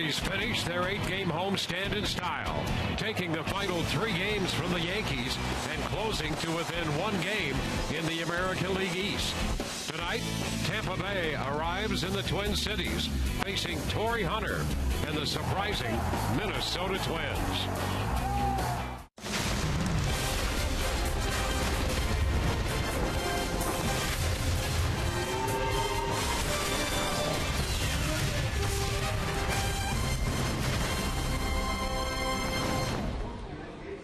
Phillies finished their 8-game homestand in style, taking the final 3 games from the Yankees and closing to within 1 game in the American League East. Tonight, Tampa Bay arrives in the Twin Cities, facing Torii Hunter and the surprising Minnesota Twins.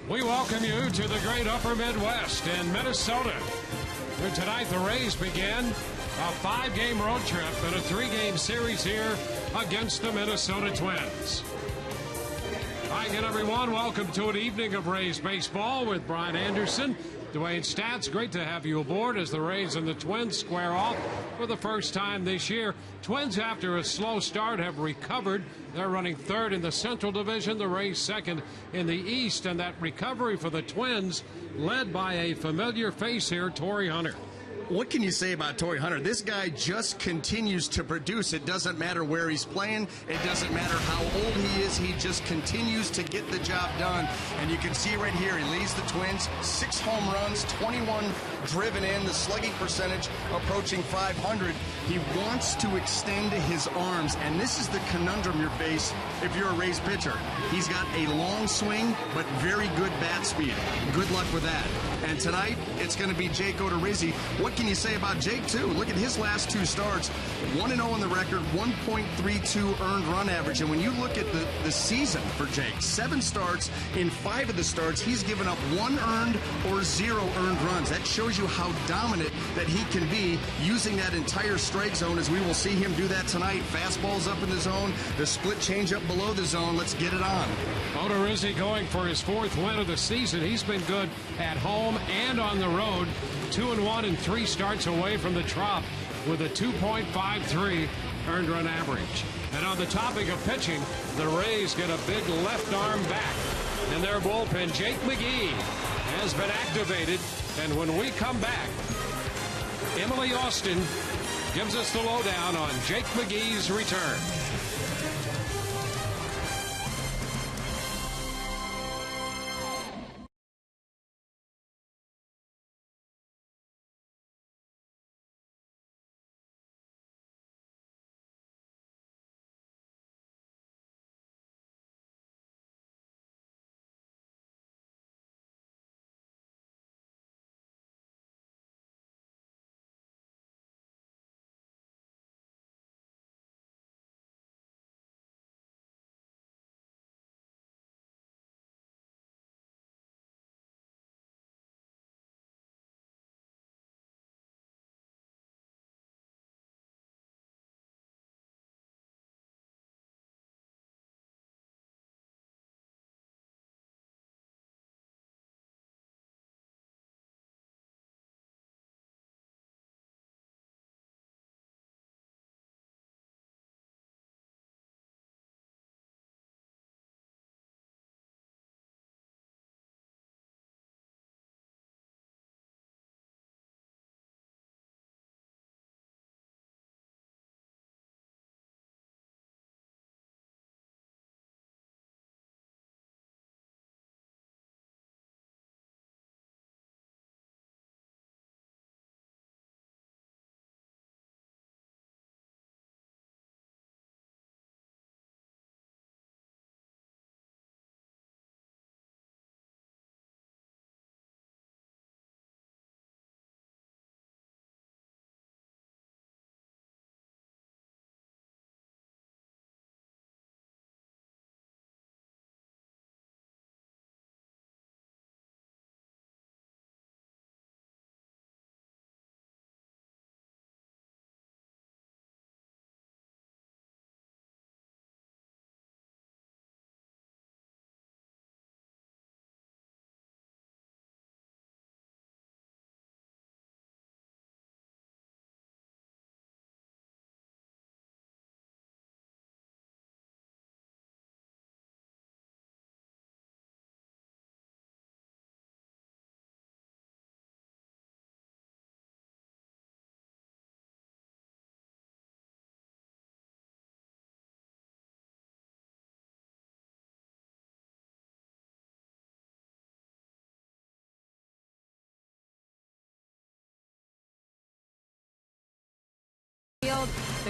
We welcome you to the great upper Midwest in Minnesota. Where tonight the Rays begin a 5-game road trip and a 3-game series here against the Minnesota Twins. Hi again, everyone. Welcome to an evening of Rays baseball with Brian Anderson, Dwayne Stats. Great to have you aboard as the Rays and the Twins square off for the first time this year. Twins, after a slow start, have recovered. They're running third in the Central Division, the Rays second in the East, and that recovery for the Twins led by a familiar face here, Torii Hunter. What can you say about Torii Hunter? This guy just continues to produce. It doesn't matter where he's playing. It doesn't matter how old he is. He just continues to get the job done. And you can see right here, he leads the Twins, 6 home runs, 21 driven in, the slugging percentage approaching .500. He wants to extend his arms, and this is the conundrum you face if you're a Rays pitcher. He's got a long swing, but very good bat speed. Good luck with that. And tonight, it's going to be Jake Odorizzi. What can you say about Jake, too? Look at his last 2 starts. 1-0 on the record, 1.32 earned run average. And when you look at the season for Jake, 7 starts. In 5 of the starts, he's given up 1 earned or 0 earned runs. That shows you how dominant that he can be using that entire strike zone, as we will see him do that tonight. Fastballs up in the zone, the split changeup below the zone. Let's get it on. Odorizzi going for his 4th win of the season. He's been good at home and on the road. 2-1 and 3 starts away from the trop with a 2.53 earned run average. And on the topic of pitching, the Rays get a big left arm back. In their bullpen, Jake McGee has been activated. And when we come back, Emily Austin gives us the lowdown on Jake McGee's return.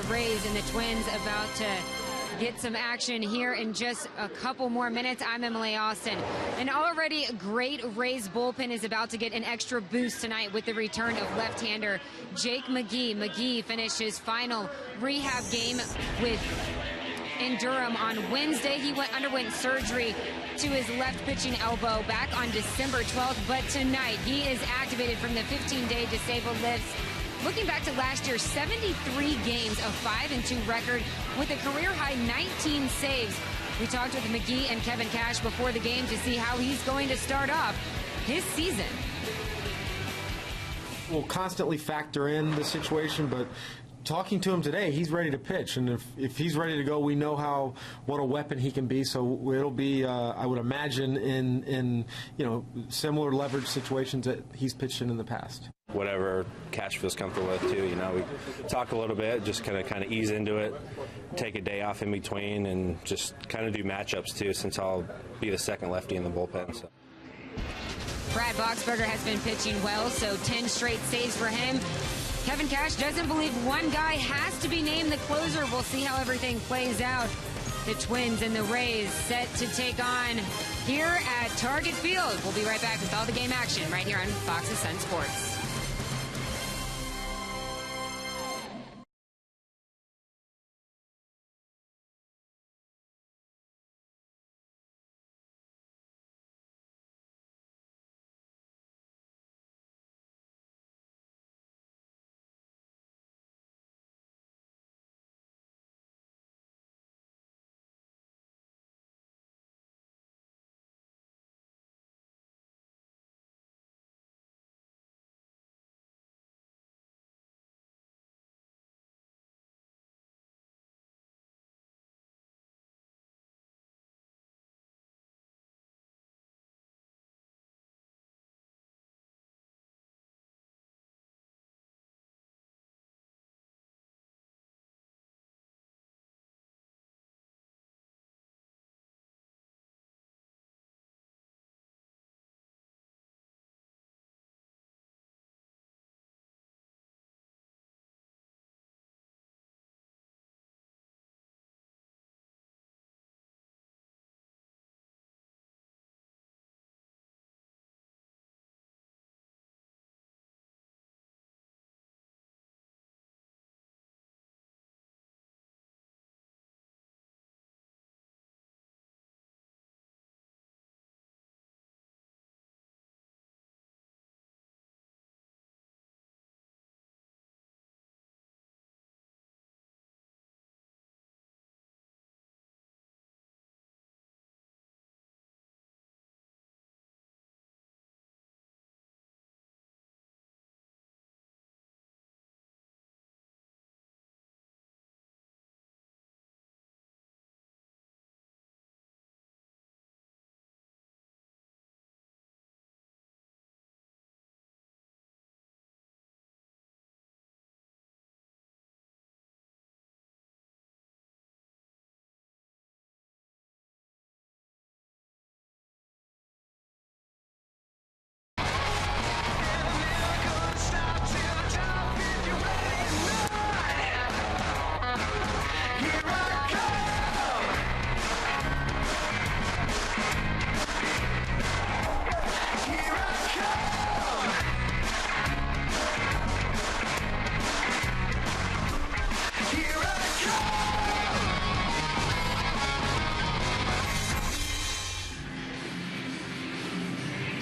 Rays, and the Twins about to get some action here in just a couple more minutes. I'm Emily Austin. An already great Rays bullpen is about to get an extra boost tonight with the return of left-hander Jake McGee. McGee finished his final rehab game in Durham on Wednesday. He underwent surgery to his left pitching elbow back on December 12th, but tonight he is activated from the 15-day disabled list. Looking back to last year, 73 games, a 5-2 record with a career-high 19 saves. We talked with McGee and Kevin Cash before the game to see how he's going to start off his season. We'll constantly factor in the situation, but talking to him today, he's ready to pitch, and if he's ready to go, we know what a weapon he can be. So it'll be, I would imagine, in similar leverage situations that he's pitched in the past. Whatever Cash feels comfortable with too. We talk a little bit, just kind of ease into it, take a day off in between, and just kind of do matchups too, since I'll be the second lefty in the bullpen. So. Brad Boxberger has been pitching well, so 10 straight saves for him. Kevin Cash doesn't believe one guy has to be named the closer. We'll see how everything plays out. The Twins and the Rays set to take on here at Target Field. We'll be right back with all the game action right here on Fox's Sun Sports.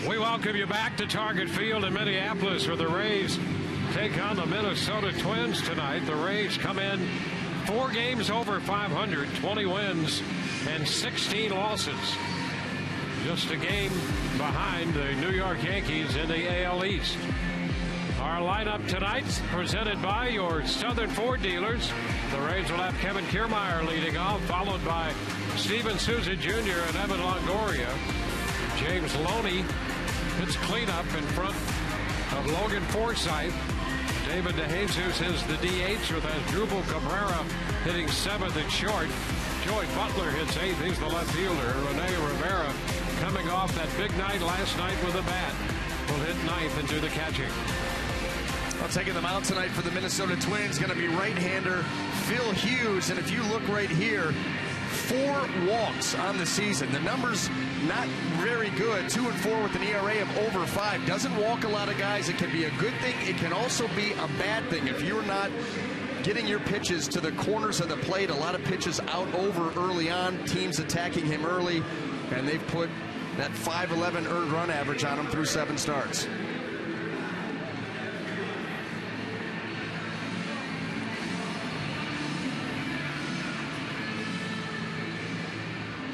We welcome you back to Target Field in Minneapolis, where the Rays take on the Minnesota Twins tonight. The Rays come in 4 games over 500, 20 wins and 16 losses. Just a game behind the New York Yankees in the AL East. Our lineup tonight presented by your Southern Ford dealers. The Rays will have Kevin Kiermaier leading off, followed by Steven Souza Jr. and Evan Longoria. James Loney hits cleanup in front of Logan Forsythe. David DeJesus is the DH with Asdrubal Cabrera hitting 7th at short. Joey Butler hits 8th. He's the left fielder. Rene Rivera, coming off that big night last night with a bat, will hit 9th and do the catching. Well, taking the mound tonight for the Minnesota Twins, going to be right-hander Phil Hughes, and if you look right here, 4 walks on the season. The numbers not very good. 2-4 with an ERA of over 5. Doesn't walk a lot of guys. It can be a good thing. It can also be a bad thing if you're not getting your pitches to the corners of the plate. A lot of pitches out over early on. Teams attacking him early, and they've put that 5.11 earned run average on him through 7 starts.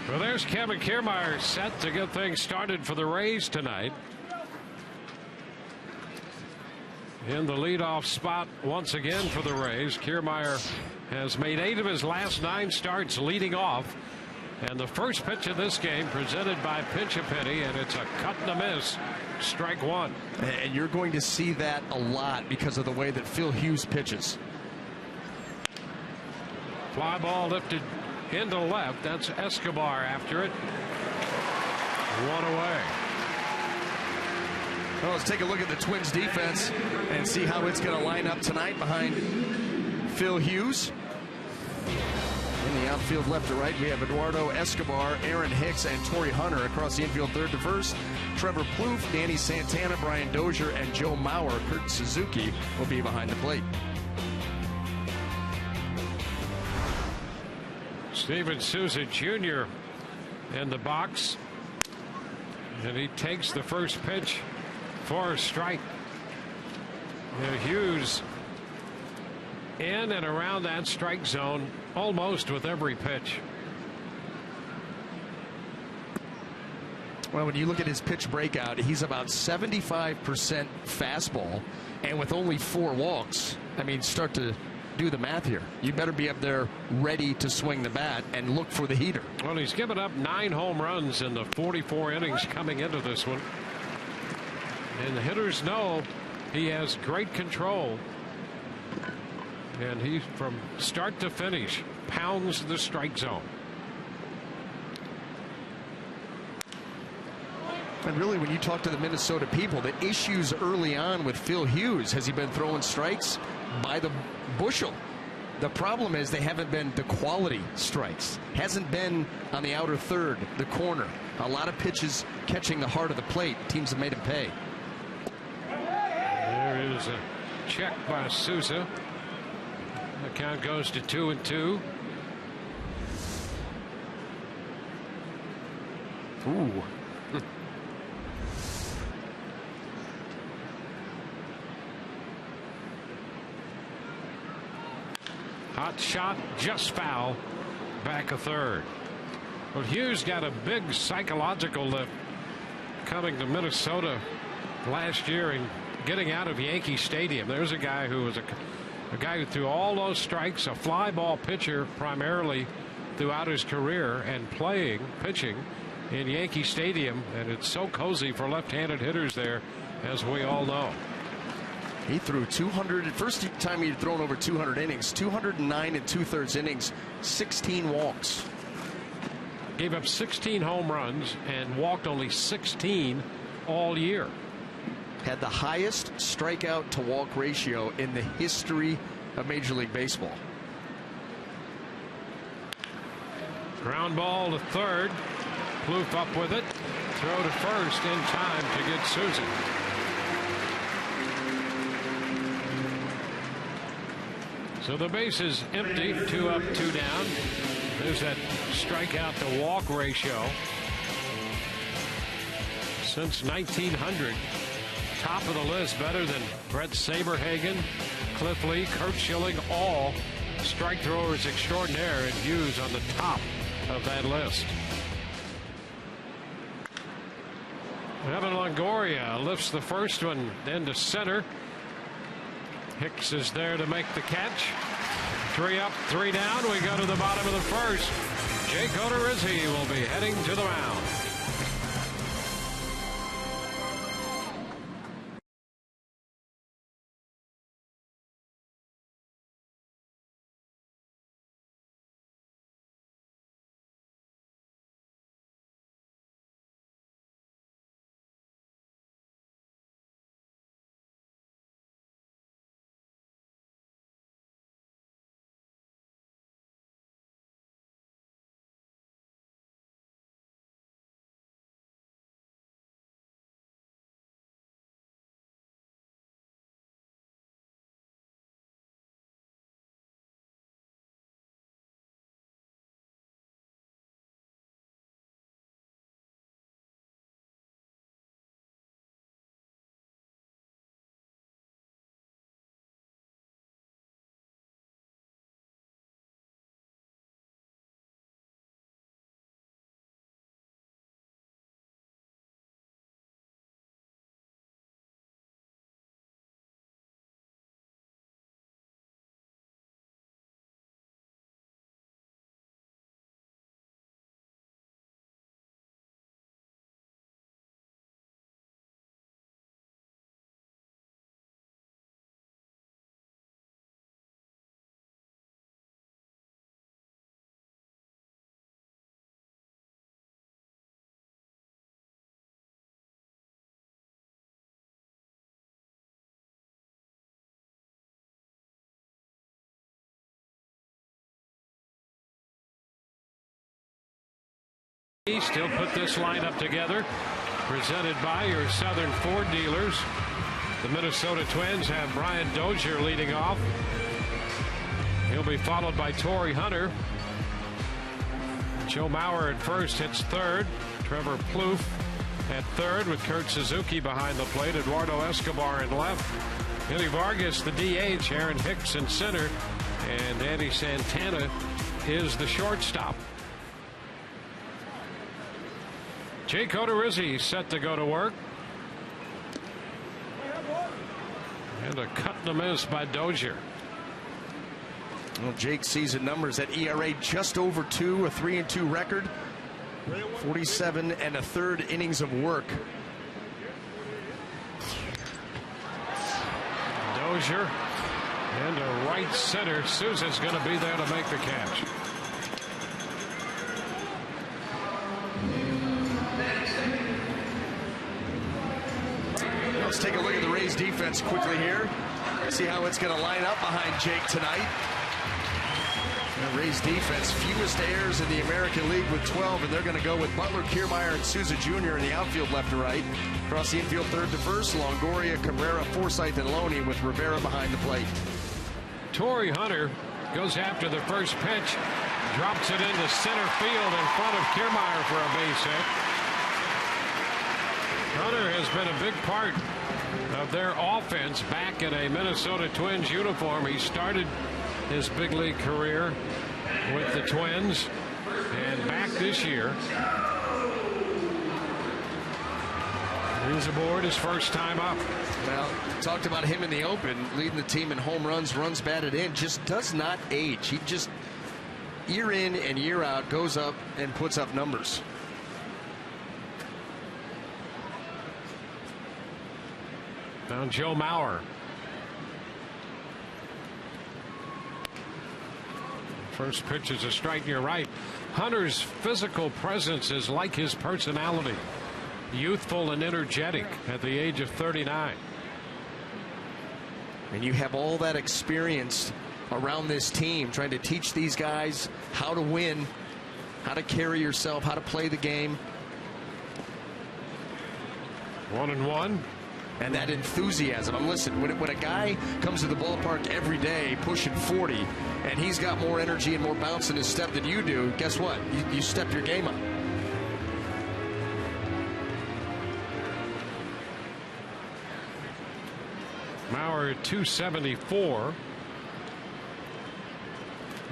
Well, there's Kevin Kiermaier set to get things started for the Rays tonight. In the leadoff spot once again for the Rays. Kiermaier has made 8 of his last 9 starts leading off. And the first pitch of this game presented by Pinch-A-Penny, and it's a cut and a miss. Strike 1. And you're going to see that a lot because of the way that Phil Hughes pitches. Fly ball lifted into left. That's Escobar after it. 1 away. Well, let's take a look at the Twins defense and see how it's going to line up tonight behind Phil Hughes. In the outfield left to right, we have Eduardo Escobar, Aaron Hicks, and Torrey Hunter. Across the infield third to first, Trevor Plouffe, Danny Santana, Brian Dozier, and Joe Mauer. Kurt Suzuki will be behind the plate. Steven Souza Jr. in the box, and he takes the first pitch for a strike. Hughes in and around that strike zone almost with every pitch. Well, when you look at his pitch breakout, he's about 75% fastball, and with only 4 walks, I mean, start to do the math here. You better be up there ready to swing the bat and look for the heater. Well, he's given up 9 home runs in the 44 innings coming into this one. And the hitters know he has great control. And he, from start to finish, pounds the strike zone. And really, when you talk to the Minnesota people, the issues early on with Phil Hughes, has he been throwing strikes by the bushel? The problem is they haven't been the quality strikes. Hasn't been on the outer third, the corner. A lot of pitches catching the heart of the plate. Teams have made him pay. There is a check by Souza. The count goes to 2-2. Ooh. Hot shot, just foul, back a third. Well, Hughes got a big psychological lift coming to Minnesota last year and getting out of Yankee Stadium. There's a guy who was a guy who threw all those strikes, a fly ball pitcher primarily throughout his career, and pitching in Yankee Stadium, and it's so cozy for left-handed hitters there, as we all know. He threw 200, first time he'd thrown over 200 innings, 209 2/3 innings, 16 walks. Gave up 16 home runs and walked only 16 all year. Had the highest strikeout to walk ratio in the history of Major League Baseball. Ground ball to third. Plouffe up with it. Throw to first in time to get Souza. So the base is empty. 2 up, 2 down. There's that strikeout to walk ratio. Since 1900, top of the list, better than Brett Saberhagen, Cliff Lee, Kurt Schilling, all strike throwers extraordinaire, and Hughes on the top of that list. Evan Longoria lifts the first one then to center. Hicks is there to make the catch. 3 up, 3 down. We go to the bottom of the first. Jake Odorizzi will be heading to the mound. He'll put this lineup together, presented by your Southern Ford dealers. The Minnesota Twins have Brian Dozier leading off. He'll be followed by Torrey Hunter. Joe Mauer at first, hits third. Trevor Plouffe at third with Kurt Suzuki behind the plate. Eduardo Escobar in left. Billy Vargas, the DH. Aaron Hicks in center. And Andy Santana is the shortstop. Jake Odorizzi set to go to work. And a cut and a miss by Dozier. Well, Jake's season numbers at ERA just over 2, a 3-2 record. 47 1/3 innings of work. Dozier and a right center. Souza's going to be there to make the catch. Let's take a look at the Rays defense quickly here. See how it's going to line up behind Jake tonight. The Rays defense, fewest errors in the American League with 12, and they're going to go with Butler, Kiermaier, and Souza Jr. in the outfield left to right. Across the infield third to first, Longoria, Cabrera, Forsythe, and Loney with Rivera behind the plate. Torrey Hunter goes after the first pitch, drops it into center field in front of Kiermaier for a base hit. Hunter has been a big part of their offense back in a Minnesota Twins uniform. He started his big league career with the Twins, and back this year he's aboard his first time up. Well, talked about him in the open, leading the team in home runs, runs batted in. Just does not age. He just year in and year out goes up and puts up numbers. Now Joe Mauer. First pitch is a strike, you're right. Hunter's physical presence is like his personality. Youthful and energetic at the age of 39. And you have all that experience around this team, trying to teach these guys how to win, how to carry yourself, how to play the game. 1-1. And that enthusiasm. Listen, when a guy comes to the ballpark every day pushing 40 and he's got more energy and more bounce in his step than you do, guess what? You step your game up. Mauer at 274.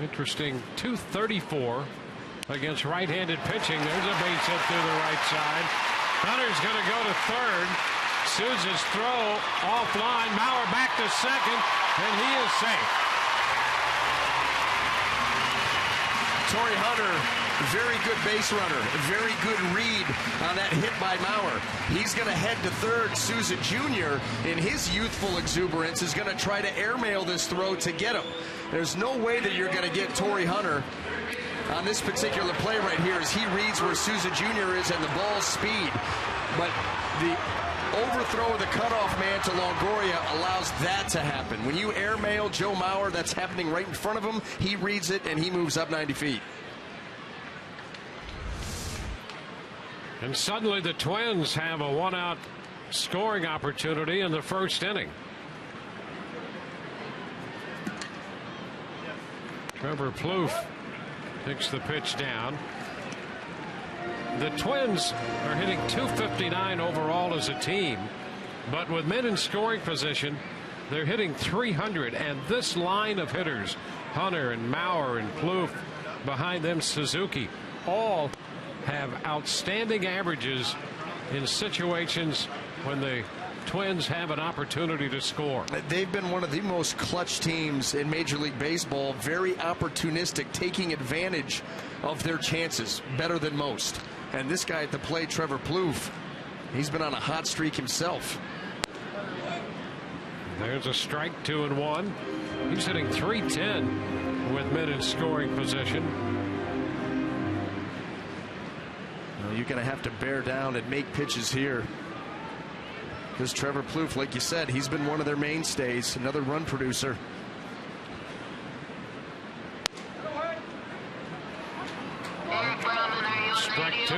Interesting 234 against right-handed pitching. There's a base hit through the right side. Hunter's going to go to third. Souza's throw offline. Mauer back to second, and he is safe. Torrey Hunter, very good base runner, very good read on that hit by Mauer. He's going to head to third. Souza Jr., in his youthful exuberance, is going to try to airmail this throw to get him. There's no way that you're going to get Torrey Hunter on this particular play right here as he reads where Souza Jr. is and the ball's speed. But the overthrow of the cutoff man to Longoria allows that to happen. When you airmail Joe Mauer, that's happening right in front of him. He reads it and he moves up 90 feet. And suddenly the Twins have a one-out scoring opportunity in the first inning. Trevor Plouffe takes the pitch down. The Twins are hitting .259 overall as a team, but with men in scoring position, they're hitting .300. And this line of hitters, Hunter and Mauer and Plouffe, behind them Suzuki, all have outstanding averages in situations when the Twins have an opportunity to score. They've been one of the most clutch teams in Major League Baseball, very opportunistic, taking advantage of their chances, better than most. And this guy at the plate, Trevor Plouffe, he's been on a hot streak himself. There's a strike, 2-1. He's hitting .310 with men in scoring position. Well, you're going to have to bear down and make pitches here, because Trevor Plouffe, like you said, he's been one of their mainstays, another run producer. Strike 2.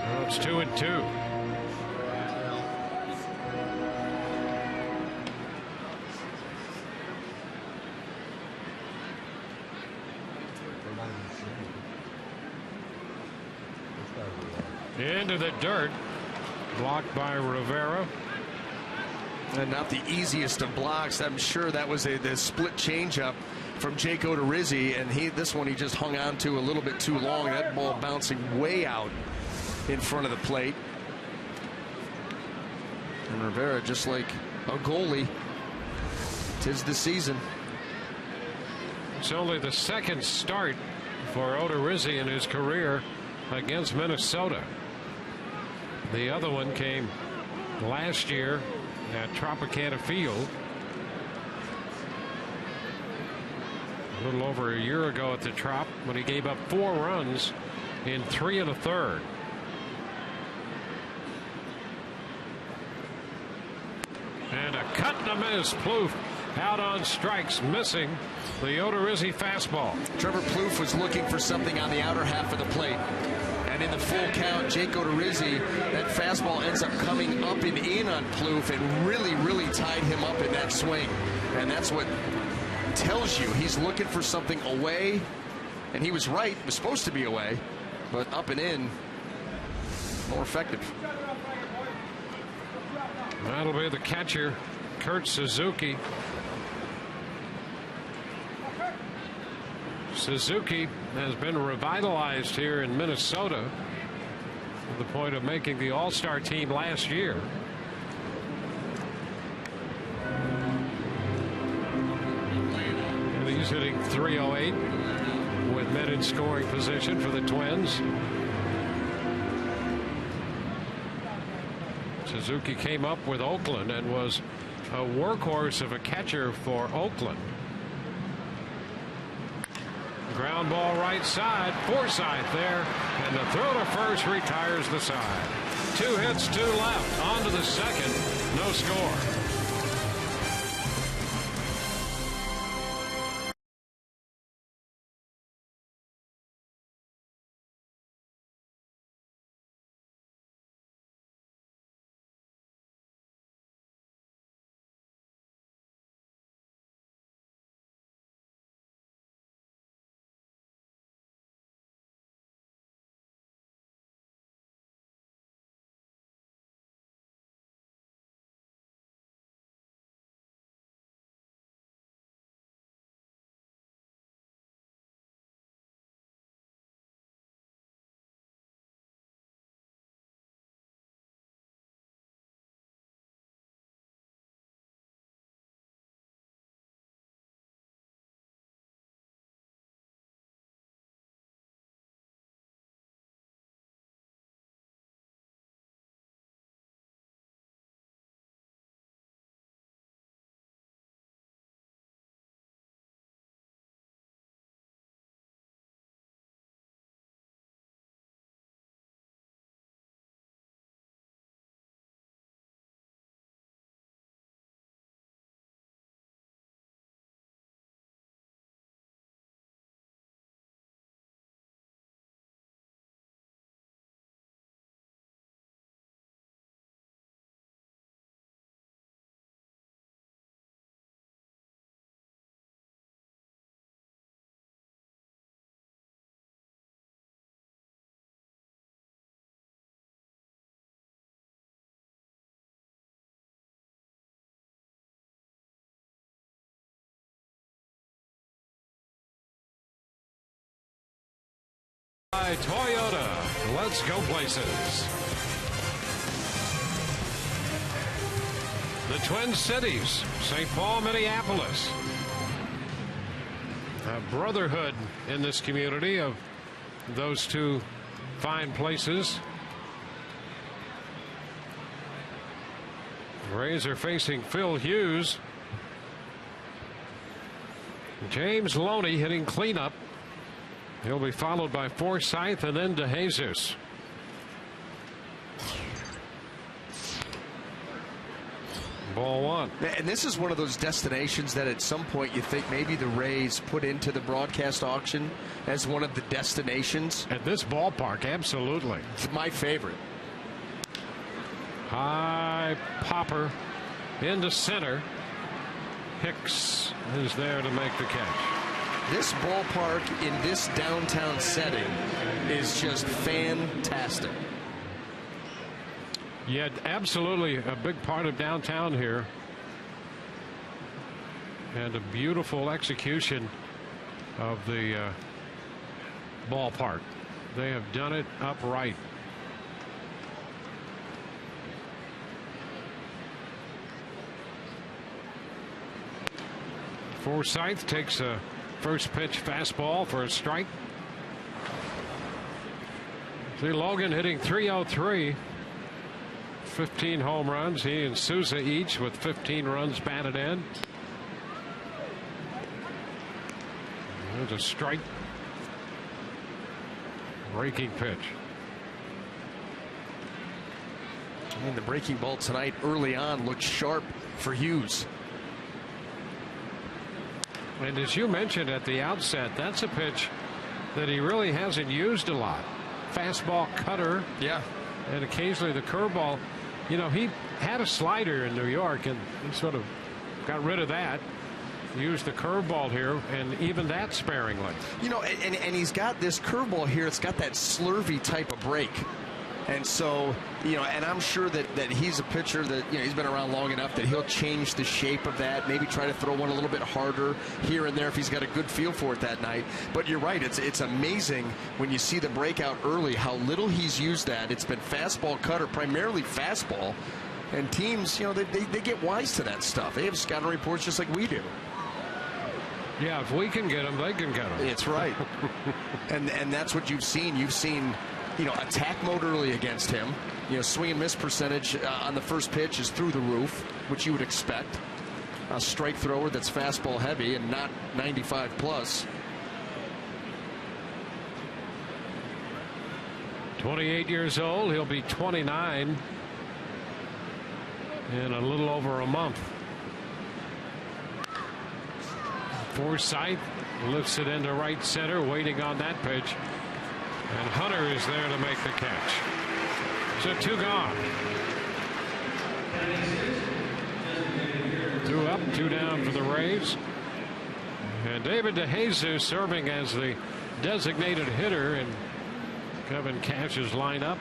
Well, it's 2-2. Into the dirt. Blocked by Rivera. And not the easiest of blocks. I'm sure that was the split changeup from Jake Odorizzi, and this one he just hung on to a little bit too long. That ball bouncing way out in front of the plate. And Rivera, just like a goalie, 'tis the season. It's only the second start for Odorizzi in his career against Minnesota. The other one came last year at Tropicana Field. A little over a year ago at the Trop, when he gave up 4 runs in 3 1/3. And a cut and a miss. Plouffe out on strikes, missing the Odorizzi fastball. Trevor Plouffe was looking for something on the outer half of the plate. And in the full count, Jake Odorizzi, that fastball ends up coming up and in on Plouffe and really tied him up in that swing. And that's what tells you he's looking for something away. And he was right. It was supposed to be away. But up and in, more effective. That'll be the catcher, Kurt Suzuki. Suzuki has been revitalized here in Minnesota to the point of making the All-Star team last year. And he's hitting .308 with men in scoring position for the Twins. Suzuki came up with Oakland and was a workhorse of a catcher for Oakland. Ground ball right side. Forsythe there, and the throw to first retires the side. 2 hits, 2 left. On to the second. No score. By Toyota, let's go places. The Twin Cities, St. Paul, Minneapolis. A brotherhood in this community of those two fine places. The Rays are facing Phil Hughes. James Loney hitting cleanup. He'll be followed by Forsythe and then DeJesus. Ball one. And this is one of those destinations that at some point you think maybe the Rays put into the broadcast auction as one of the destinations. At this ballpark, absolutely. It's my favorite. High popper into center. Hicks is there to make the catch. This ballpark in this downtown setting is just fantastic. Yeah, absolutely a big part of downtown here. And a beautiful execution of the ballpark. They have done it upright. Forsythe takes a first pitch fastball for a strike. See Logan hitting .303. 15 home runs. He and Souza each with 15 runs batted in. There's a strike. Breaking pitch. And the breaking ball tonight early on looked sharp for Hughes. And as you mentioned at the outset, that's a pitch that he really hasn't used a lot. Fastball, cutter. Yeah. And occasionally the curveball. You know, he had a slider in New York and he sort of got rid of that. Used the curveball here, and even that sparingly. You know, and he's got this curveball here. It's got that slurvy type of break. And so, you know, and I'm sure that he's a pitcher that, you know, he's been around long enough that he'll change the shape of that, maybe try to throw one a little bit harder here and there if he's got a good feel for it that night. But you're right, it's amazing when you see the breakout early how little he's used that. It's been fastball, cutter, primarily fastball. And teams, you know, they get wise to that stuff. They have scouting reports just like we do. Yeah, if we can get them, they can get them. It's right. and that's what you've seen. You've seen, you know, attack mode early against him. You know, swing and miss percentage on the first pitch is through the roof, which you would expect. A strike thrower that's fastball heavy and not 95 plus. 28 years old. He'll be 29 in a little over a month. Forsythe lifts it into right center, waiting on that pitch. And Hunter is there to make the catch. So 2 gone. 2 up, 2 down for the Rays. And David DeJesus serving as the designated hitter in Kevin Cash's lineup.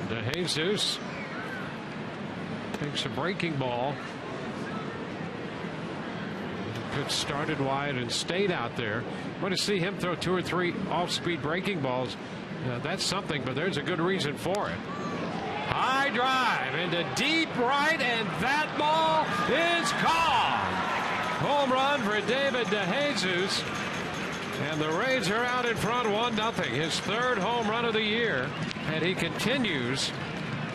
DeJesus takes a breaking ball. Pitch started wide and stayed out there. Want to see him throw 2 or 3 off-speed breaking balls. That's something, but there's a good reason for it. High drive into deep right, and that ball is gone. Home run for David DeJesus. And the Rays are out in front 1-0. His 3rd home run of the year. And he continues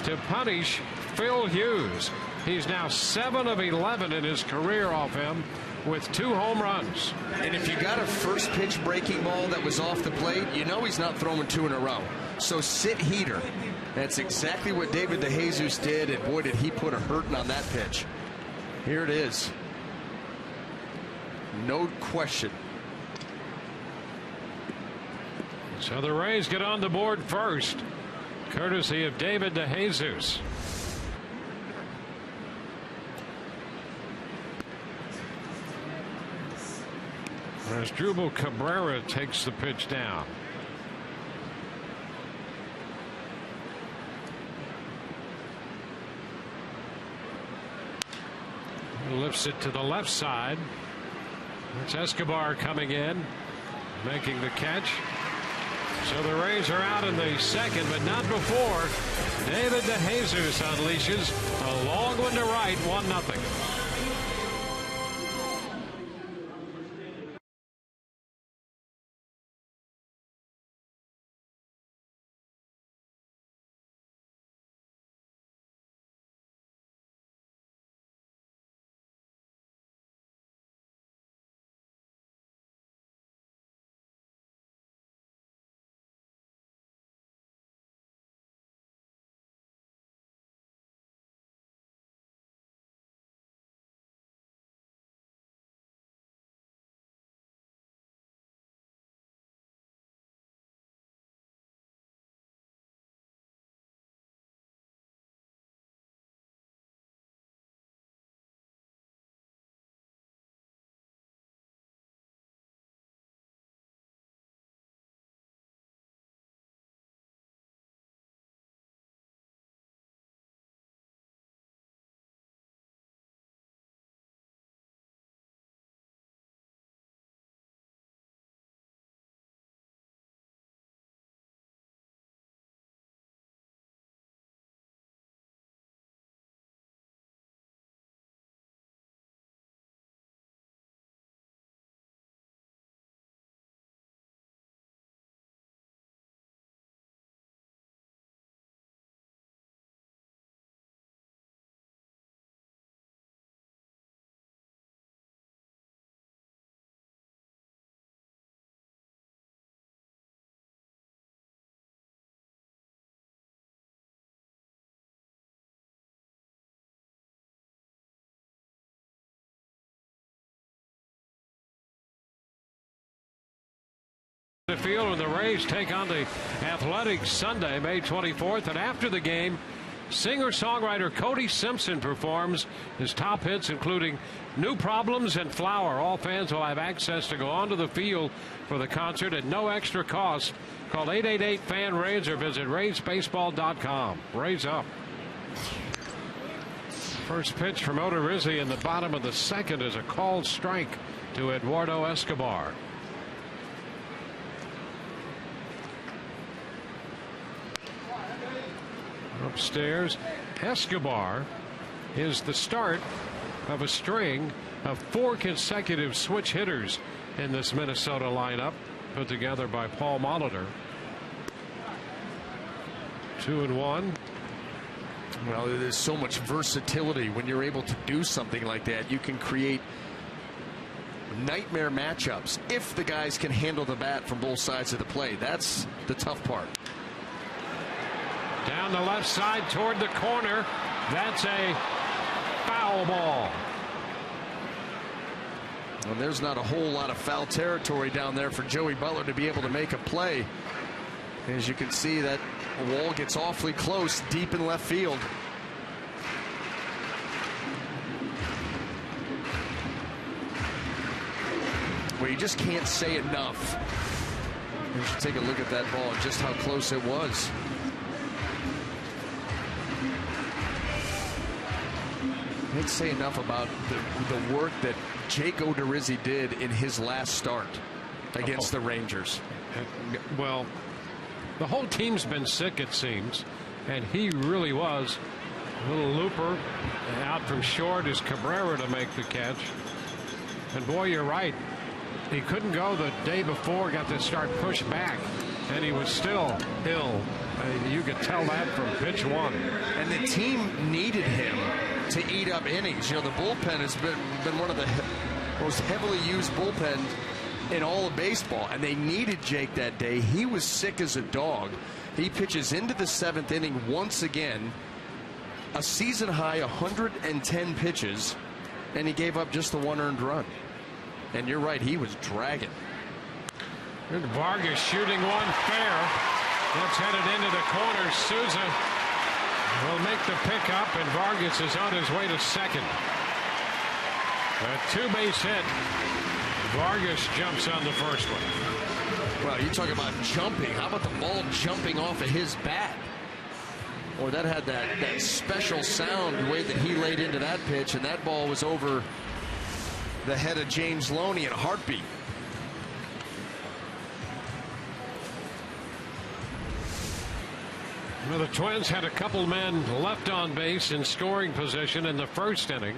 to punish Phil Hughes. He's now 7 of 11 in his career off him with 2 home runs. And if you got a first pitch breaking ball that was off the plate, you know he's not throwing 2 in a row. So sit heater. That's exactly what David DeJesus did, and boy did he put a hurting on that pitch. Here it is. No question. So the Rays get on the board first, courtesy of David DeJesus. As Drupal Cabrera takes the pitch down. He lifts it to the left side. It's Escobar coming in, making the catch. So the Rays are out in the 2nd, but not before David DeJesus unleashes a long one to right, 1-0. The field when the Rays take on the Athletics Sunday, May 24th. And after the game, singer-songwriter Cody Simpson performs his top hits, including New Problems and Flower. All fans will have access to go onto the field for the concert at no extra cost. Call 888-FAN-RAYS or visit RaysBaseball.com. Rays up. First pitch from Odorizzi in the bottom of the second is a called strike to Eduardo Escobar. Upstairs, Escobar is the start of a string of 4 consecutive switch hitters in this Minnesota lineup, put together by Paul Molitor. 2-1. Well, there's so much versatility when you're able to do something like that. You can create nightmare matchups if the guys can handle the bat from both sides of the plate. That's the tough part. Down the left side toward the corner. That's a foul ball. And there's not a whole lot of foul territory down there for Joey Butler to be able to make a play. As you can see, that wall gets awfully close deep in left field. Well, you just can't say enough. You should take a look at that ball and just how close it was. Let's say enough about the work that Jake Odorizzi did in his last start against the Rangers. Well, the whole team's been sick, it seems, and he really was. A little looper out from short is Cabrera to make the catch. And boy, you're right. He couldn't go the day before, got the start pushed back, and he was still ill. You could tell that from pitch 1. And the team needed him to eat up innings. You know, the bullpen has been one of the most heavily used bullpen in all of baseball, and they needed Jake that day. He was sick as a dog. He pitches into the 7th inning once again, a season high 110 pitches, and he gave up just the 1 earned run. And you're right, he was dragging. And Vargas shooting one fair. That's headed into the corner. Souza will make the pickup, and Vargas is on his way to second. A 2-base hit. Vargas jumps on the first one. Well, you talk about jumping. How about the ball jumping off of his bat? Or that had that special sound, the way that he laid into that pitch, and that ball was over the head of James Loney in a heartbeat. Well, the Twins had a couple men left on base in scoring position in the first inning.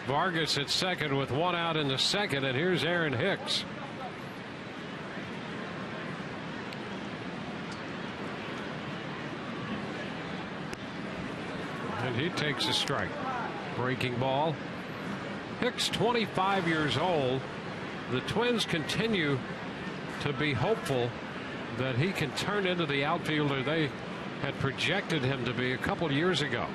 Vargas at second with 1 out in the second, and here's Aaron Hicks. And he takes a strike. Breaking ball. Hicks, 25 years old. The Twins continue to be hopeful that he can turn into the outfielder they had projected him to be a couple years ago.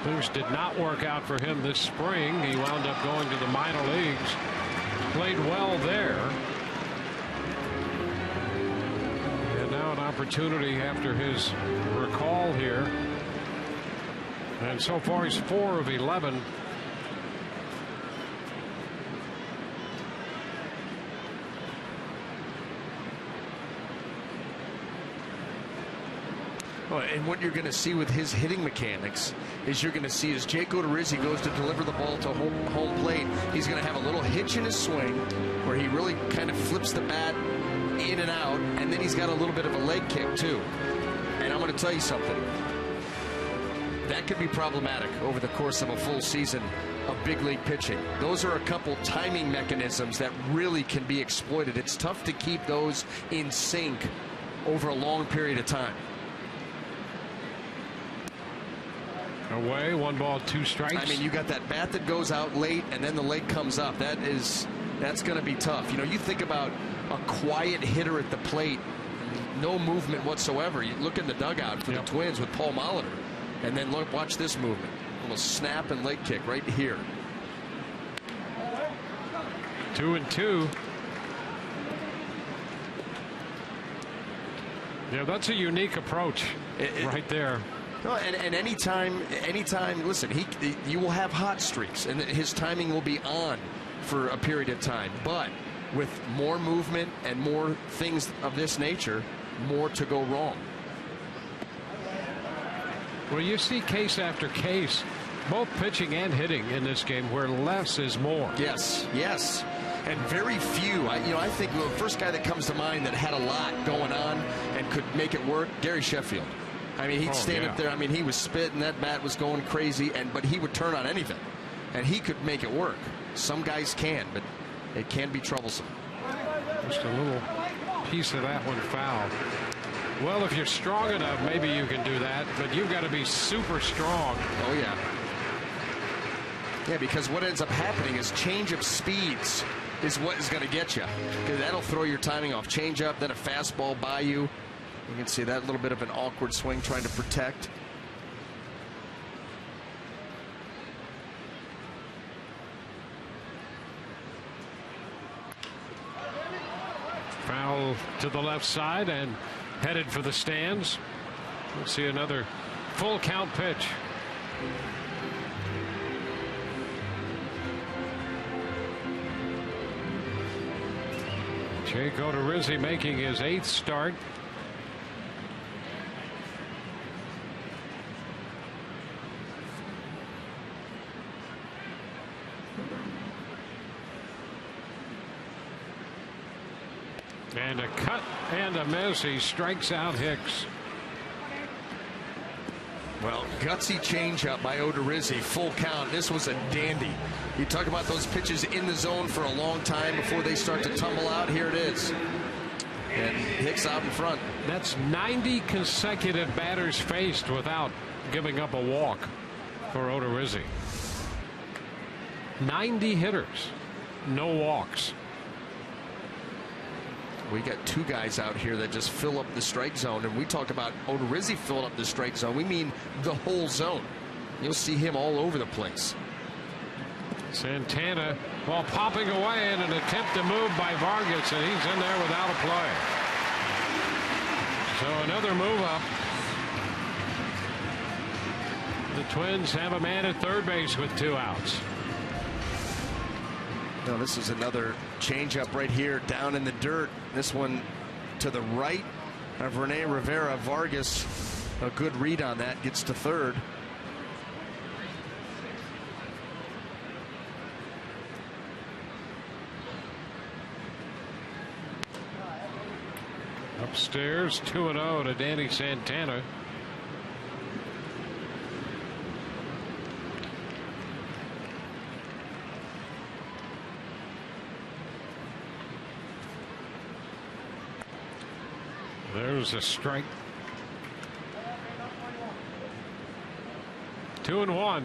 Boost did not work out for him this spring. He wound up going to the minor leagues. Played well there. And now an opportunity after his recall here. And so far he's 4 of 11. And what you're going to see with his hitting mechanics is you're going to see as Jake Odorizzi goes to deliver the ball to home plate, he's going to have a little hitch in his swing where he really kind of flips the bat in and out, and then he's got a little bit of a leg kick too. And I'm going to tell you something, that could be problematic over the course of a full season of big league pitching. Those are a couple timing mechanisms that really can be exploited. It's tough to keep those in sync over a long period of time. Away, 1 ball, 2 strikes. I mean, you got that bat that goes out late and then the leg comes up. That's going to be tough. You know, you think about a quiet hitter at the plate, no movement whatsoever. You look in the dugout for the Twins with Paul Molitor, and then watch this movement. little snap and leg kick right here. 2-2. Yeah, that's a unique approach right there. No, and anytime, listen, you will have hot streaks, and his timing will be on for a period of time. But with more movement and more things of this nature, more to go wrong. Well, you see case after case, both pitching and hitting in this game, where less is more. Yes, yes. And very few. I think the first guy that comes to mind that had a lot going on and could make it work, Gary Sheffield. I mean, he'd stand up there. I mean, he was spitting. That bat was going crazy, but he would turn on anything, and he could make it work. Some guys can, but it can be troublesome. Just a little piece of that one foul. Well, if you're strong enough, maybe you can do that, but you've got to be super strong. Oh, yeah. Yeah, because what ends up happening is change of speeds is what is going to get you. Because that'll throw your timing off. Change up, then a fastball by you. You can see that little bit of an awkward swing trying to protect. Foul to the left side and headed for the stands. We'll see another full count pitch. Jake Odorizzi making his 8th start. And a cut and a miss. He strikes out Hicks. Well, gutsy changeup by Odorizzi, full count. This was a dandy. You talk about those pitches in the zone for a long time before they start to tumble out. Here it is. And Hicks out in front. That's 90 consecutive batters faced without giving up a walk for Odorizzi. 90 hitters, no walks. We got 2 guys out here that just fill up the strike zone, and we talk about Odorizzi filling up the strike zone. We mean the whole zone. You'll see him all over the place. Santana, while popping away in an attempt to move by Vargas, and he's in there without a play. So another move up. The Twins have a man at third base with 2 outs. No, this is another changeup right here down in the dirt. This one to the right of Rene Rivera. Vargas, a good read on that, gets to third. Upstairs, 2-0 to Danny Santana. There's a strike. 2-1.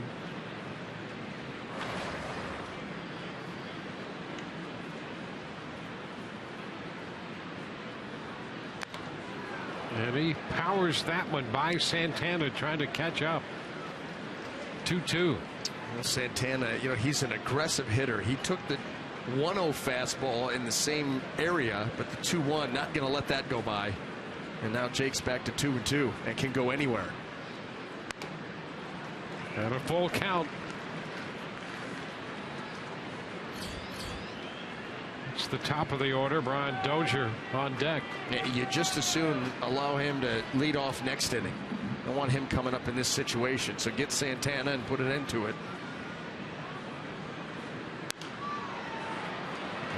And he powers that one by Santana, trying to catch up. 2-2. Well, Santana, he's an aggressive hitter. He took the 1-0 fastball in the same area, but the 2-1, not going to let that go by. And now Jake's back to 2-2 and can go anywhere. And a full count. It's the top of the order. Brian Dozier on deck. You just as soon allow him to lead off next inning. Don't want him coming up in this situation. So get Santana and put an end to it.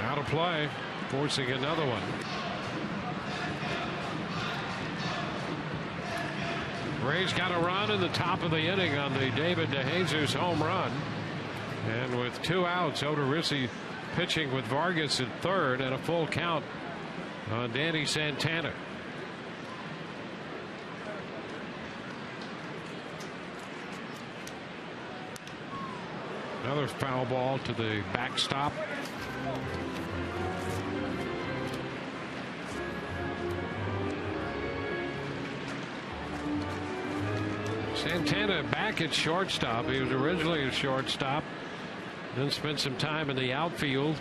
Out of play, forcing another one. Rays got a run in the top of the inning on the David DeJesus home run. And with 2 outs, Odorizzi pitching with Vargas at third, and a full count on Danny Santana. Another foul ball to the backstop. Santana back at shortstop. He was originally a shortstop, then spent some time in the outfield.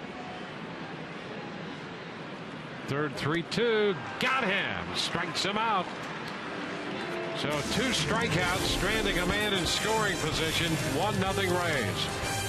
Third 3-2, got him, strikes him out. So 2 strikeouts, stranding a man in scoring position. 1-0 Rays.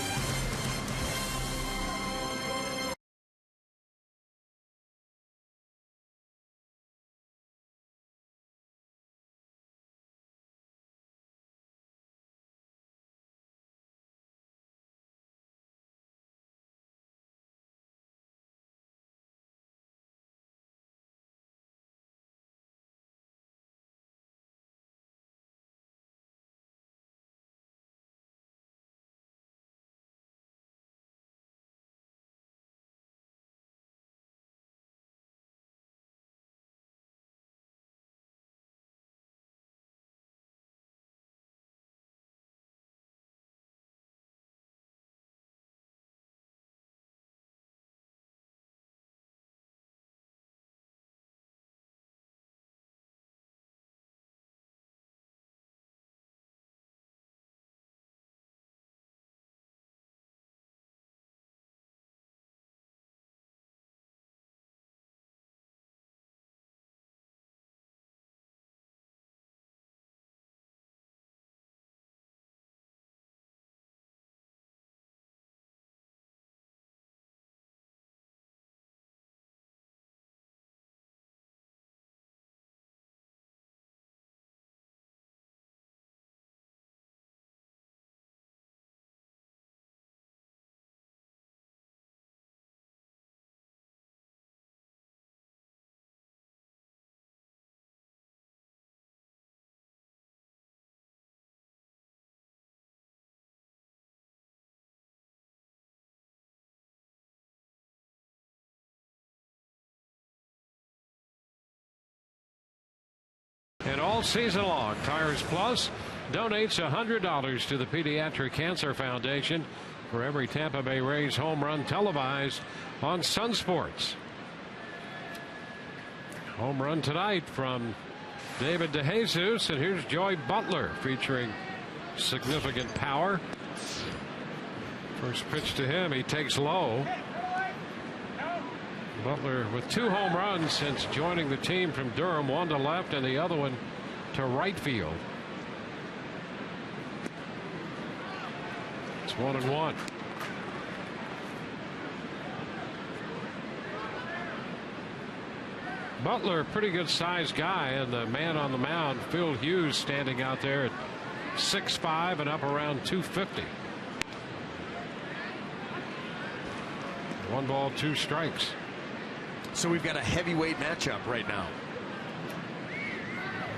And all season long, Tires Plus donates $100 to the Pediatric Cancer Foundation for every Tampa Bay Rays home run televised on Sun Sports. Home run tonight from David DeJesus, and here's Joey Butler featuring significant power. First pitch to him, he takes low. Butler with 2 home runs since joining the team from Durham, 1 to left and the other one to right field. It's 1-1. Butler, a pretty good sized guy, and the man on the mound, Phil Hughes, standing out there at 6'5" and up around 250. 1 ball, 2 strikes. So we've got a heavyweight matchup right now.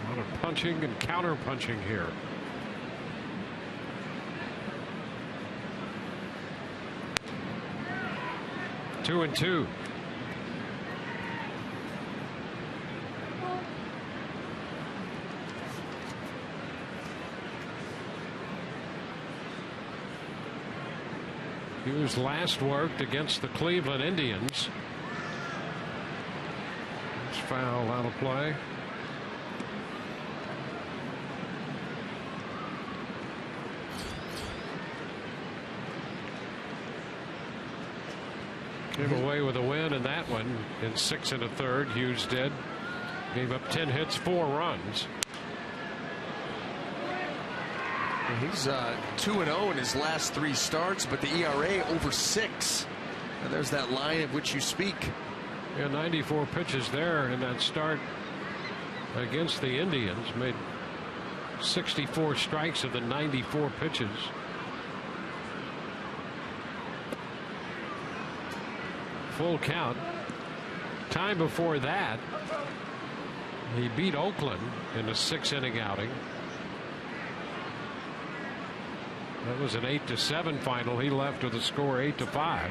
A lot of punching and counter punching here. Two and two. Hughes last worked against the Cleveland Indians. Foul out of play. Came away with a win in that one in 6 1/3. Hughes did. Gave up 10 hits, 4 runs. He's 2-0 in his last 3 starts, but the ERA over 6. And there's that line of which you speak. Yeah, 94 pitches there in that start against the Indians. Made 64 strikes of the 94 pitches. Full count. Time before that, he beat Oakland in a 6-inning outing. That was an 8-7 final. He left with a score 8-5.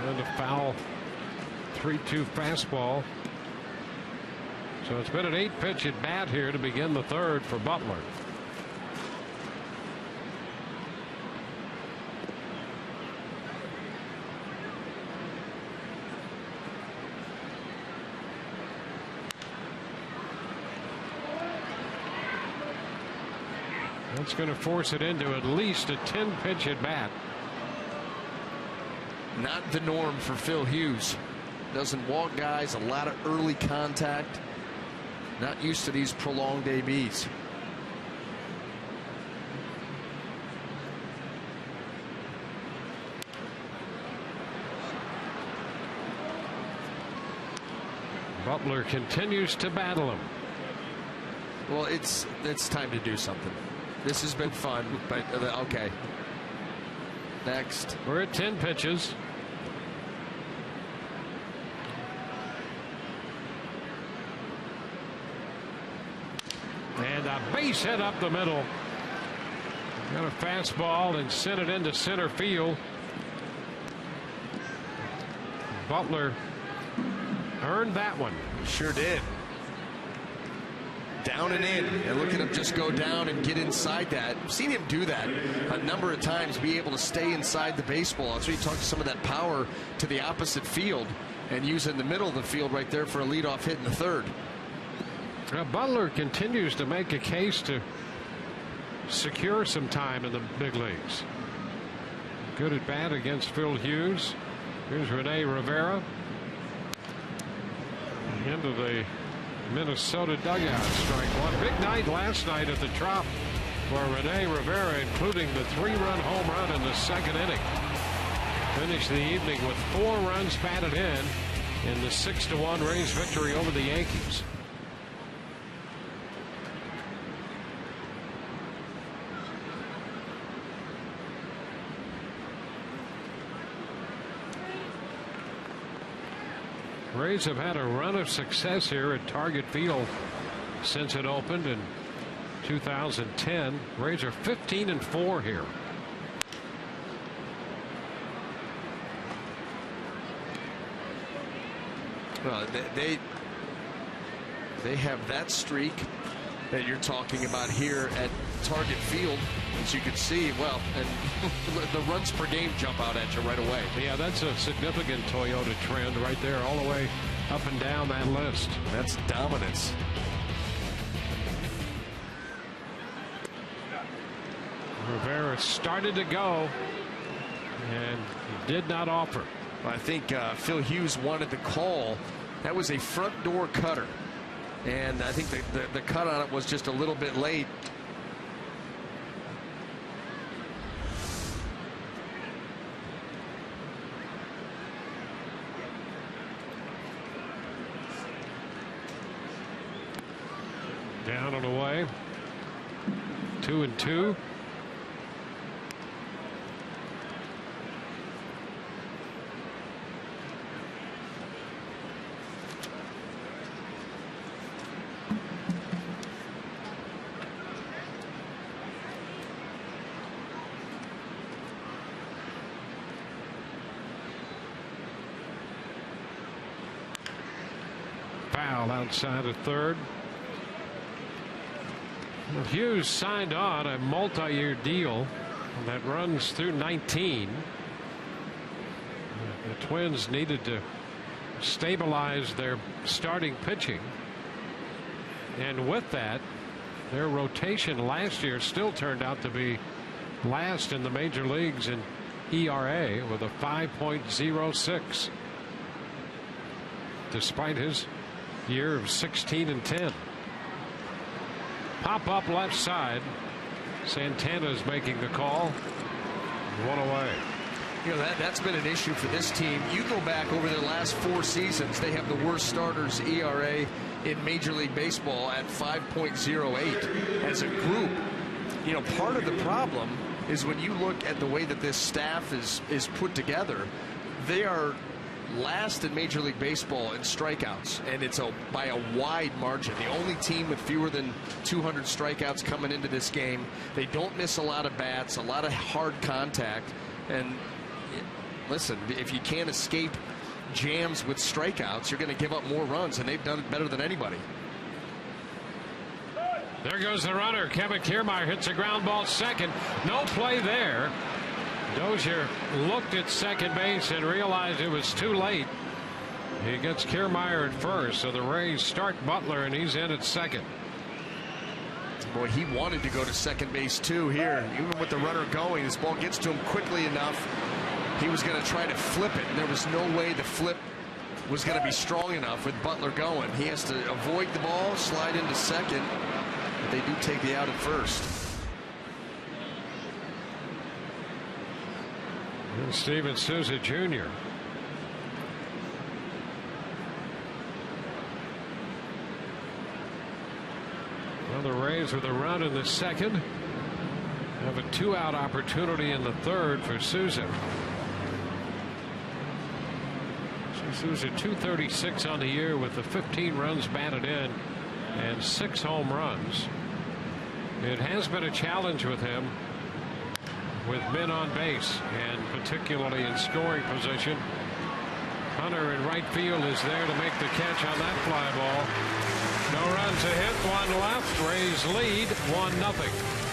And a foul 3-2 fastball. So it's been an 8-pitch at bat here to begin the third for Butler. That's going to force it into at least a 10-pitch at bat. Not the norm for Phil Hughes. Doesn't walk guys, a lot of early contact. Not used to these prolonged ABs. Butler continues to battle him. Well, it's time to do something. This has been fun, but okay. Next. We're at 10 pitches. And a base hit up the middle. Got a fastball and sent it into center field. Butler earned that one. Sure did. Down and in, and look at him just go down and get inside that. I've seen him do that a number of times, be able to stay inside the baseball. That's where you talk some of that power to the opposite field and use it in the middle of the field right there for a leadoff hit in the third. Butler continues to make a case to secure some time in the big leagues. Good at bat against Phil Hughes. Here's Rene Rivera. Into the Minnesota dugout, strike one. Big night last night at the Trop for Rene Rivera, including the 3-run home run in the second inning. Finished the evening with 4 runs batted in the 6-1 Rays victory over the Yankees. Rays have had a run of success here at Target Field since it opened in 2010. Rays are 15-4 here. Well, they have that streak that you're talking about here at Target Field, as you can see. Well, and the runs per game jump out at you right away. Yeah, that's a significant Toyota trend right there, all the way up and down that list. That's dominance. Rivera started to go and did not offer. I think Phil Hughes wanted the call. That was a front door cutter, and I think the cut on it was just a little bit late. Down and away. 2-2. Foul outside of third. Hughes signed on a multi-year deal that runs through 19. The Twins needed to stabilize their starting pitching, and with that, their rotation last year still turned out to be last in the major leagues in ERA with a 5.06, despite his year of 16-10. Pop up left side. Santana's making the call. 1 away. You know, that's been an issue for this team. You go back over their last 4 seasons, they have the worst starters ERA in Major League Baseball at 5.08 as a group. You know, part of the problem is when you look at the way that this staff is put together, they are last in Major League Baseball in strikeouts, and it's by a wide margin. The only team with fewer than 200 strikeouts coming into this game. They don't miss a lot of bats, a lot of hard contact, and listen, if you can't escape jams with strikeouts, you're going to give up more runs, and they've done it better than anybody. There goes the runner. Kevin Kiermaier hits a ground ball second. No play there. Dozier looked at second base and realized it was too late. He gets Kiermaier at first, so the Rays start Butler, and he's in at second. Boy, he wanted to go to second base too here. Even with the runner going, this ball gets to him quickly enough. He was going to try to flip it, and there was no way the flip was going to be strong enough with Butler going. He has to avoid the ball, slide into second. But they do take the out at first. And Steven Souza Jr. Well, the Rays with a run in the second have a 2-out opportunity in the third for Souza. Souza 236 on the year with the 15 runs batted in and 6 home runs. It has been a challenge with him with men on base, and particularly in scoring position. Hunter in right field is there to make the catch on that fly ball. No runs, a hit, 1 left. Rays lead 1-0.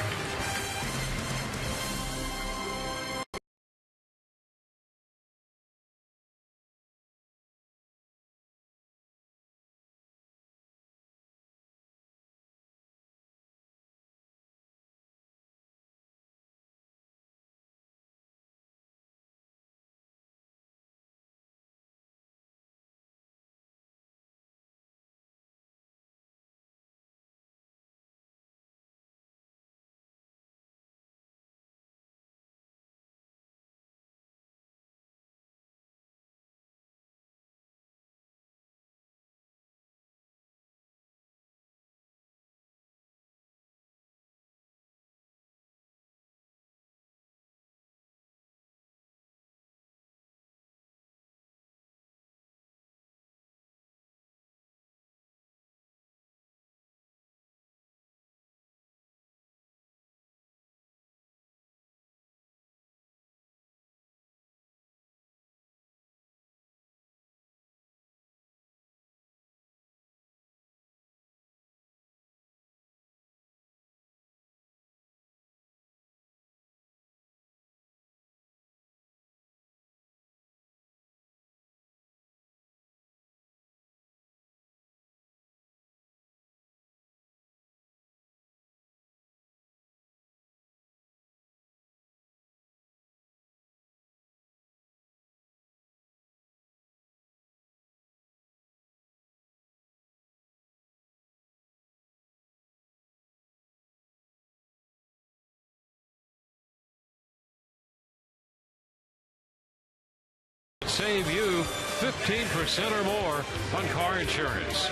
Save you 15% or more on car insurance.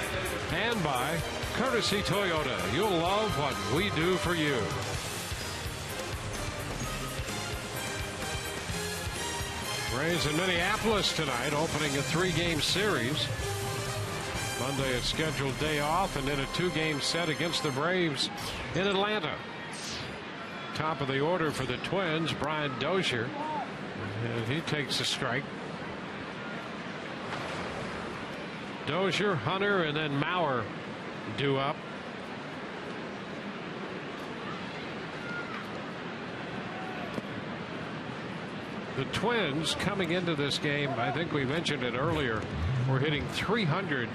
And by Courtesy Toyota. You'll love what we do for you. Rays in Minneapolis tonight, opening a 3-game series. Monday, a scheduled day off, and then a 2-game set against the Braves in Atlanta. Top of the order for the Twins, Brian Dozier. And he takes a strike. Dozier, Hunter, and then Mauer due up. The Twins coming into this game, I think we mentioned it earlier, were hitting 300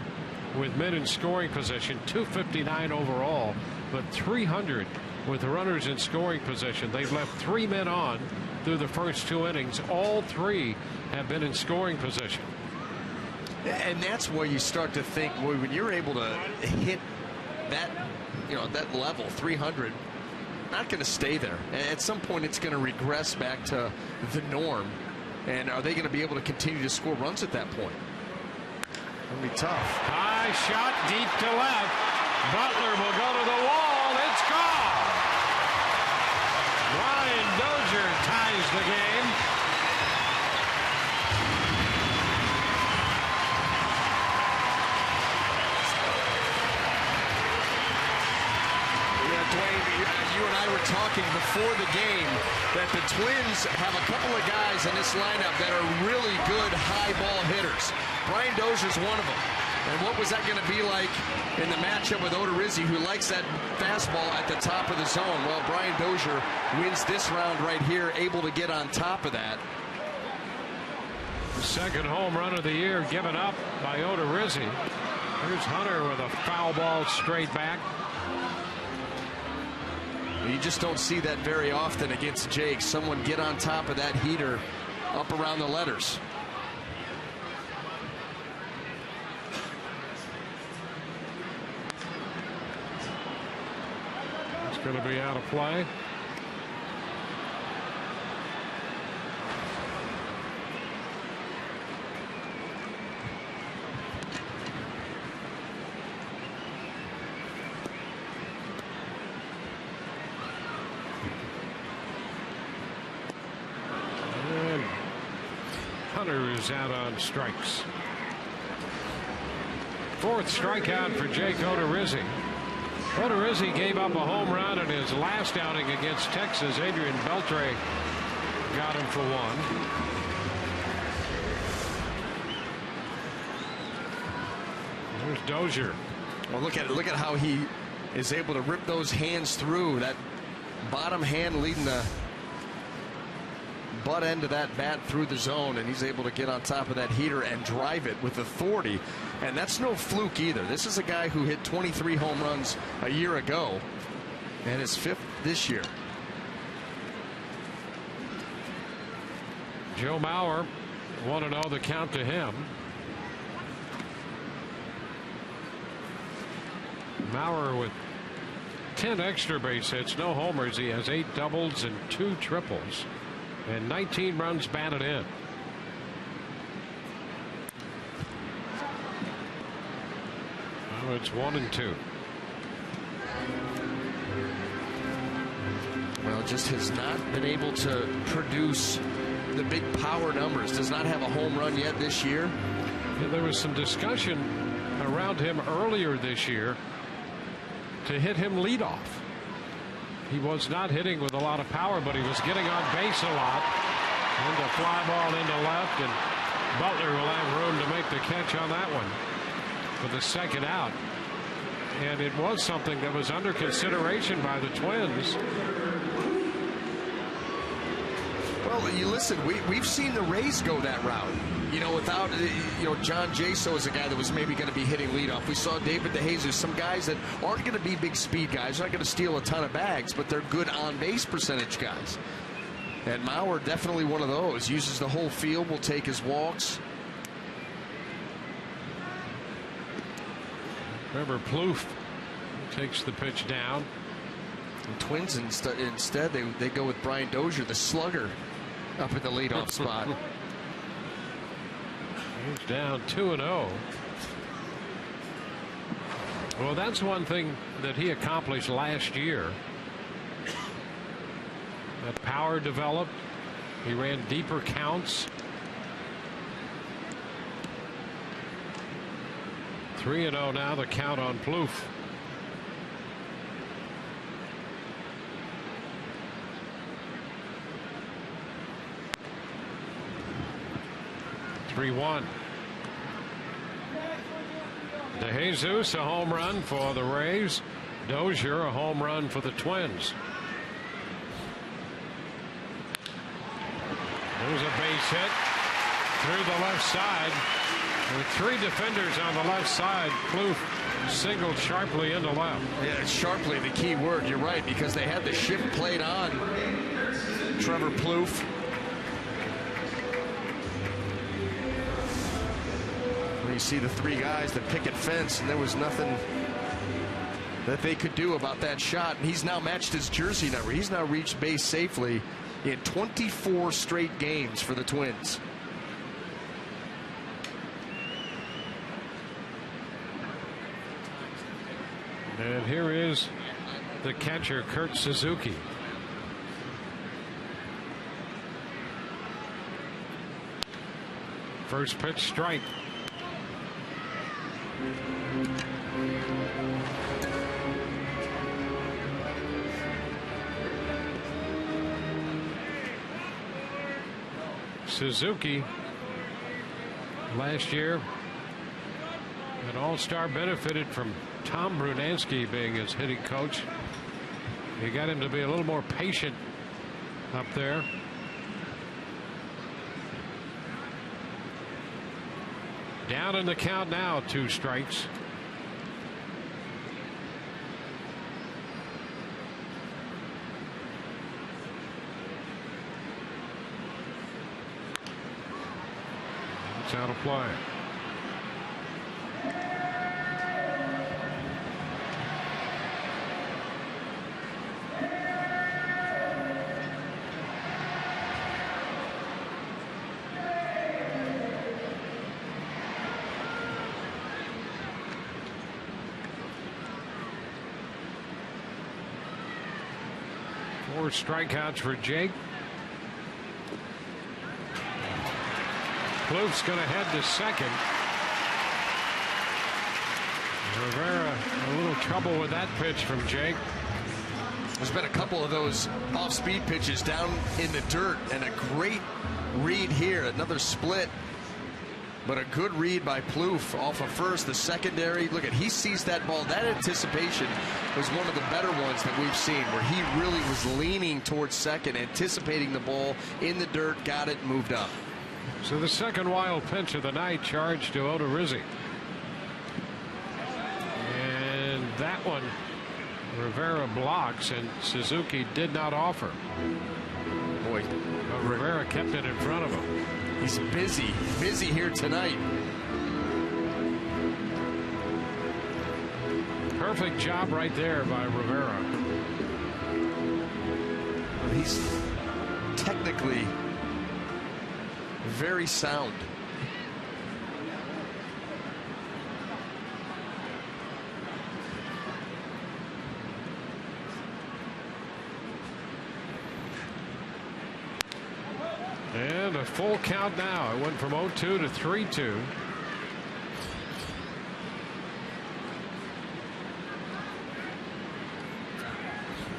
with men in scoring position, 259 overall, but 300 with runners in scoring position. They've left 3 men on through the first 2 innings. All 3 have been in scoring position. And that's where you start to think, boy, when you're able to hit that, that level, 300, not going to stay there. At some point, it's going to regress back to the norm. And are they going to be able to continue to score runs at that point? It'll be tough. High shot deep to left. Butler will go to the wall. It's gone. Brian Dozier ties the game. You and I were talking before the game that the Twins have a couple of guys in this lineup that are really good high ball hitters. Brian Dozier's one of them. And what was that going to be like in the matchup with Odorizzi, who likes that fastball at the top of the zone? Well, Brian Dozier wins this round right here, able to get on top of that. The second home run of the year given up by Odorizzi. Here's Hunter with a foul ball straight back. You just don't see that very often against Jake. Someone get on top of that heater up around the letters. It's going to be out of play. Hunter is out on strikes. Fourth strikeout for Jake Odorizzi. Odorizzi gave up a home run in his last outing against Texas. Adrian Beltre got him for one. There's Dozier. Well, look at how he is able to rip those hands through. That bottom hand leading the butt end of that bat through the zone, and he's able to get on top of that heater and drive it with authority. And that's no fluke either. This is a guy who hit 23 home runs a year ago and his 5th this year. Joe Mauer, 1-0 the count to him. Mauer with 10 extra base hits, no homers. He has 8 doubles and 2 triples. And 19 runs batted in. Oh, it's 1-2. Well, just has not been able to produce the big power numbers. Does not have a home run yet this year. Yeah, there was some discussion around him earlier this year to hit him leadoff. He was not hitting with a lot of power, but he was getting on base a lot. And the fly ball into left, and Butler will have room to make the catch on that one for the second out. And it was something that was under consideration by the Twins. Well, you listen, we've seen the Rays go that route. You know, without, John Jaso is a guy that was maybe going to be hitting leadoff. We saw David DeJesus, some guys that aren't going to be big speed guys, not going to steal a ton of bags, but they're good on-base percentage guys. And Mauer definitely one of those. Uses the whole field, will take his walks. Remember, Plouffe takes the pitch down. The Twins instead they go with Brian Dozier, the slugger, up in the leadoff spot. He's down 2-0. Well, that's one thing that he accomplished last year. That power developed. He ran deeper counts. 3-0 now, the count on Plouffe. DeJesus, a home run for the Rays. Dozier, a home run for the Twins. There's a base hit through the left side. With 3 defenders on the left side, Plouffe singled sharply into left. Yeah, sharply, the key word. You're right, because they had the shift played on Trevor Plouffe. You see the 3 guys that picket fence, and there was nothing that they could do about that shot. And he's now matched his jersey number. He's now reached base safely in 24 straight games for the Twins. And here is the catcher, Kurt Suzuki. First pitch, strike. Suzuki last year, an all-star, benefited from Tom Brunansky being his hitting coach. He got him to be a little more patient up there. Down in the count now, 2 strikes. That's out of play. Four strikeouts for Jake. Plouffe's going to head to second. Rivera a little trouble with that pitch from Jake. There's been a couple of those off-speed pitches down in the dirt, and a great read here. Another split, but a good read by Plouffe off of first. The secondary, look at, he sees that ball. That anticipation was one of the better ones that we've seen, where he really was leaning towards second, anticipating the ball in the dirt, got it, moved up. So the second wild pitch of the night, charged to Odorizzi. And that one Rivera blocks, and Suzuki did not offer. Boy, but Rivera kept it in front of him. He's busy here tonight. Perfect job right there by Rivera. He's technically very sound. And a full count now. It went from 0-2 to 3-2.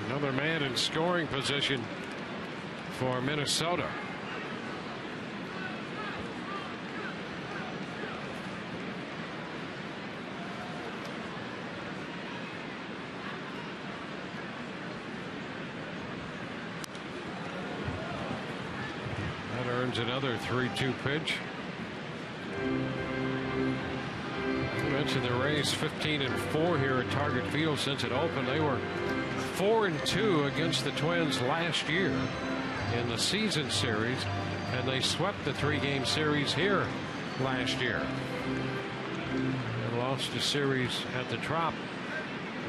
Another man in scoring position for Minnesota. Another 3-2 pitch. I mentioned the Rays 15-4 here at Target Field since it opened. They were 4-2 against the Twins last year in the season series, and they swept the 3-game series here last year and lost a series at the Trop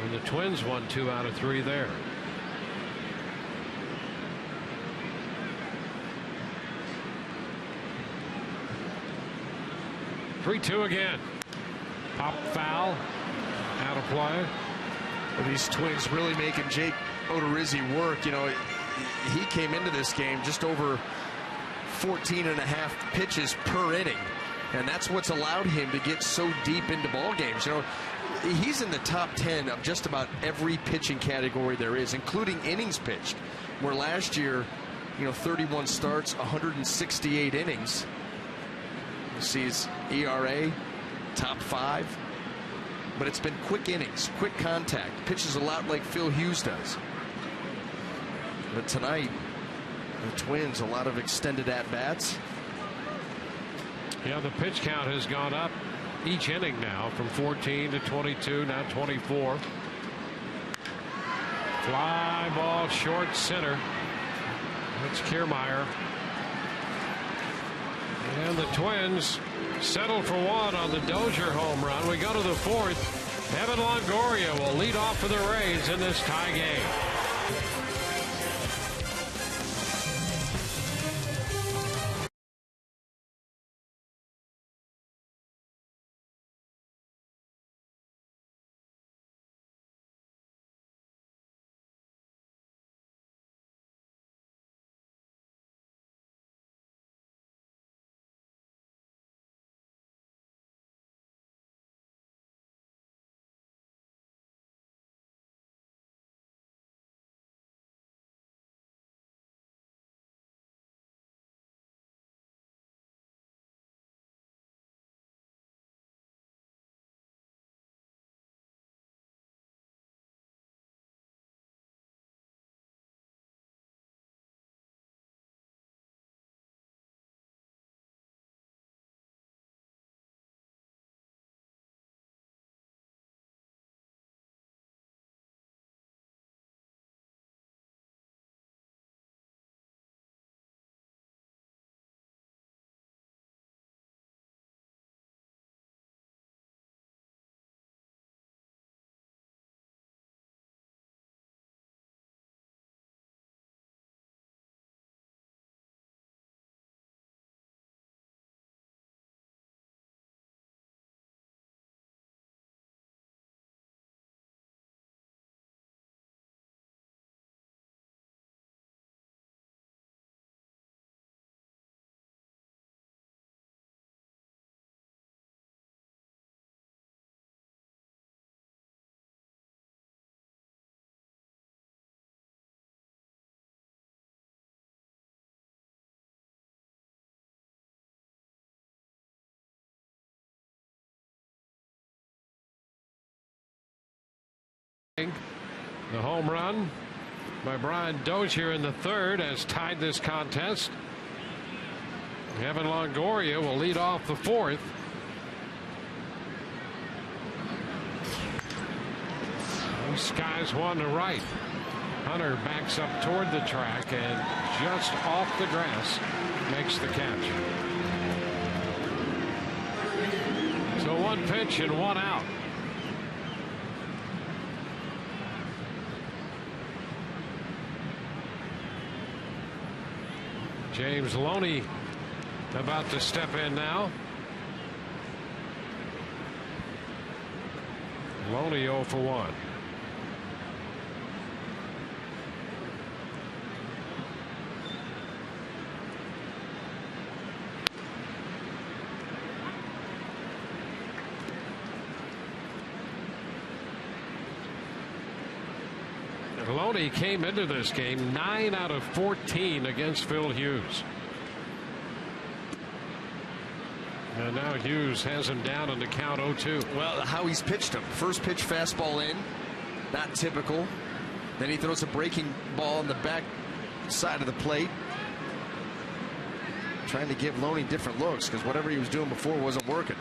when the Twins won 2 out of 3 there. 3-2 again. Pop foul. Out of play. Well, these Twins really making Jake Odorizzi work. You know, he came into this game just over 14.5 pitches per inning, and that's what's allowed him to get so deep into ball games. You know, he's in the top 10 of just about every pitching category there is, including innings pitched, where last year, you know, 31 starts, 168 innings. You see his ERA, top 5. But it's been quick innings, quick contact. Pitches a lot like Phil Hughes does. But tonight, the Twins, a lot of extended at-bats. Yeah, the pitch count has gone up each inning now from 14 to 22, now 24. Fly ball short center. That's Kiermaier. And the Twins settle for one on the Dozier home run. We go to the 4th. Evan Longoria will lead off for the Rays in this tie game. The home run by Brian Dozier in the third has tied this contest. Evan Longoria will lead off the fourth. He skies one to right. Hunter backs up toward the track and just off the grass makes the catch. So one pitch and one out. James Loney about to step in now. Loney 0 for 1. Loney came into this game 9 out of 14 against Phil Hughes. And now Hughes has him down in the count 0-2. Well, how he's pitched him. First pitch fastball in, not typical. Then he throws a breaking ball on the back side of the plate. Trying to give Loney different looks because whatever he was doing before wasn't working.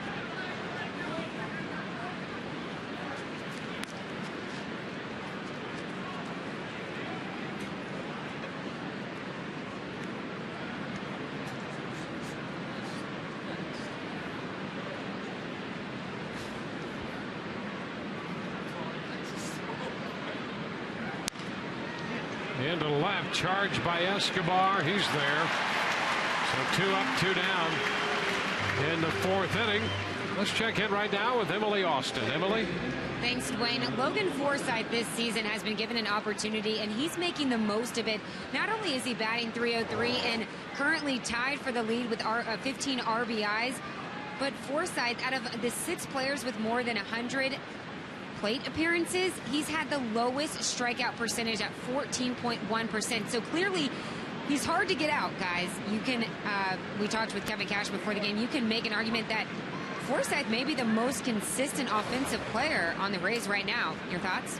Into left, charged by Escobar. He's there. So 2 up, 2 down in the fourth inning. Let's check in right now with Emily Austin. Emily? Thanks, Dwayne. Logan Forsythe this season has been given an opportunity, and he's making the most of it. Not only is he batting .303 and currently tied for the lead with 15 RBIs, but Forsythe, out of the 6 players with more than 100 plate appearances, he's had the lowest strikeout percentage at 14.1%. So clearly he's hard to get out, guys. You can we talked with Kevin Cash before the game. You can make an argument that Forsythe may be the most consistent offensive player on the Rays right now. Your thoughts?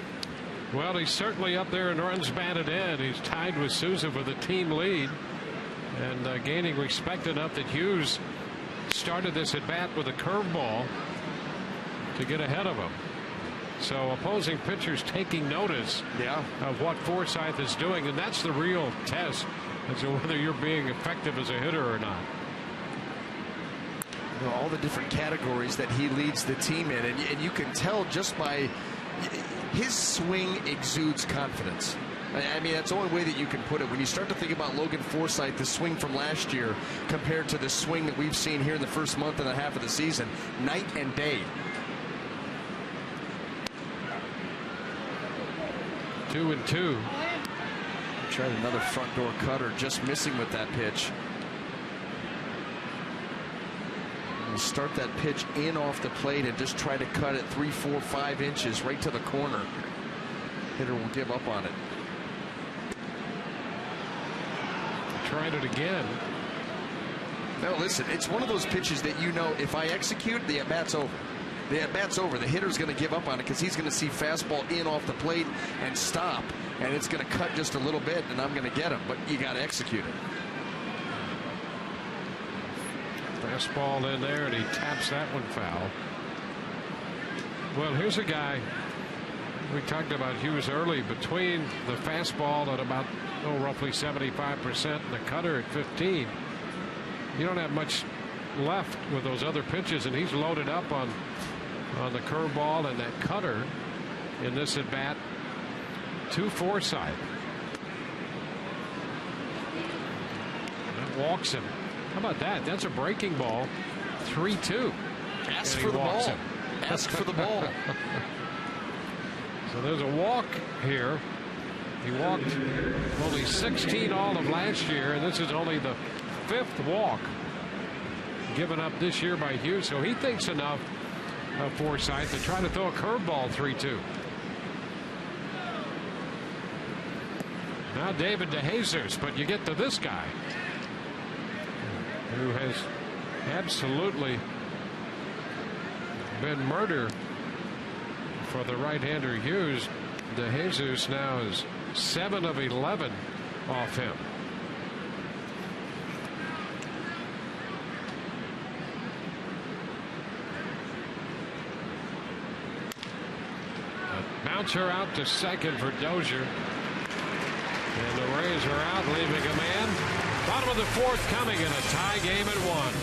Well, he's certainly up there in runs batted in. He's tied with Souza for the team lead and gaining respect enough that Hughes started this at bat with a curveball to get ahead of him. So opposing pitchers taking notice of what Forsythe is doing, and that's the real test as to whether you're being effective as a hitter or not. You know, all the different categories that he leads the team in, and you can tell just by his swing exudes confidence. I mean, that's the only way that you can put it. When you start to think about Logan Forsythe, the swing from last year compared to the swing that we've seen here in the first month and a half of the season, night and day. 2-2. Tried another front door cutter, just missing with that pitch. And start that pitch in off the plate and just try to cut it 3, 4, 5 inches right to the corner. Hitter will give up on it. Tried it again. No, listen, it's one of those pitches that you know if I execute, the at-bat's over. The at-bat's over. The hitter's going to give up on it because he's going to see fastball in off the plate and stop, and it's going to cut just a little bit, and I'm going to get him. But you got to execute it. Fastball in there, and he taps that one foul. Well, here's a guy. We talked about Hughes early. Between the fastball at about roughly 75% and the cutter at 15, you don't have much left with those other pitches, and he's loaded up on the curveball and that cutter in this at bat to Forsythe. That walks him. How about that? That's a breaking ball. 3-2. Ask for the ball. Ask for the ball. So there's a walk here. He walked only 16 all of last year, and this is only the 5th walk given up this year by Hughes. So he thinks enough of Forsythe to try to throw a curveball 3-2. Now David DeJesus, but you get to this guy who has absolutely been murder for the right-hander Hughes. De Jesus now is 7 of 11 off him. A bouncer out to second for Dozier. And the Rays are out, leaving a man. Bottom of the fourth coming in a tie game at 1.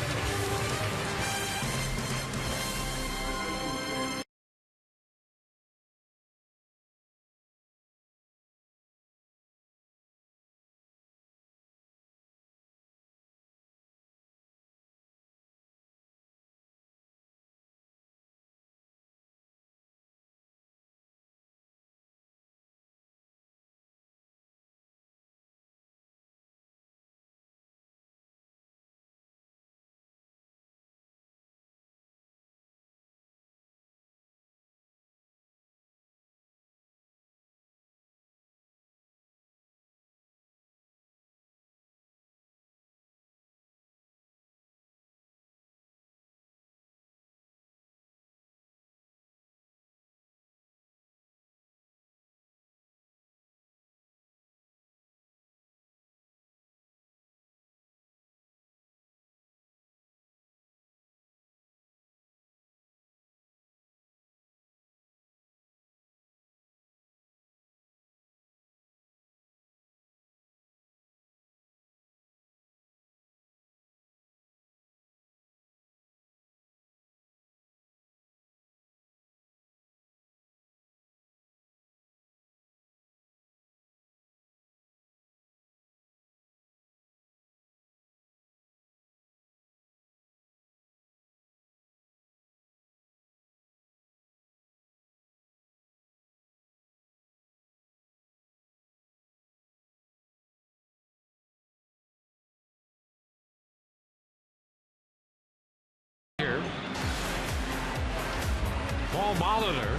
Paul Molitor,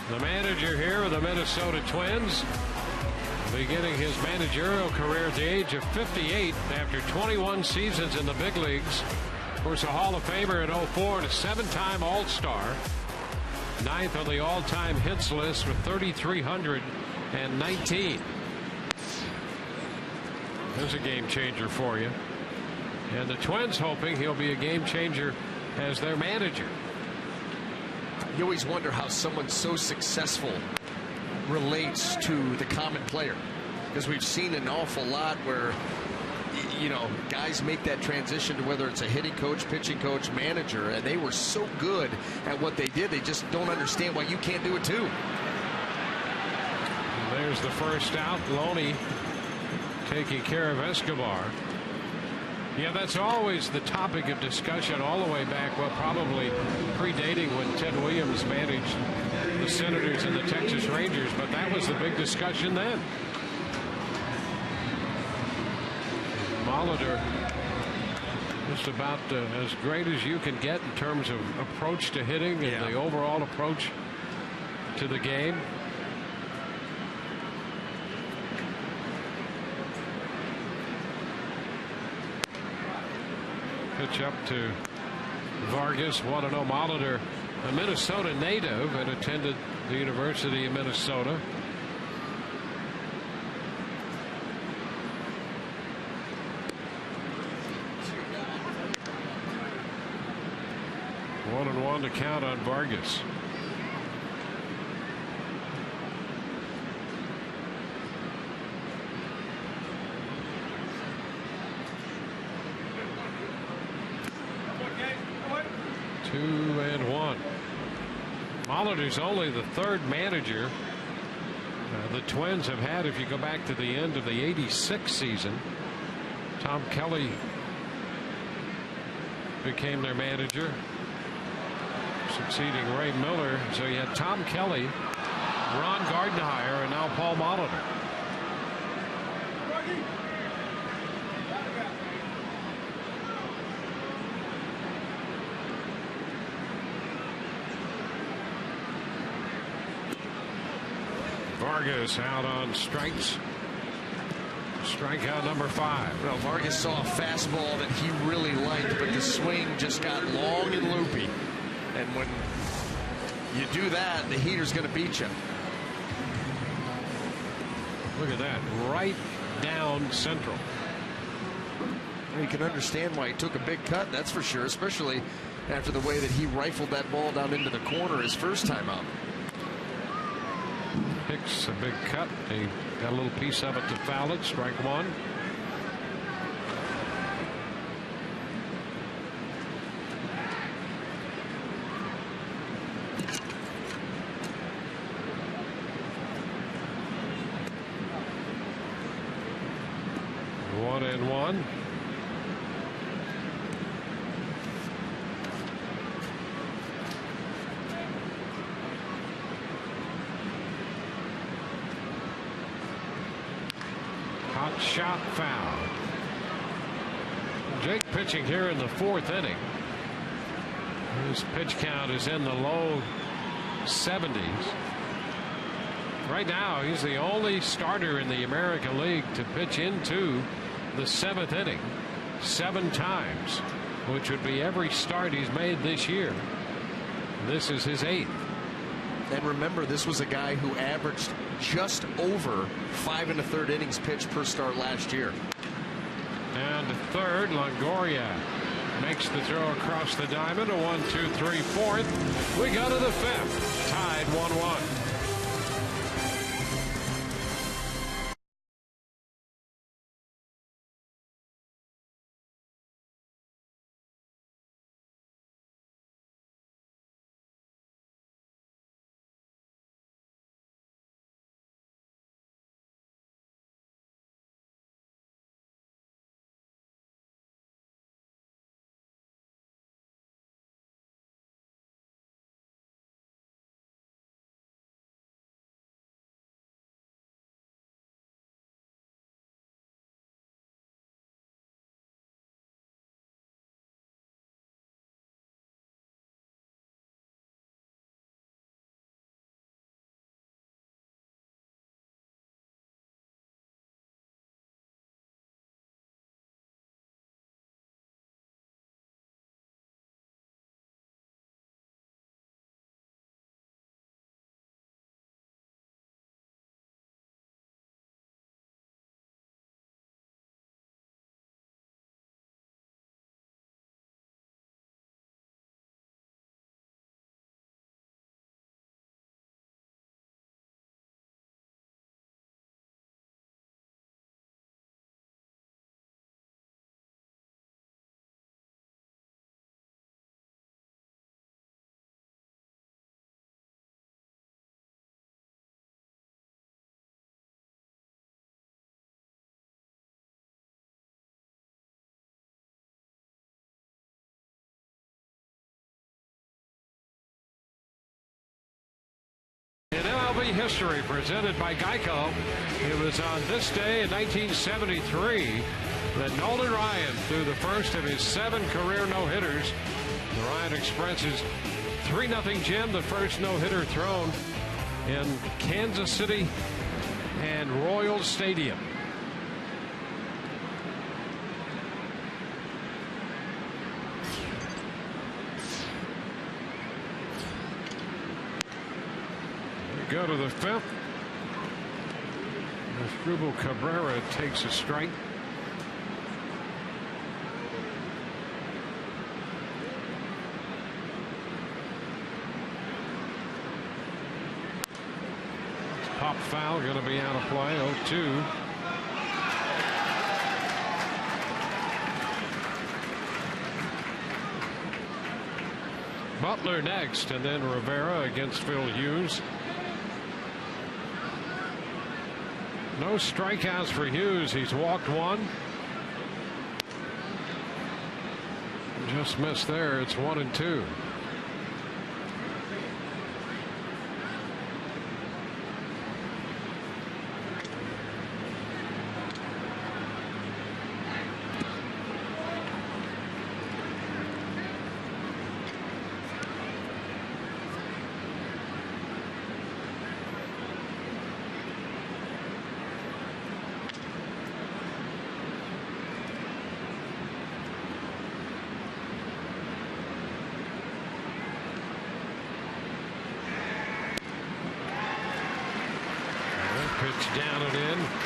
the manager here of the Minnesota Twins, beginning his managerial career at the age of 58 after 21 seasons in the big leagues. Of course, a Hall of Famer in 04 and a 7-time All-Star. 9th on the all-time hits list with 3,319. There's a game changer for you. And the Twins hoping he'll be a game changer as their manager. You always wonder how someone so successful relates to the common player, because we've seen an awful lot where, you know, guys make that transition to whether it's a hitting coach, pitching coach, manager, and they were so good at what they did, they just don't understand why you can't do it too. And there's the first out. Loney taking care of Escobar. Yeah, that's always the topic of discussion all the way back, well, probably predating when Ted Williams managed the Senators and the Texas Rangers, but that was the big discussion then. Molitor, just about as great as you can get in terms of approach to hitting and the overall approach to the game. Pitch up to Vargas. 1-0. Molitor, a Minnesota native, and attended the University of Minnesota. One and one to count on Vargas. Two and one. Molitor's only the third manager the Twins have had. If you go back to the end of the '86 season, Tom Kelly became their manager, succeeding Ray Miller. So you had Tom Kelly, Ron Gardenhire, and now Paul Molitor. Vargas out on strikes. Strikeout number 5. Well, Vargas saw a fastball that he really liked, but the swing just got long and loopy. And when you do that, the heater's going to beat you. Look at that, right down central. You can understand why he took a big cut, that's for sure, especially after the way that he rifled that ball down into the corner his first time out. Hicks a big cut. He got a little piece of it to foul it. Strike one. One and one. Hot shot foul. Jake pitching here in the 4th inning. His pitch count is in the low 70s. Right now, he's the only starter in the American League to pitch into the 7th inning 7 times, which would be every start he's made this year. This is his 8th. And remember, this was a guy who averaged just over 5 1/3 innings pitched per start last year. And to third, Longoria makes the throw across the diamond. A 1, 2, 3, 4th. We go to the 5th, tied 1-1. In MLB history, presented by Geico, it was on this day in 1973 that Nolan Ryan threw the first of his 7 career no-hitters. The Ryan Express's 3-0 gem, the first no-hitter thrown in Kansas City and Royal Stadium. Go to the 5th. Asdrubal Cabrera takes a strike. Pop foul, going to be out of play. 0-2. Butler next, and then Rivera against Phil Hughes. No strikeouts for Hughes. He's walked 1. Just missed there. It's 1-2. Pitch down and in.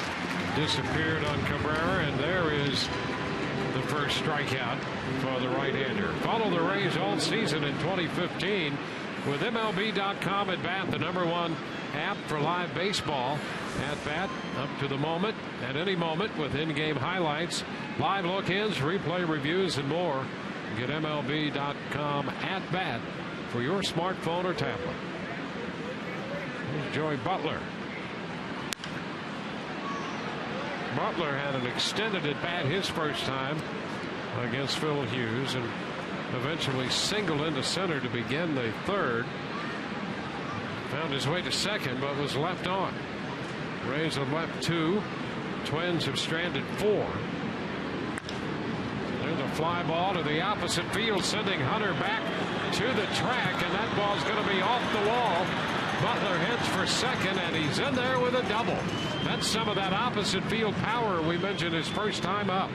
disappeared on Cabrera, and there is the first strikeout for the right-hander. Follow the Rays all season in 2015 with MLB.com at bat, the #1 app for live baseball. At bat up to the moment, at any moment, with in-game highlights, live look-ins, replay reviews, and more. Get MLB.com at bat for your smartphone or tablet. Here's Joey Butler. Butler had an extended at bat his first time against Phil Hughes, and eventually singled into center to begin the third. Found his way to second, but was left on. Rays have left 2. Twins have stranded 4. There's a fly ball to the opposite field, sending Hunter back to the track, and that ball's going to be off the wall. Butler heads for second, and he's in there with a double. That's some of that opposite field power we mentioned his first time up.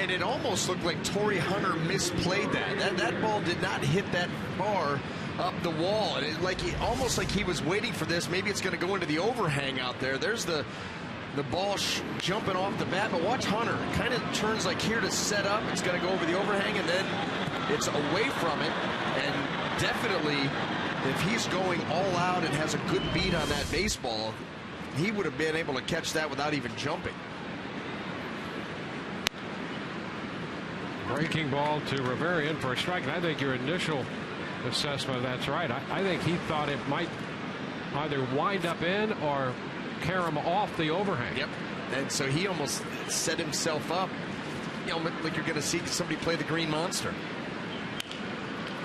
And it almost looked like Torrey Hunter misplayed that. That ball did not hit that far up the wall. And almost like he was waiting for this. Maybe it's going to go into the overhang out there. There's the ball jumping off the bat. But watch Hunter. It kind of turns like here to set up. It's going to go over the overhang, and then it's away from it. And definitely, if he's going all out and has a good beat on that baseball, he would have been able to catch that without even jumping. Breaking ball to Rivera in for a strike. And I think your initial assessment, that's right. I think he thought it might either wind up in or carry him off the overhang. Yep. And so he almost set himself up, like you're going to see somebody play the Green Monster.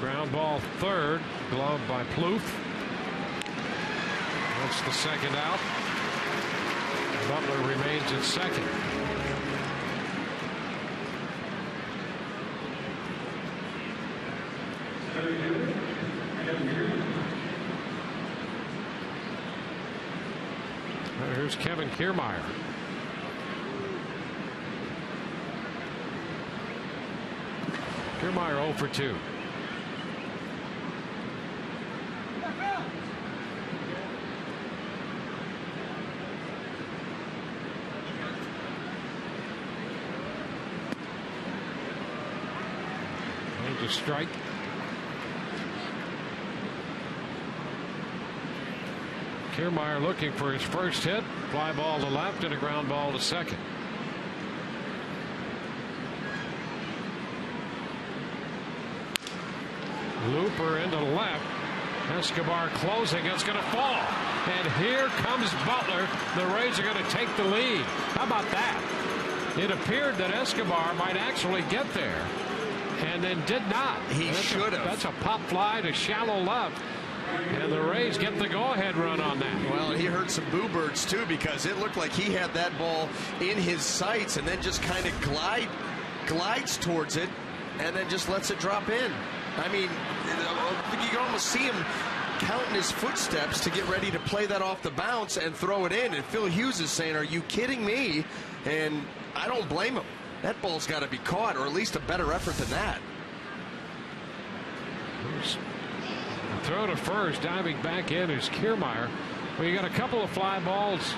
Ground ball third, glove by Plouffe. That's the second out. Butler remains at second. Here's Kevin Kiermaier. Kiermaier 0 for 2. There's a strike. Kiermaier looking for his first hit. Fly ball to left and a ground ball to second. Looper into left. Escobar closing. It's going to fall. And here comes Butler. The Rays are going to take the lead. How about that? It appeared that Escobar might actually get there, and then did not. He should have. That's a pop fly to shallow left. And the Rays get the go-ahead run on that. Well, he heard some boo birds, too, because it looked like he had that ball in his sights and then just kind of glides towards it and then just lets it drop in. I mean, you can almost see him counting his footsteps to get ready to play that off the bounce and throw it in. And Phil Hughes is saying, are you kidding me? And I don't blame him. That ball's got to be caught, or at least a better effort than that. Throw to first, diving back in is Kiermaier. Well, you got a couple of fly balls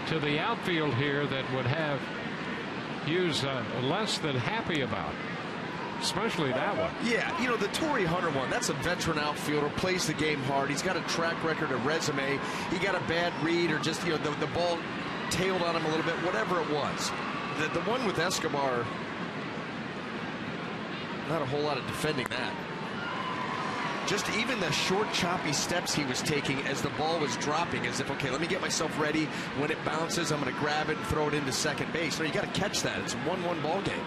to the outfield here that would have Hughes less than happy about, especially that one. Yeah, the Torrey Hunter one, that's a veteran outfielder, plays the game hard. He's got a track record, a resume. He got a bad read, or just, the ball tailed on him a little bit, whatever it was. The one with Escobar, not a whole lot of defending that. Just even the short, choppy steps he was taking as the ball was dropping, as if, okay, let me get myself ready. When it bounces, I'm going to grab it and throw it into second base. No, you got to catch that. It's a 1-1 ball game.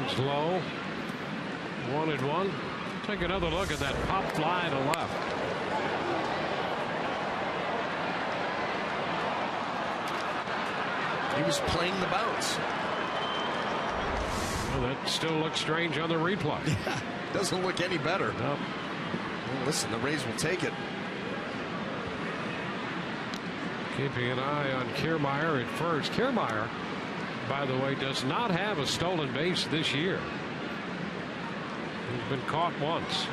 It's low. 1-1. Take another look at that pop fly to left. He was playing the bounce. Well, that still looks strange on the replay. Yeah, doesn't look any better. Nope. Well, listen, the Rays will take it. Keeping an eye on Kiermaier at first. Kiermaier, by the way, does not have a stolen base this year. He's been caught once.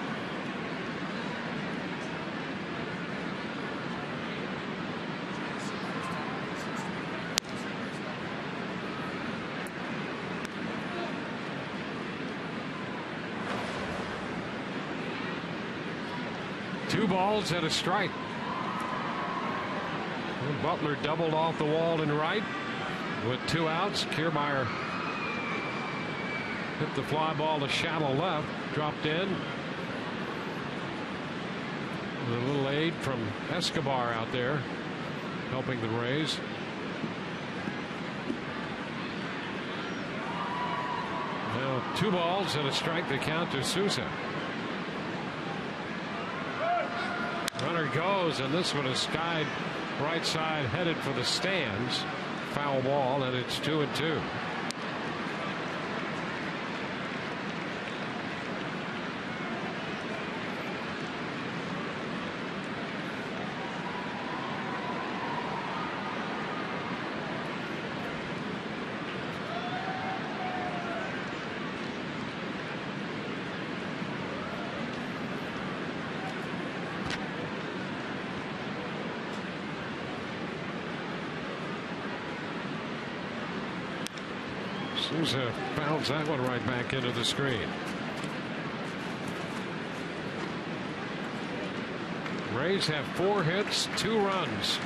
Two balls and a strike. And Butler doubled off the wall and right with 2 outs. Kiermaier hit the fly ball to shallow left, dropped in. With a little aid from Escobar out there helping the Rays. Now 2 balls and a strike to count to Souza. Runner goes, and this one is skied right side, headed for the stands. Foul ball, and it's 2-2. Souza bounds that one right back into the screen. Rays have 4 hits, 2 runs.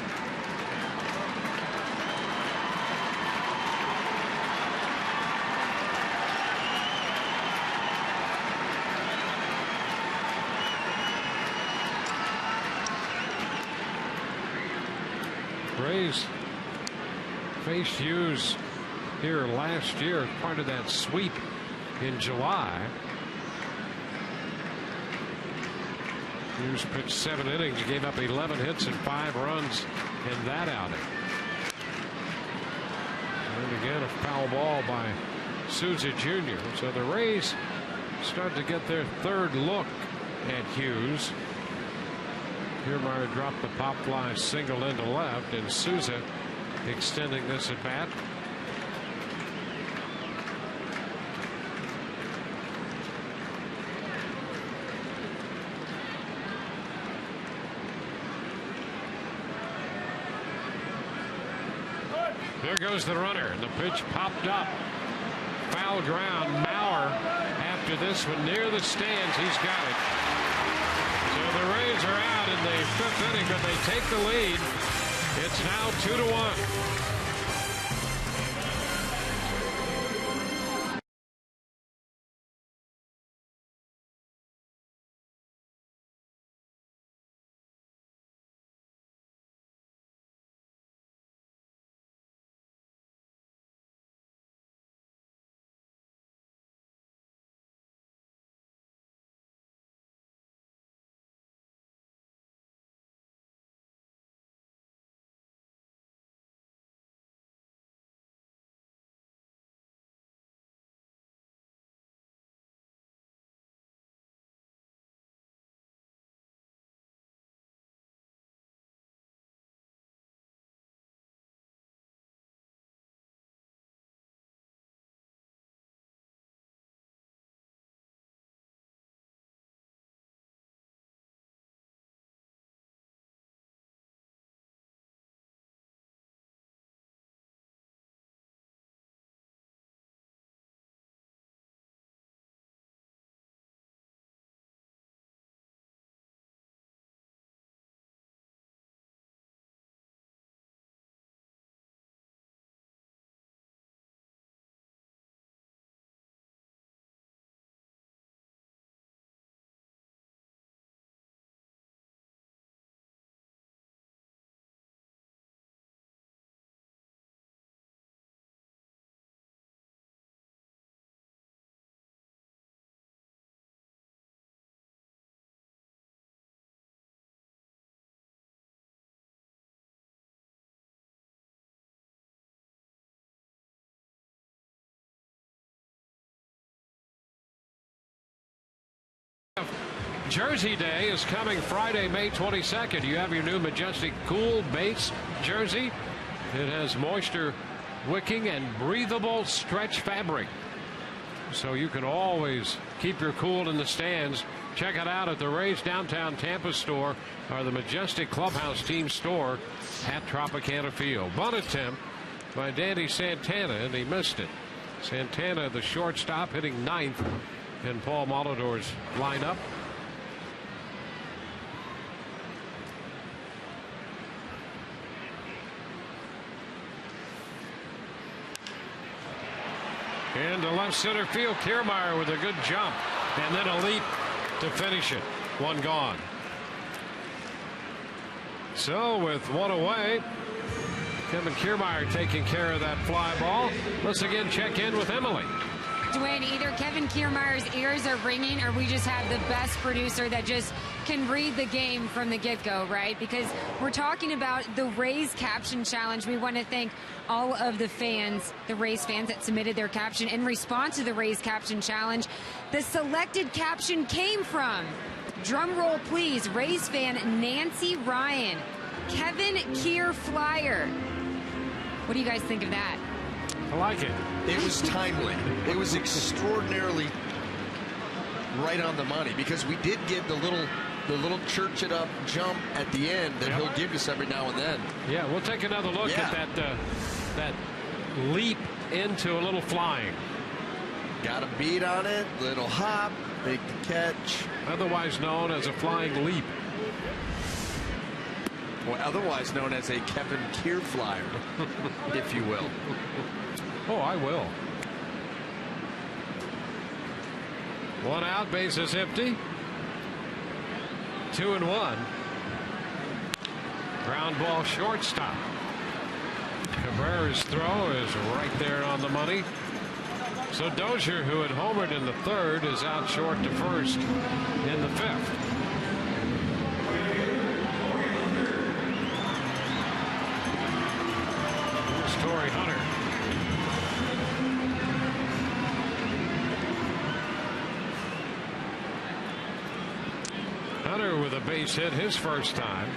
Rays faced Hughes here last year as part of that sweep in July. Hughes pitched 7 innings, gave up 11 hits and 5 runs in that outing. And again a foul ball by Souza Jr. So the Rays start to get their 3rd look at Hughes. Kiermaier dropped the pop fly single into left, and Souza extending this at bat. There goes the runner, and the pitch popped up. Foul ground. Mauer after this one near the stands. He's got it. So the Rays are out in the 5th inning, but they take the lead. It's now 2-1. Jersey Day is coming Friday, May 22nd. You have your new Majestic Cool Base jersey. It has moisture wicking and breathable stretch fabric. so you can always keep your cool in the stands. Check it out at the Rays downtown Tampa store or the Majestic Clubhouse team store at Tropicana Field. Bunt attempt by Danny Santana, and he missed it. Santana, the shortstop, hitting ninth in Paul Molitor's lineup. Into left center field, Kiermaier with a good jump, and then a leap to finish it. One gone. So with one away, Kevin Kiermaier taking care of that fly ball. Let's again check in with Emily. Dwayne, either Kevin Kiermaier's ears are ringing or we just have the best producer that just can read the game from the get-go, right? Because we're talking about the Rays Caption Challenge. We want to thank all of the fans, the Rays fans that submitted their caption in response to the Rays Caption Challenge. The selected caption came from, drum roll please, Rays fan Nancy Ryan. Kevin Kier Flyer. What do you guys think of that? I like it. It was timely. It was extraordinarily right on the money, because we did get the little church it up jump at the end that he'll give us every now and then. Yeah, we'll take another look at that leap into a little flying. Got a beat on it, little hop, make the catch. Otherwise known as a flying leap. Well, otherwise known as a Kevin Kier Flyer, if you will. Oh, I will. One out, bases empty. 2-1. Ground ball shortstop. Cabrera's throw is right there on the money. So Dozier, who had homered in the third, is out short to first in the fifth. Here's Torrey Hunter. Hunter with a base hit his first time.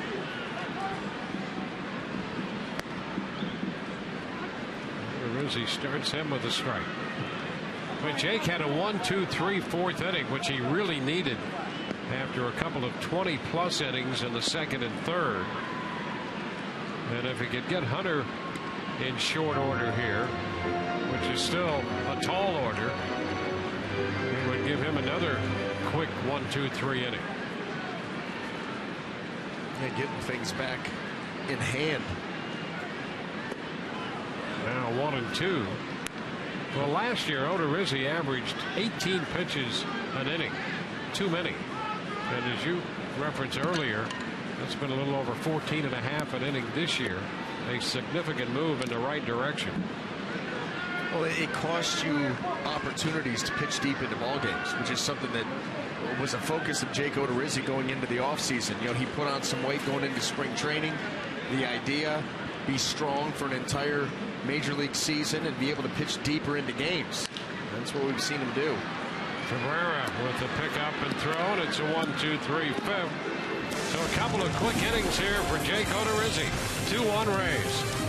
Rizzi starts him with a strike. But Jake had a 1-2-3 fourth inning, which he really needed after a couple of 20-plus innings in the second and third. And if he could get Hunter in short order here, which is still a tall order, it would give him another quick 1-2-3 inning. Yeah, getting things back in hand. Now 1-2. Well, last year Odorizzi averaged 18 pitches an inning. Too many. And as you referenced earlier, that's been a little over 14 and a half an inning this year. A significant move in the right direction. Well, it costs you opportunities to pitch deep into ball games, which is something that was a focus of Jake Odorizzi going into the offseason. You know, he put on some weight going into spring training. The idea, be strong for an entire major league season and be able to pitch deeper into games. That's what we've seen him do. Cabrera with the pickup and throw, and it's a 1-2-3 fifth. So a couple of quick innings here for Jake Odorizzi. 2-1 Rays.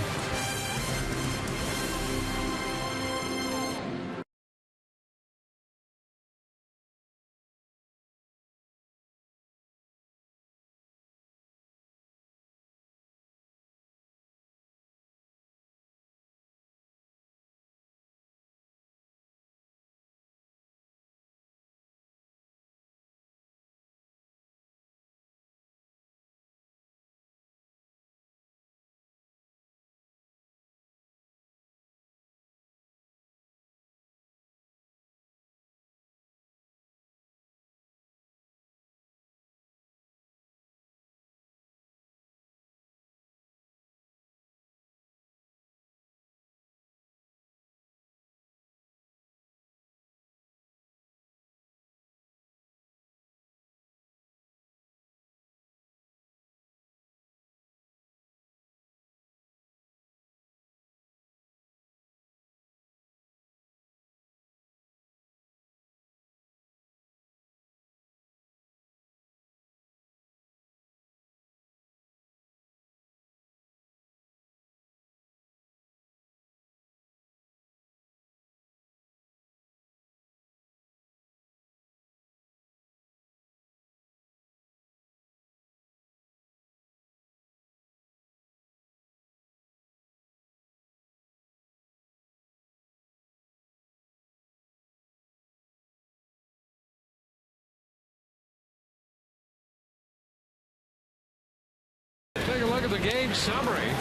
look at the game summary.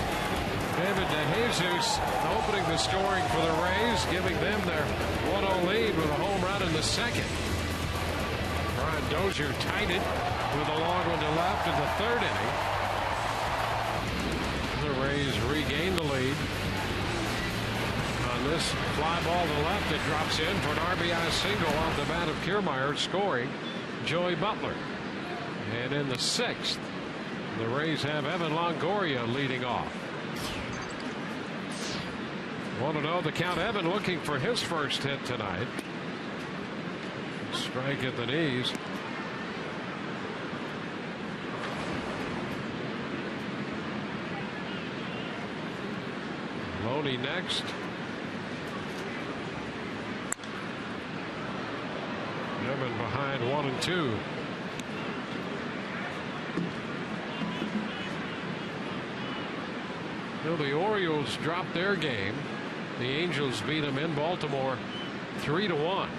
David DeJesus opening the scoring for the Rays, giving them their 1-0 lead with a home run in the second. Brian Dozier tied it with a long one to left in the third inning. The Rays regain the lead. On this fly ball to left, it drops in for an RBI single off the bat of Kiermaier, scoring Joey Butler. And in the sixth, the Rays have Evan Longoria leading off. 1-0 the count. Evan looking for his first hit tonight. Strike at the knees. Loney next. Evan behind 1-2. Well, the Orioles dropped their game. The Angels beat them in Baltimore 3-1.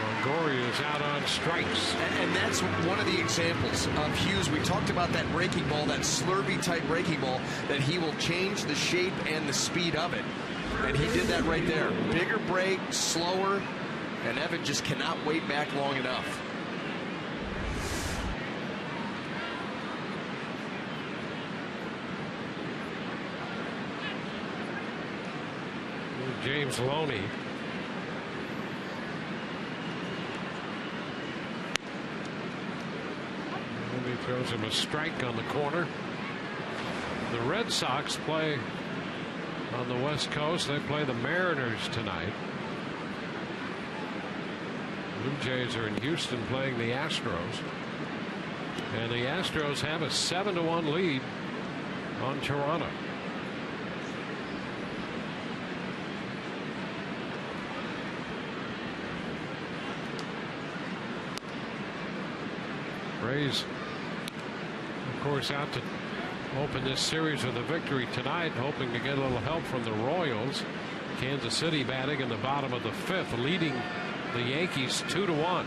Longoria is out on strikes. And that's one of the examples of Hughes. We talked about that breaking ball, that slurvy type breaking ball, that he will change the shape and the speed of it. And he did that right there. Bigger break, slower, and Evan just cannot wait back long enough. James Loney. And he throws him a strike on the corner. The Red Sox play on the West Coast. They play the Mariners tonight. Blue Jays are in Houston playing the Astros. And the Astros have a 7-1 lead on Toronto. Rays, of course, out to open this series with a victory tonight, hoping to get a little help from the Royals. Kansas City batting in the bottom of the fifth, leading the Yankees 2-1.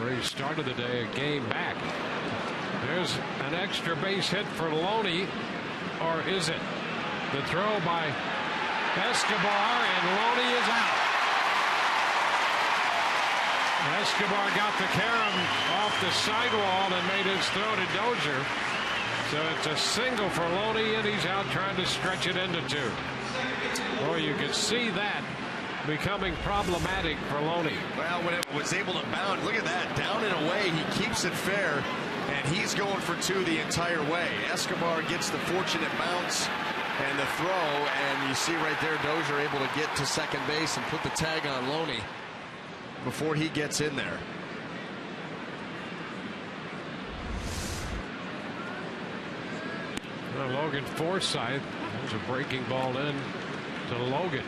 Rays started the day a game back. There's an extra base hit for Loney, or is it? The throw by Escobar, and Loney is out. Escobar got the carom off the sidewall and made his throw to Dozier. So it's a single for Loney, and he's out trying to stretch it into two. Or you can see that becoming problematic for Loney. Well, when it was able to bound, look at that, down and away, he keeps it fair, and he's going for two the entire way. Escobar gets the fortunate bounce and the throw, and you see right there Dozier able to get to second base and put the tag on Loney before he gets in there. Logan Forsythe, there's a breaking ball in to Logan.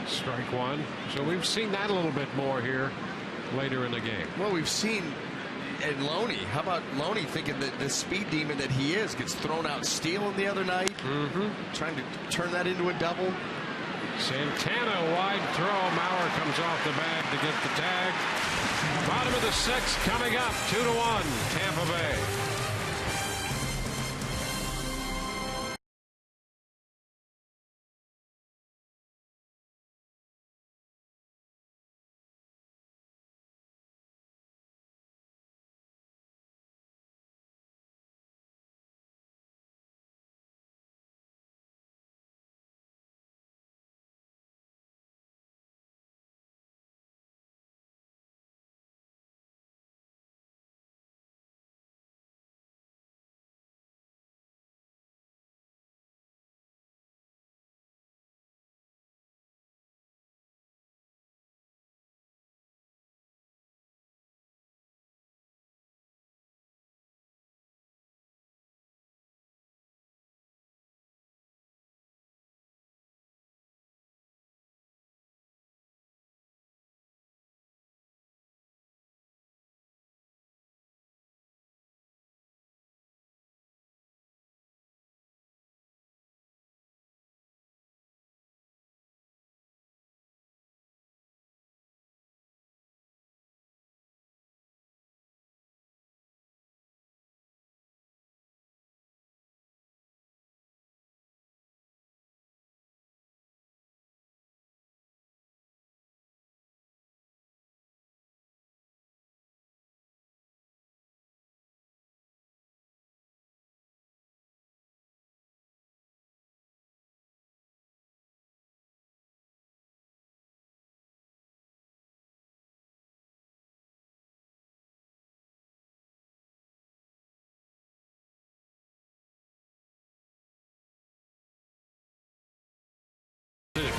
Strike one. So we've seen that a little bit more here later in the game. Well, we've seen and Loney. How about Loney thinking that the speed demon that he is gets thrown out stealing the other night, trying to turn that into a double. Santana wide throw. Mauer comes off the bag to get the tag. Bottom of the sixth coming up, 2-1 Tampa Bay.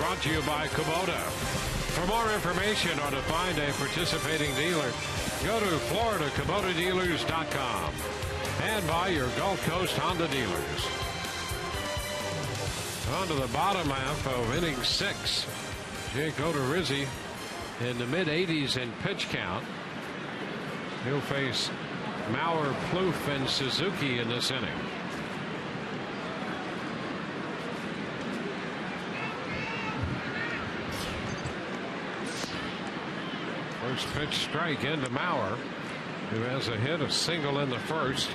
brought to you by Kubota. For more information or to find a participating dealer, go to FloridaKubotaDealers.com and by your Gulf Coast Honda dealers. On to the bottom half of inning 6. Jake Odorizzi in the mid-80s in pitch count. He'll face Mauer, Plouffe, and Suzuki in this inning. First pitch strike into Mauer, who has a hit, a single in the first.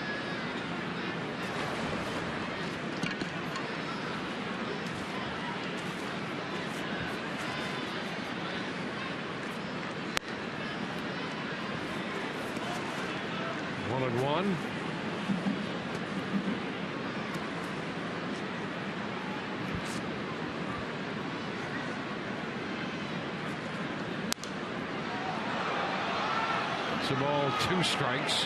One and one. It's a ball, 2 strikes.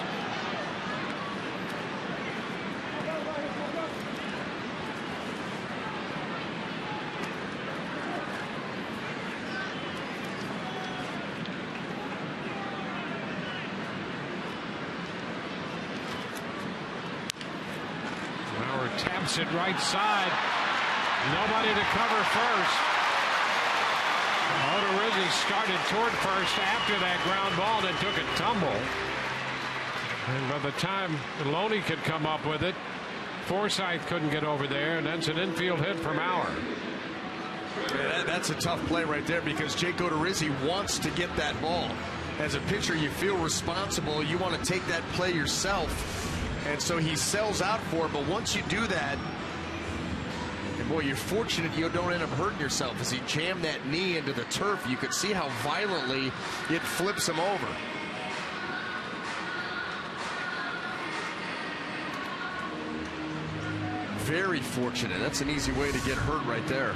Taps it right side. Nobody to cover first. Odorizzi started toward first after that ground ball, then took a tumble. And by the time Loney could come up with it, Forsythe couldn't get over there, and that's an infield hit for Mauer. Yeah, that's a tough play right there because Jake Odorizzi wants to get that ball. As a pitcher, you feel responsible. You want to take that play yourself. And so he sells out for it, but once you do that, and boy, you're fortunate you don't end up hurting yourself. As he jammed that knee into the turf, you could see how violently it flips him over. Very fortunate. That's an easy way to get hurt right there.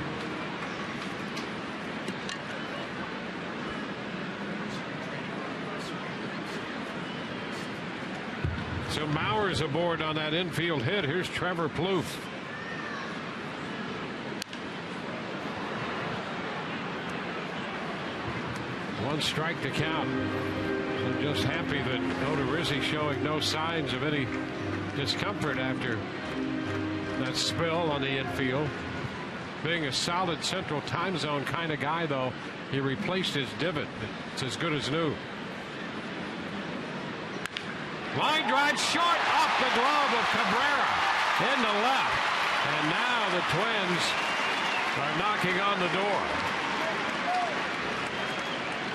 So Mauer's aboard on that infield hit. Here's Trevor Plouffe. One strike to count. I'm just happy that Odorizzi showing no signs of any discomfort after that spill on the infield. Being a solid Central Time Zone kind of guy, though, he replaced his divot. It's as good as new. Line drive short, off the glove of Cabrera into left. And now the Twins are knocking on the door.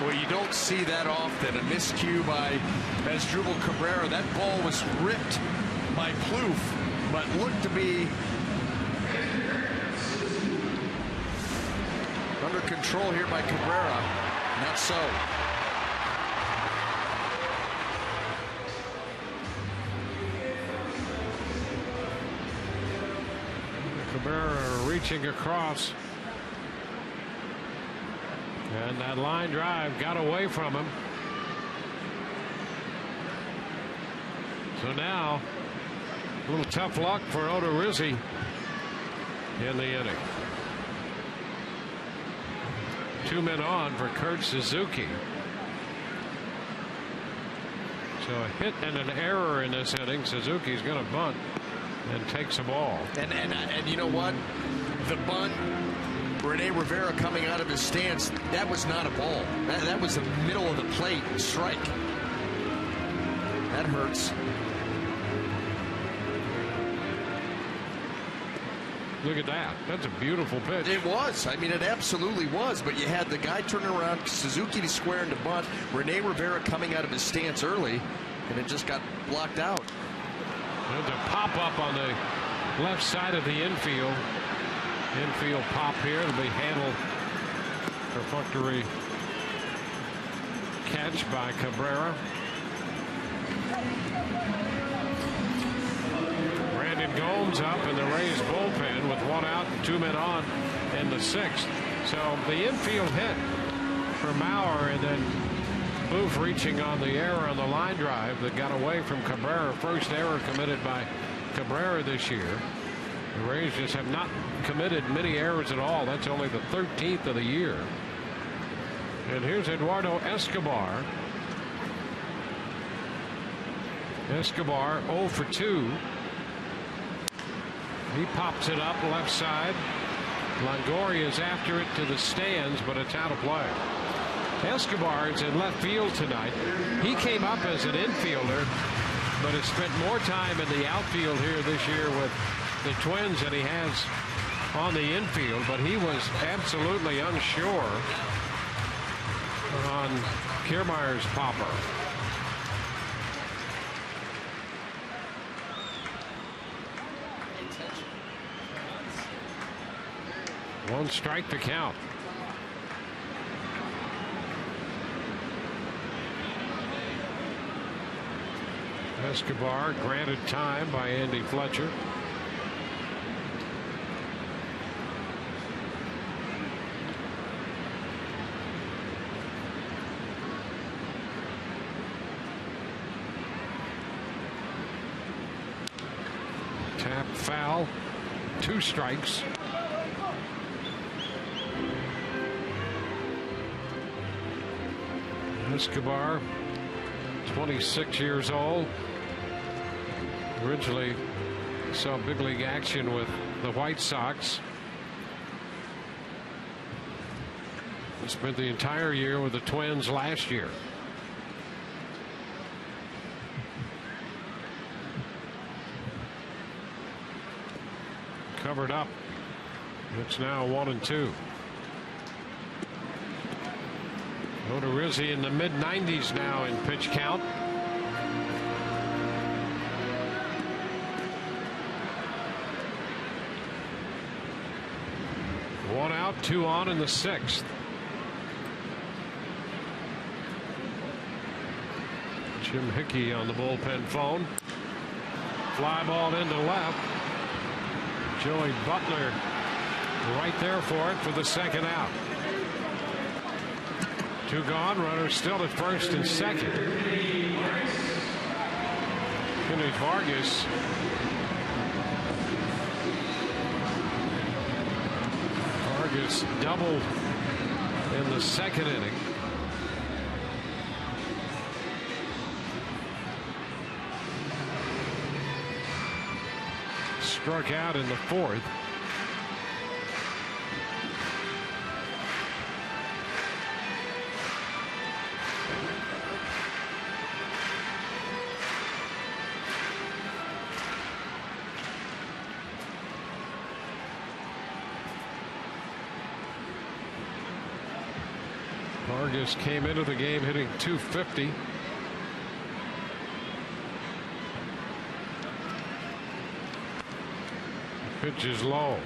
Well, you don't see that often. A miscue by Asdrubal Cabrera. That ball was ripped by Plouffe, but looked to be under control here by Cabrera. Not so. Cabrera reaching across. And that line drive got away from him. So now, a little tough luck for Odorizzi in the inning. 2 men on for Kurt Suzuki. So a hit and an error in this inning. Suzuki's going to bunt and takes a ball. And you know what? The bunt, Rene Rivera coming out of his stance, that was not a ball. That was the middle of the plate strike. That hurts. Look at that. That's a beautiful pitch. It was. I mean, it absolutely was. But you had the guy turning around, Suzuki to square into bunt, Rene Rivera coming out of his stance early, and it just got blocked out. There's a pop-up on the left side of the infield. Infield pop here. It'll be handled. Perfunctory catch by Cabrera. Brandon Gomes up in the Rays bullpen with 1 out and 2 men on in the 6th. So the infield hit for Mauer, and then Plouffe reaching on the error on the line drive that got away from Cabrera. First error committed by Cabrera this year. The Rays just have not committed many errors at all. That's only the 13th of the year. And here's Eduardo Escobar. Escobar 0 for 2. He pops it up left side. Longoria is after it to the stands, but it's out of play. Escobar is in left field tonight. He came up as an infielder, but has spent more time in the outfield here this year with the Twins than he has on the infield. But he was absolutely unsure on Kiermaier's popper. One strike to count. Escobar granted time by Andy Fletcher. Tap foul. 2 strikes. Escobar, 26 years old. Originally saw big league action with the White Sox. He spent the entire year with the Twins last year. Covered up. It's now 1-2. Odorizzi in the mid-90s now in pitch count. One out, 2 on in the 6th. Jim Hickey on the bullpen phone. Fly ball into left. Joey Butler right there for it for the 2nd out. 2 gone, runners still at first and second. Finish Vargas. Vargas doubled in the 2nd inning. Struck out in the 4th. Vargas came into the game hitting .250. Pitch is low.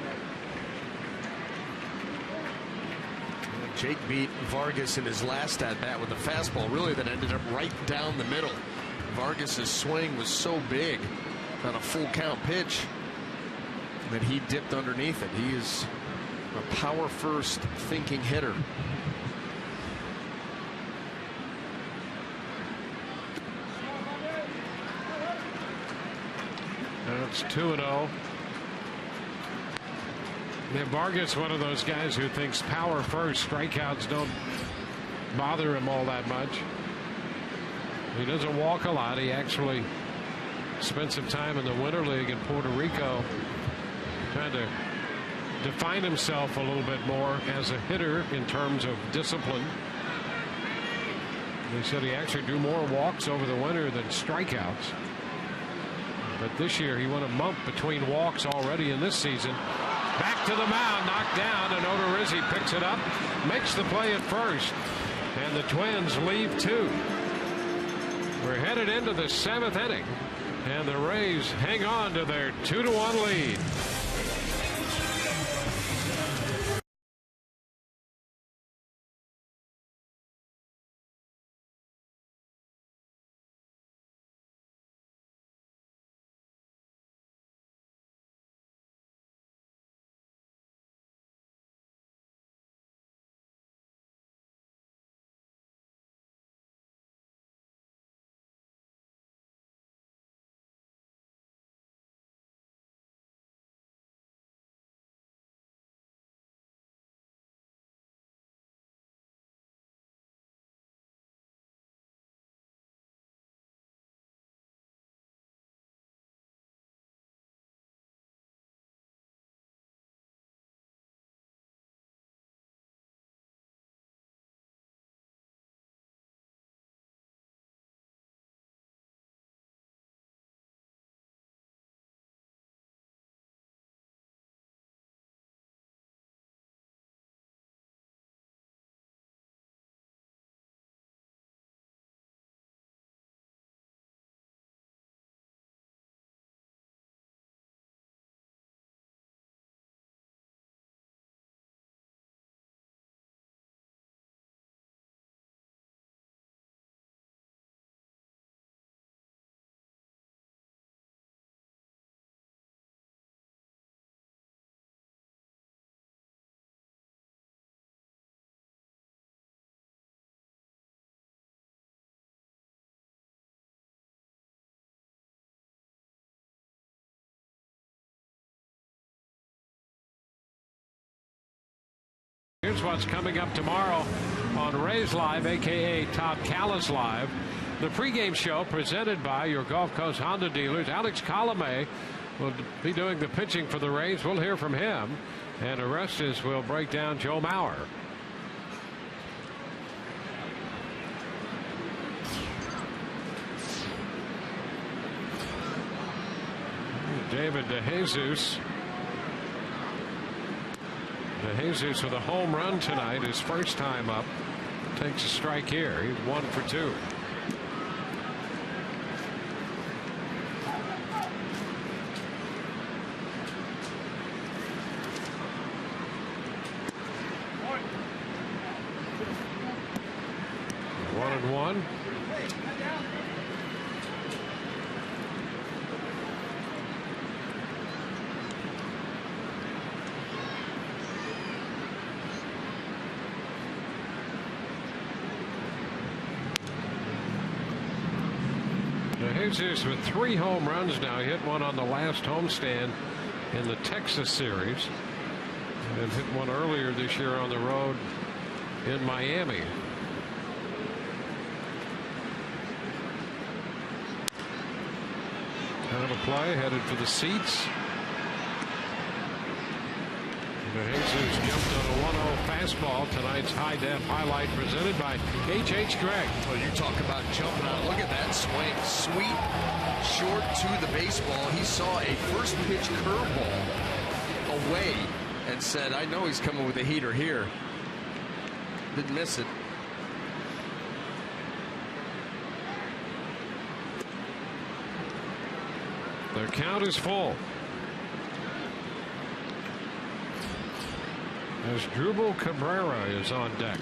Jake beat Vargas in his last at bat with a fastball, really, that ended up right down the middle. Vargas's swing was so big on a full count pitch that he dipped underneath it. He is a power first thinking hitter. It's 2-0. Yeah, Vargas, one of those guys who thinks power first, strikeouts don't bother him all that much. He doesn't walk a lot. He actually spent some time in the Winter League in Puerto Rico trying to define himself a little bit more as a hitter in terms of discipline. They said he actually drew more walks over the winter than strikeouts. But this year he went a month between walks already in this season. Back to the mound, knocked down, and Odorizzi picks it up, makes the play at first, and the Twins leave 2. We're headed into the 7th inning, and the Rays hang on to their 2-1 lead. here's what's coming up tomorrow on Rays Live, a.k.a. Todd Callis Live. The pregame show presented by your Gulf Coast Honda dealers. Alex Colomé will be doing the pitching for the Rays. We'll hear from him. And Orestes will break down Joe Mauer. David DeJesus. DeJesus with a home run tonight, his first time up. Takes a strike here. He's 1 for 2. One and one. Jesus with 3 home runs now. He hit one on the last homestand in the Texas series and hit one earlier this year on the road in Miami. Kind of a play, headed for the seats. Jesus jumped on a 1-0 fastball. Tonight's high def highlight presented by H.H. Gregg. Well, you talk about jumping on. Look at that swing. Sweet, short to the baseball. He saw a first pitch curveball away and said, I know he's coming with a heater here. Didn't miss it. Their count is full. As Drupal Cabrera is on deck.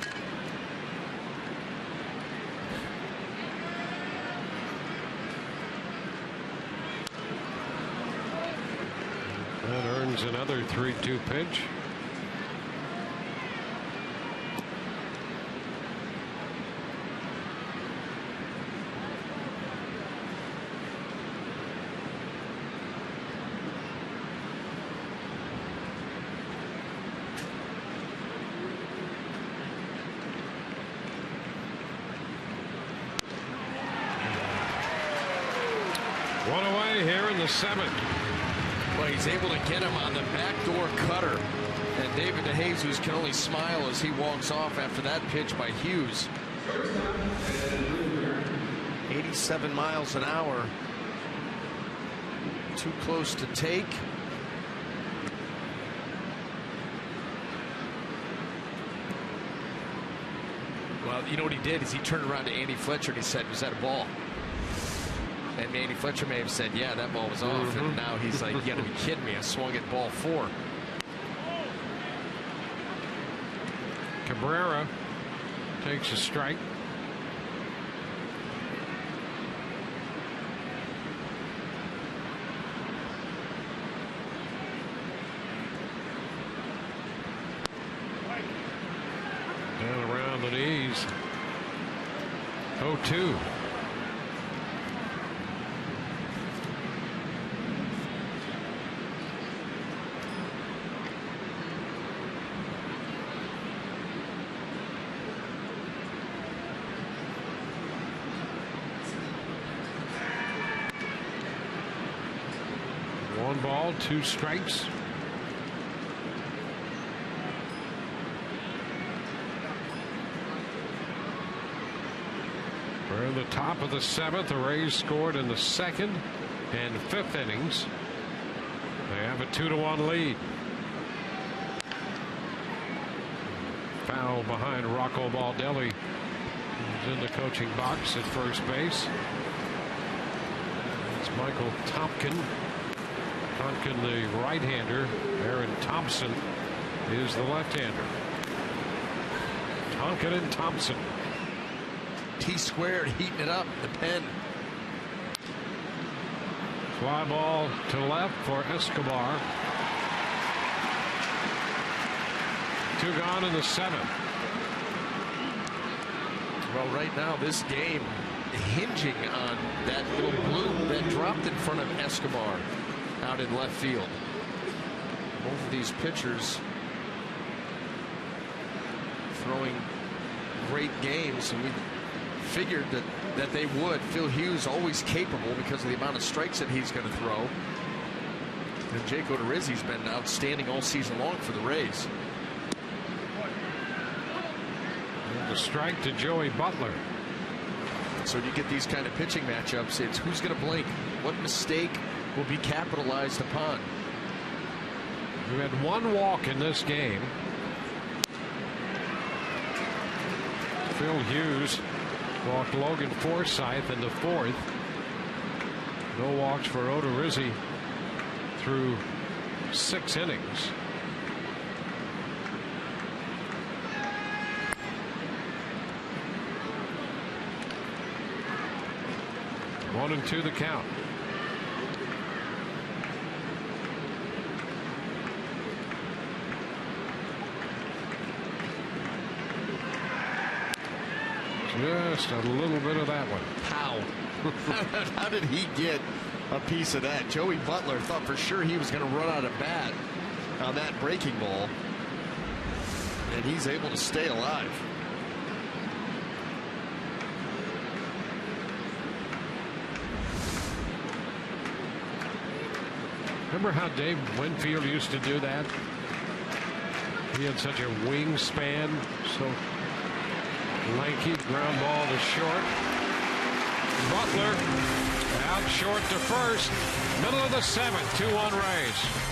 That earns another 3-2 pitch. One away here in the 7th. Well, he's able to get him on the backdoor cutter. And David DeJesus can only smile as he walks off after that pitch by Hughes. 87 miles an hour. Too close to take. Well, you know what he did is he turned around to Andy Fletcher and he said, was that a ball? And Andy Fletcher may have said, yeah, that ball was off. And now he's like, you got to be kidding me. I swung at ball 4. Cabrera takes a strike. Down around the knees. 0-2. One ball, 2 strikes. We're in the top of the 7th. The Rays scored in the 2nd and 5th innings. They have a 2-1 lead. Foul behind Rocco Baldelli. He's in the coaching box at first base. It's Michael Tompkin. Tompkin, the right-hander. Aaron Thompson is the left-hander. Tompkin and Thompson. T-squared, heating it up, the pen. Fly ball to left for Escobar. 2 gone in the 7th. Well, right now, this game hinging on that little bloop that dropped in front of Escobar out in left field. Both of these pitchers throwing great games, and we figured that they would. Phil Hughes always capable because of the amount of strikes that he's going to throw. And Jake Odorizzi's been outstanding all season long for the Rays. And the strike to Joey Butler. So when you get these kind of pitching matchups, it's who's going to blink. What mistake will be capitalized upon? We had one walk in this game. Phil Hughes walked Logan Forsythe in the 4th. No walks for Odorizzi through 6 innings. One and 2 the count. Just a little bit of that one. How? How did he get a piece of that? Joey Butler thought for sure he was going to run out of bat on that breaking ball, and he's able to stay alive. Remember how Dave Winfield used to do that? He had such a wingspan, so lanky. Ground ball to short. Butler out short to first. Middle of the 7th. 2-1 Rays.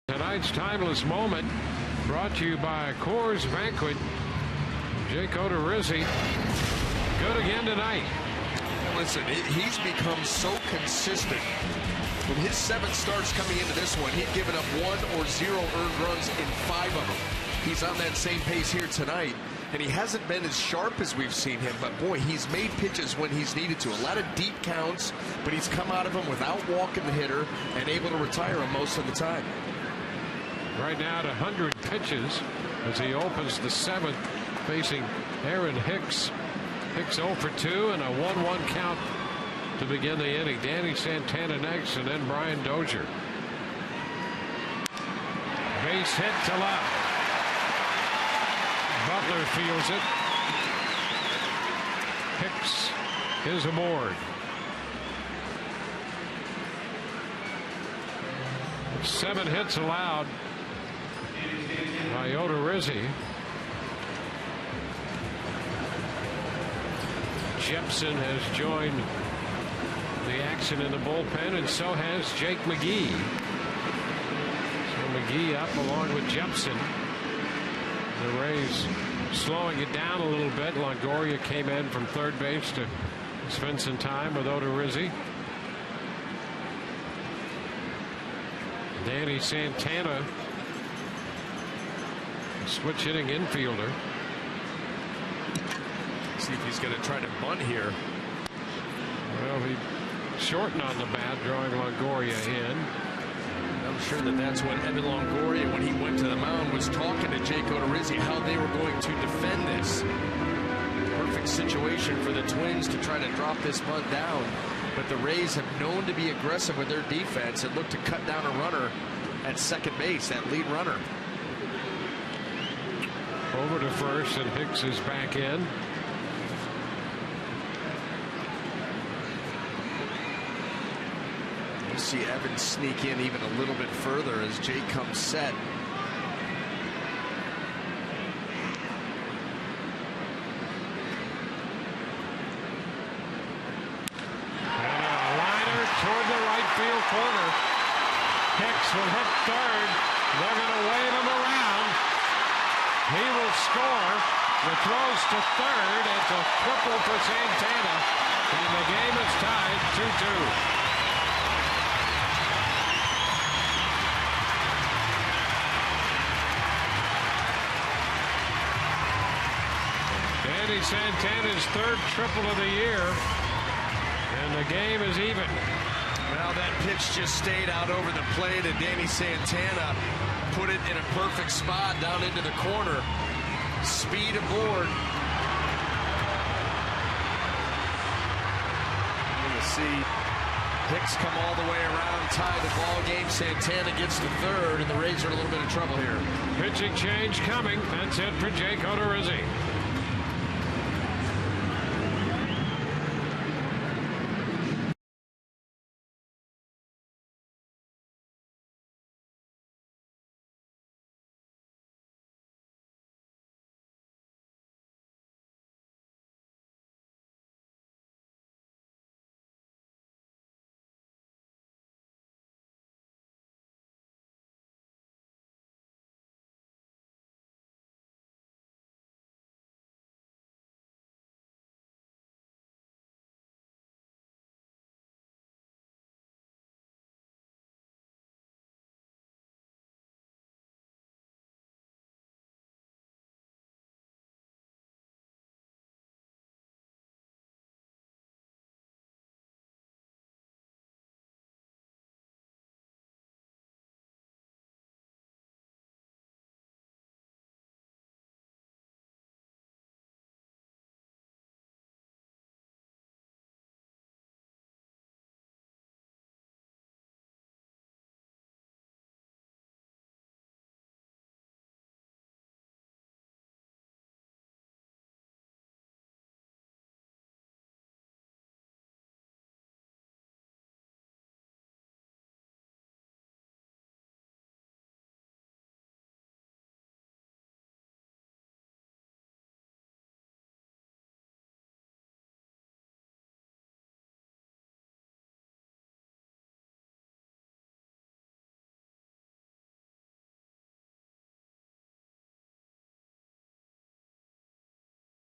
Tonight's timeless moment brought to you by Coors Banquet. Jake Odorizzi good again tonight. Listen, he's become so consistent. From his 7 starts coming into this one, he'd given up 1 or 0 earned runs in 5 of them. He's on that same pace here tonight, and he hasn't been as sharp as we've seen him, but boy, he's made pitches when he's needed to. A lot of deep counts, but he's come out of them without walking the hitter and able to retire him most of the time. Right now at 100 pitches as he opens the 7th, facing Aaron Hicks. Hicks 0 for 2 and a 1-1 count to begin the inning. Danny Santana next, and then Brian Dozier. Base hit to left. Butler fields it. Hicks is aboard. 7 hits allowed by Odorizzi. Jepson has joined the action in the bullpen, and so has Jake McGee. So McGee up along with Jepson. The Rays slowing it down a little bit. Longoria came in from third base to spend some time with Odorizzi. Danny Santana, switch hitting infielder. See if he's going to try to bunt here. Well, he shortened on the bat, drawing Longoria in. I'm sure that's what Evan Longoria, when he went to the mound, was talking to Jake Odorizzi, how they were going to defend this. Perfect situation for the Twins to try to drop this bunt down. But the Rays have known to be aggressive with their defense and look to cut down a runner at second base, that lead runner. Over to first, and Hicks is back in. We'll see Evans sneak in even a little bit further as Jake comes set. Field corner. Hicks will hit third. They're going to wave him around. He will score. The throws to third. It's a triple for Santana. And the game is tied 2-2. Danny Santana's third triple of the year. And the game is even. Well, that pitch just stayed out over the plate, and Danny Santana put it in a perfect spot down into the corner. Speed aboard. You're going to see Hicks come all the way around, tie the ball game. Santana gets to third, and the Rays are in a little bit of trouble here. Pitching change coming. That's it for Jake Odorizzi.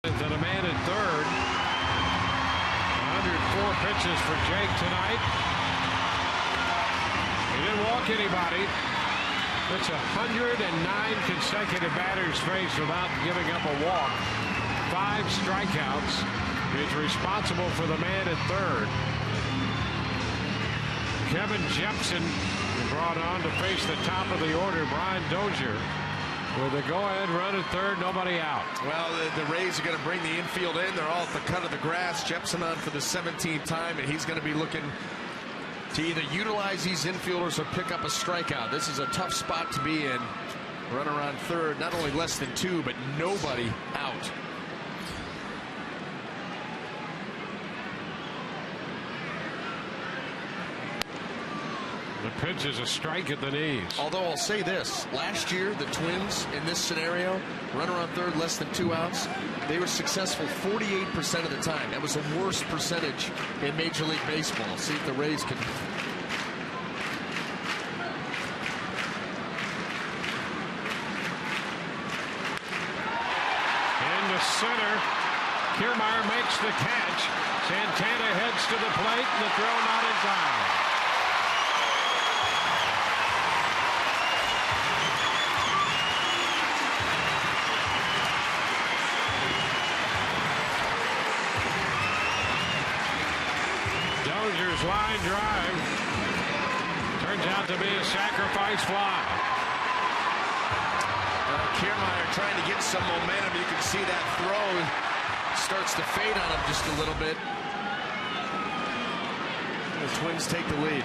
To the man at third. 104 pitches for Jake tonight. He didn't walk anybody. That's 109 consecutive batters faced without giving up a walk. 5 strikeouts. He's responsible for the man at third. Kevin Jepson brought on to face the top of the order, Brian Dozier. With a go-ahead run at third, nobody out. Well, the Rays are going to bring the infield in. They're all at the cut of the grass. Jepson on for the 17th time, and he's going to be looking to either utilize these infielders or pick up a strikeout. This is a tough spot to be in. Runner on third, not only less than 2, but nobody out. The pitch is a strike at the knees. Although I'll say this, last year the Twins in this scenario, runner on third, less than 2 outs, they were successful 48% of the time. That was the worst percentage in Major League Baseball. See if the Rays can. Into center. Kiermaier makes the catch. Santana heads to the plate, and the throw not in time. Rivera's line drive turns out to be a sacrifice fly. Kiermaier trying to get some momentum. You can see that throw starts to fade on him just a little bit. The Twins take the lead.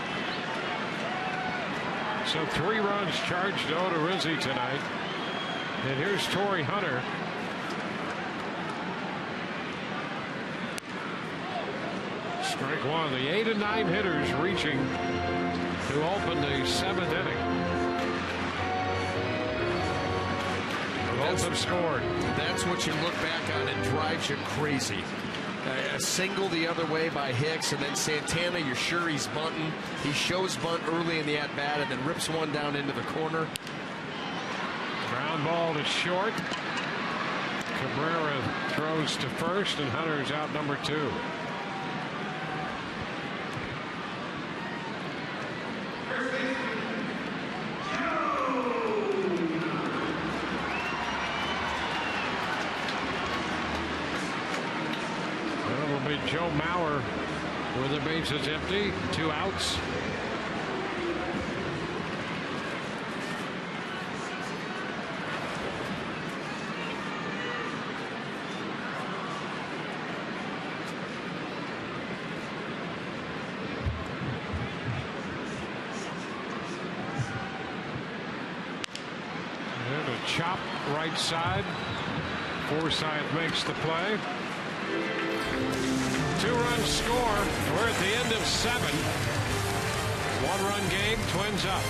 So 3 runs charged to Odorizzi tonight. And here's Torrey Hunter. Strike one. The 8 and 9 hitters reaching to open the 7th inning. Both have scored. That's what you look back on. It drives you crazy. A single the other way by Hicks, and then Santana, you're sure he's bunting. He shows bunt early in the at-bat and then rips one down into the corner. Ground ball to short. Cabrera throws to first, and Hunter's out number 2. Joe Mauer with the bases empty, 2 outs. And a chop right side. Forsythe makes the play. 2-run score. We're at the end of 7. 1-run game. Twins up.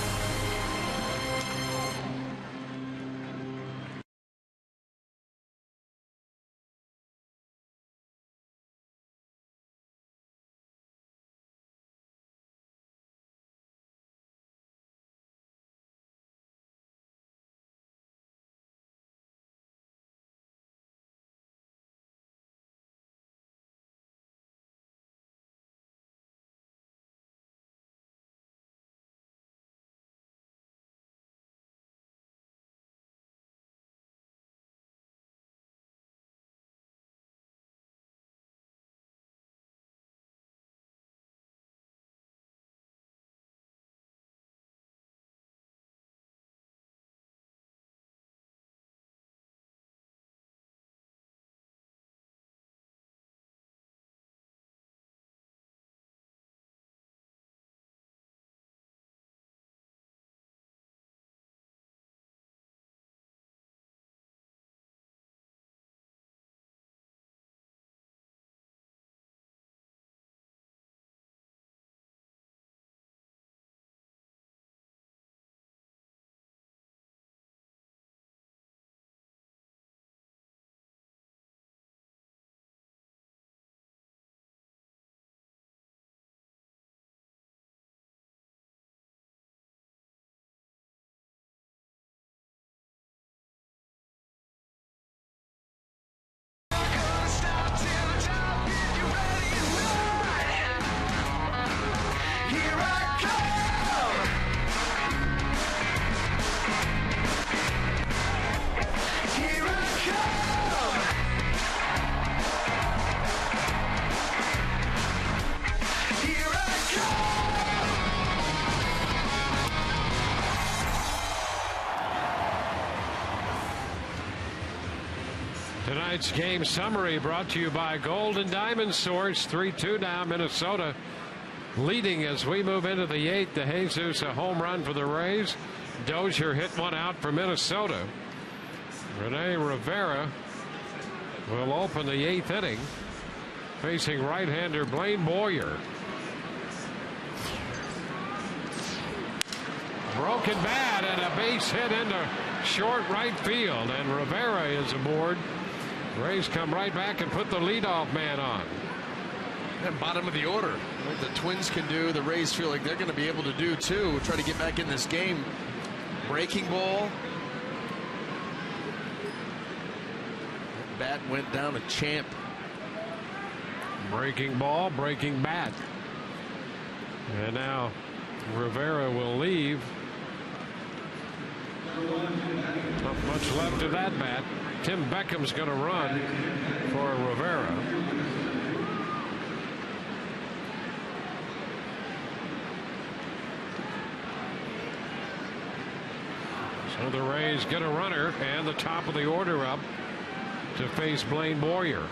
Tonight's game summary brought to you by Gold and Diamond Source. 3-2 now, Minnesota leading as we move into the 8th. De Jesus, a home run for the Rays. Dozier hit one out for Minnesota. Rene Rivera will open the 8th inning, facing right-hander Blaine Boyer. Broken bat and a base hit into short right field, and Rivera is aboard. Rays come right back and put the leadoff man on. And bottom of the order. What the Twins can do, the Rays feel like they're going to be able to do too. Try to get back in this game. Breaking ball. Bat went down a champ. Breaking ball, breaking bat. And now Rivera will leave. Not much left of that bat. Tim Beckham's going to run for Rivera. Well, the Rays get a runner and the top of the order up to face Blaine Boyer.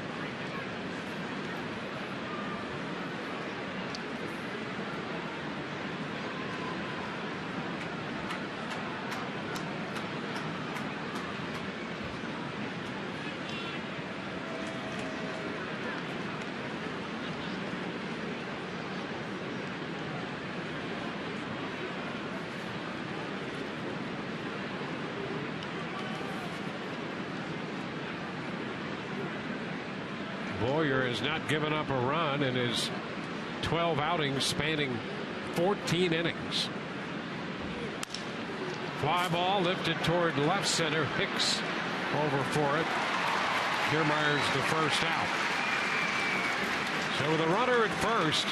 Boyer has not given up a run in his 12 outings spanning 14 innings. Fly ball lifted toward left center. Hicks over for it. Kiermaier's the first out. So with a runner at first,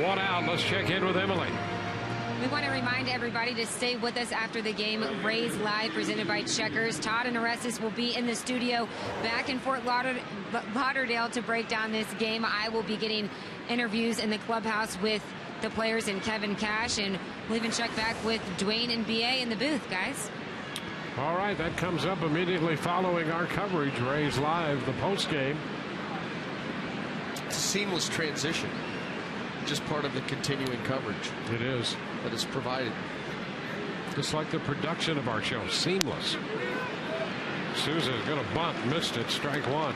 one out. Let's check in with Emily. We want to remind everybody to stay with us after the game. Rays Live presented by Checkers. Todd and Orestes will be in the studio back in Fort Lauderdale to break down this game. I will be getting interviews in the clubhouse with the players and Kevin Cash, and we'll even check back with Dwayne and BA in the booth, guys. All right, that comes up immediately following our coverage. Rays Live, the post game. It's a seamless transition. Just part of the continuing coverage. It is. That is provided. Just like the production of our show, seamless. Souza's going to bunt, missed it, strike one.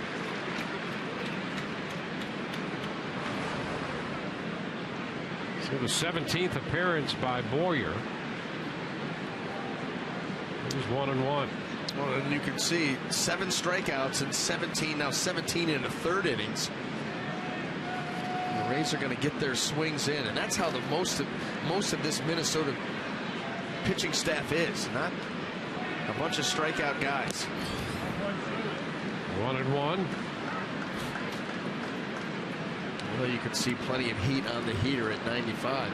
So the 17th appearance by Boyer. It was 1-1. Well, and you can see 7 strikeouts and 17 in the third innings. The Rays are going to get their swings in, and that's how the most of this Minnesota pitching staff is. Not a bunch of strikeout guys. 1-1. Well, you can see plenty of heat on the heater at 95.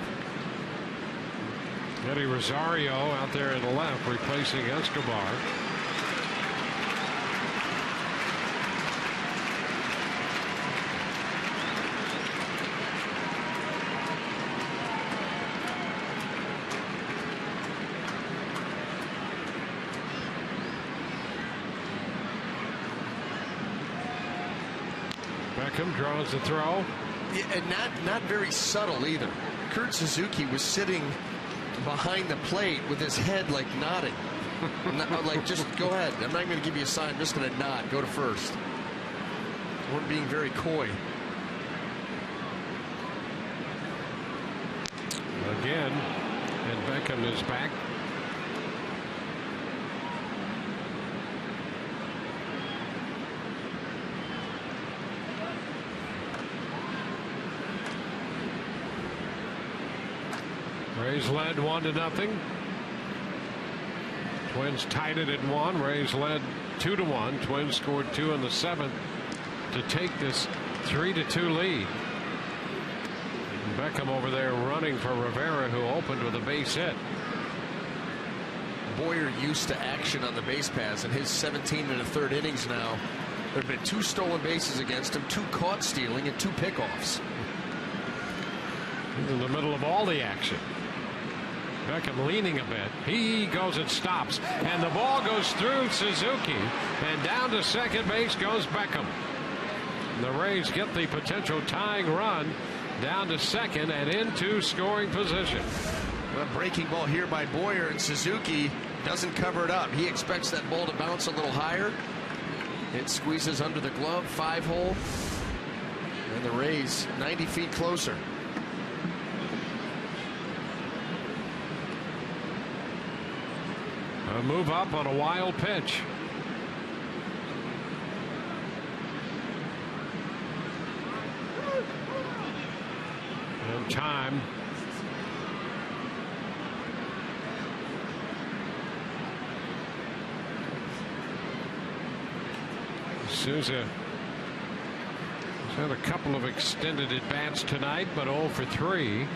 Eddie Rosario out there in the left replacing Escobar. Beckham draws the throw. Yeah, and not very subtle either. Kurt Suzuki was sitting behind the plate with his head like nodding. Like, just go ahead. I'm not going to give you a sign. I'm just going to nod. Go to first. We're being very coy. Again, and Beckham is back. Rays led 1-0. Twins tied it at 1. Rays led 2-1. Twins scored 2 in the 7th to take this 3-2 lead. And Beckham over there running for Rivera, who opened with a base hit. Boyer used to action on the base paths in his 17 and a third innings now. There have been 2 stolen bases against him, 2 caught stealing, and 2 pickoffs. He's in the middle of all the action. Beckham leaning a bit. He goes and stops. And the ball goes through Suzuki. And down to second base goes Beckham. The Rays get the potential tying run down to second and into scoring position. Well, breaking ball here by Boyer, and Suzuki doesn't cover it up. He expects that ball to bounce a little higher. It squeezes under the glove, 5-hole. And the Rays 90 feet closer. A move up on a wild pitch. And time. Souza has had a couple of extended at-bats tonight, but 0 for 3.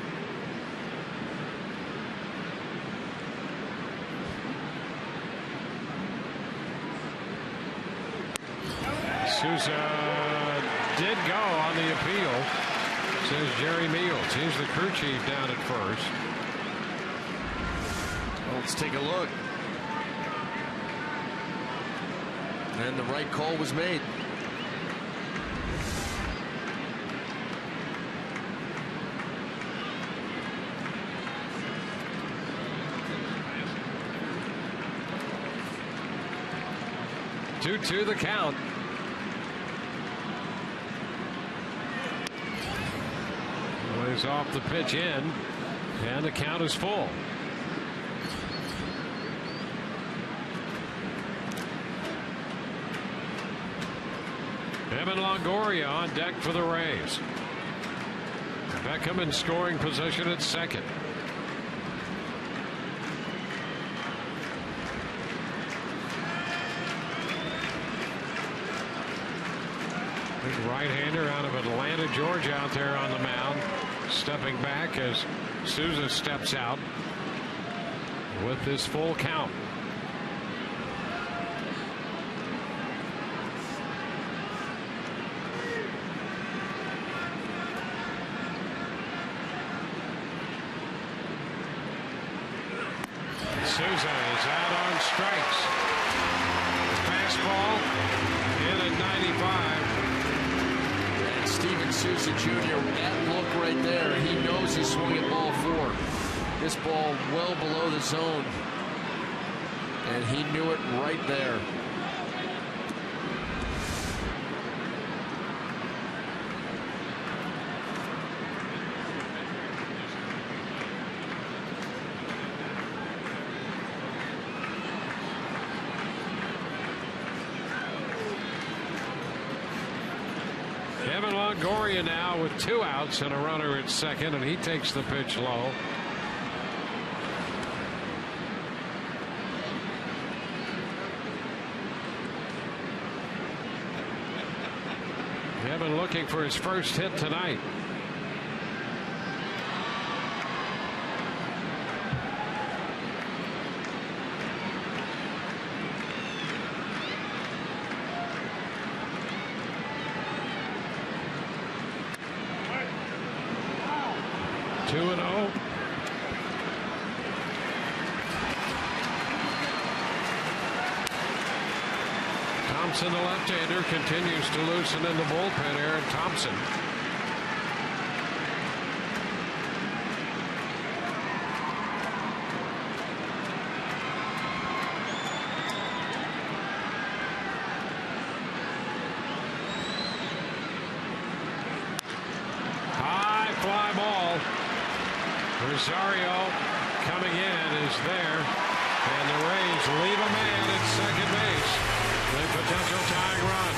Souza did go on the appeal, says Jerry Meals. He's the crew chief down at first. Well, let's take a look. And the right call was made. Two the count. Plays off the pitch in, and the count is full. Evan Longoria on deck for the Rays. Beckham in scoring position at second. Big right-hander out of Atlanta, Georgia, out there on the mound, stepping back as Souza steps out with this full count. Souza is out on strikes. Fastball in at 95. And Steven Souza Jr., that look right there, he knows he swung at ball 4. This ball well below the zone. And he knew it right there. Evan Longoria now with 2 outs and a runner at second, and he takes the pitch low. Evan looking for his first hit tonight. Thompson, the left-hander, continues to loosen in the bullpen. Aaron Thompson. High fly ball. Rosario coming in is there, and the Rays leave a man at second base. The potential tying run.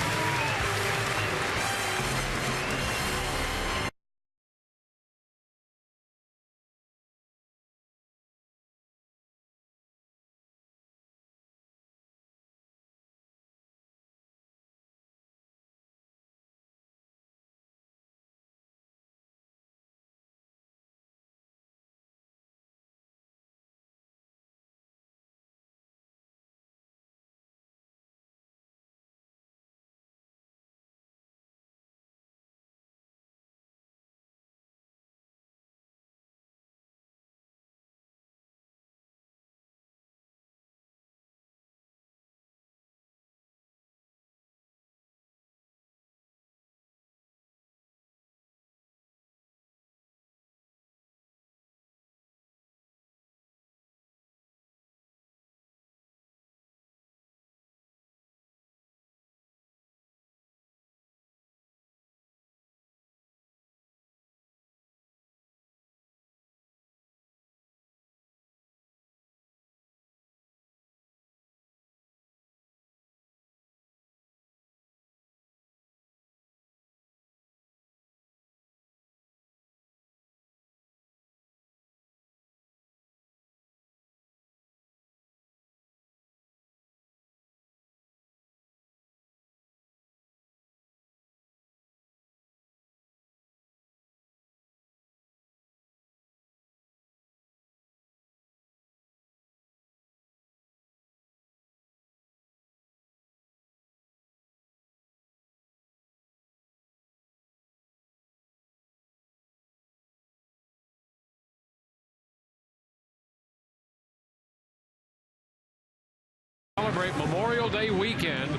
Celebrate Memorial Day weekend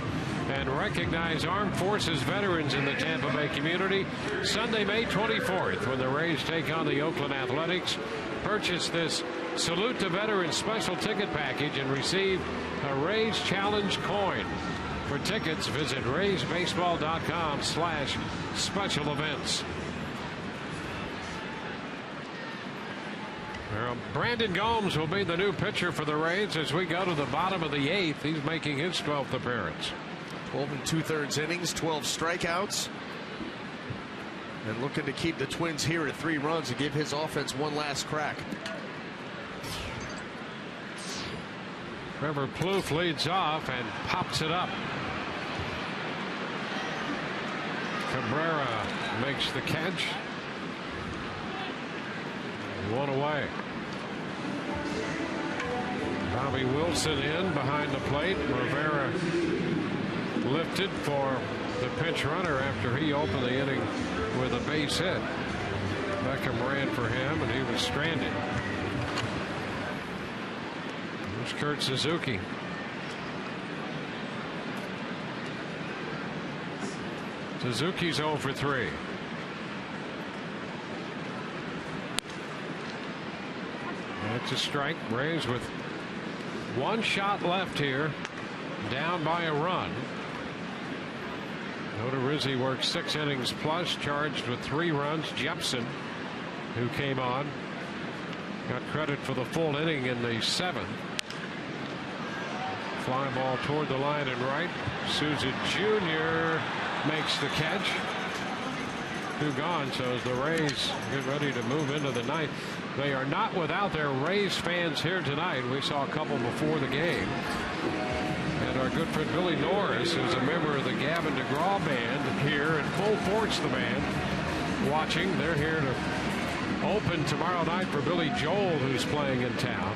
and recognize armed forces veterans in the Tampa Bay community Sunday, May 24th, when the Rays take on the Oakland Athletics. Purchase this Salute to Veterans special ticket package and receive a Rays Challenge coin. For tickets, visit raysbaseball.com/special events. Well, Brandon Gomes will be the new pitcher for the Rays as we go to the bottom of the 8th. He's making his 12th appearance. 12 2/3 innings, 12 strikeouts. And looking to keep the Twins here at 3 runs and give his offense one last crack. Trevor Plouffe leads off and pops it up. Cabrera makes the catch. 1 away. Bobby Wilson in behind the plate. Rivera lifted for the pinch runner after he opened the inning with a base hit. Beckham ran for him and he was stranded. There's Kurt Suzuki. Suzuki's 0 for 3. That's a strike. Rays with 1 shot left here, down by a run. Odorizzi worked 6 innings plus, charged with 3 runs. Jepson, who came on, got credit for the full inning in the 7th. Fly ball toward the line and right. Souza Jr. makes the catch. 2 gone, so as the Rays get ready to move into the 9th. They are not without their Rays fans here tonight. We saw a couple before the game. And our good friend Billy Norris, who's a member of the Gavin DeGraw band here at Full Force, the band, watching. They're here to open tomorrow night for Billy Joel, who's playing in town.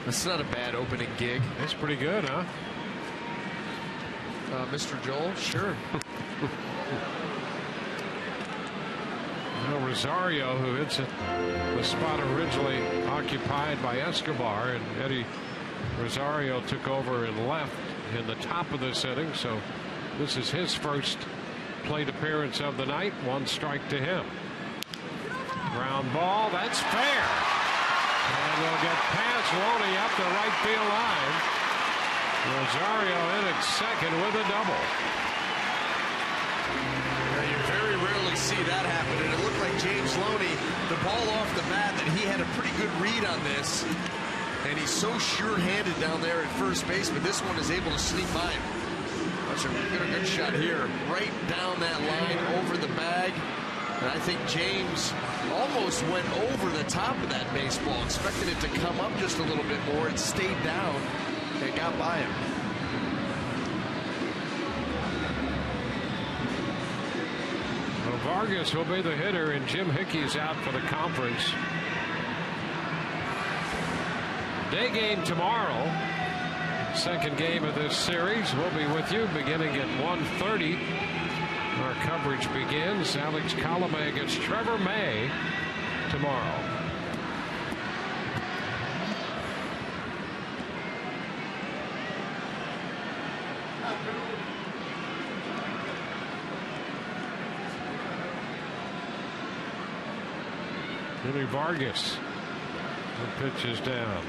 That's not a bad opening gig. That's pretty good, huh? Mr. Joel, sure. Rosario, who hits it, the spot originally occupied by Escobar, and Eddie Rosario took over and left in the top of this inning, so this is his first plate appearance of the night. 1 strike to him. Ground ball, that's fair, and they'll get past Roney up the right field line. Rosario in at second with a double. You very rarely see that happen, and it looked like James Loney, the ball off the bat, that he had a pretty good read on this, and he's so sure-handed down there at first base, but this one is able to sneak by him. That's a good shot here, right down that line, over the bag, and I think James almost went over the top of that baseball, expected it to come up just a little bit more. It stayed down and got by him. Vargas will be the hitter, and Jim Hickey's out for the conference. Day game tomorrow. Second game of this series. We'll be with you beginning at 1:30. Our coverage begins. Alex Colomé against Trevor May tomorrow. Billy Vargas. The pitch is down.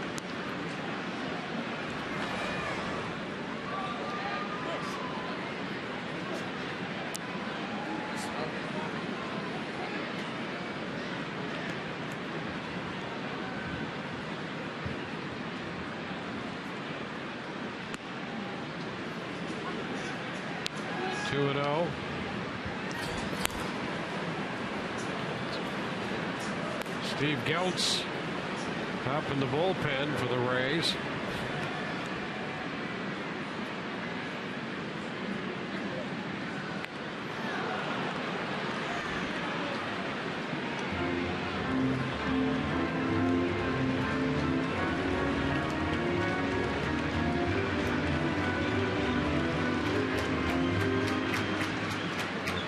Two and 0. Steve Geltz up in the bullpen for the Rays.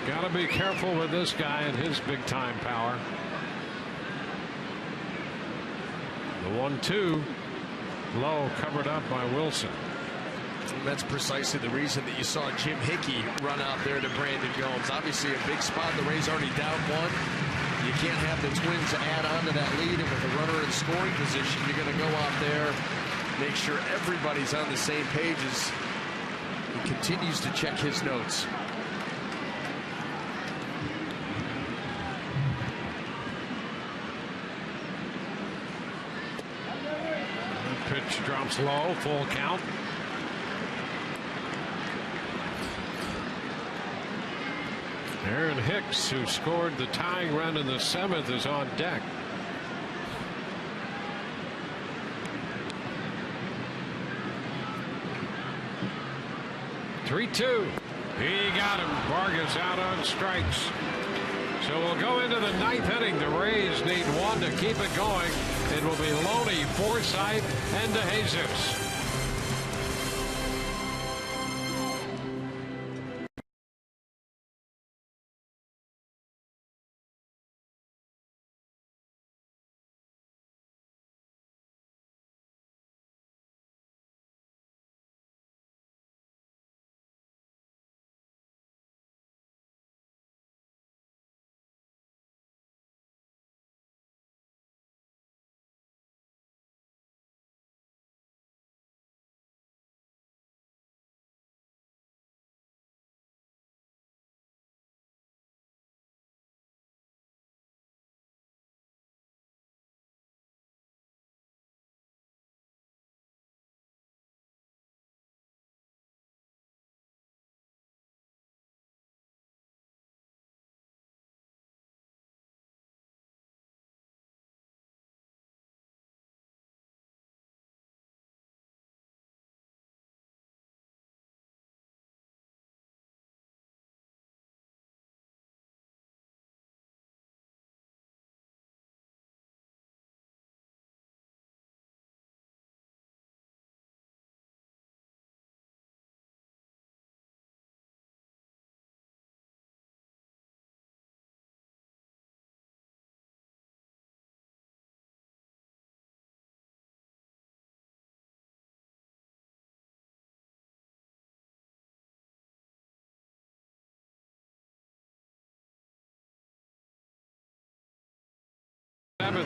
Got to be careful with this guy and his big time power. The 1-2 low, covered up by Wilson. And that's precisely the reason that you saw Jim Hickey run out there to Brandon Gomes. Obviously a big spot. The Rays already down one. You can't have the Twins add on to that lead, and with a runner in scoring position, you're going to go out there, make sure everybody's on the same page as he continues to check his notes. Pitch drops low, full count. Aaron Hicks, who scored the tying run in the 7th, is on deck. "3-2. He got him. Vargas out on strikes. So we'll go into the 9th inning. The Rays need one to keep it going. It will be Loney, Forsythe, and DeJesus.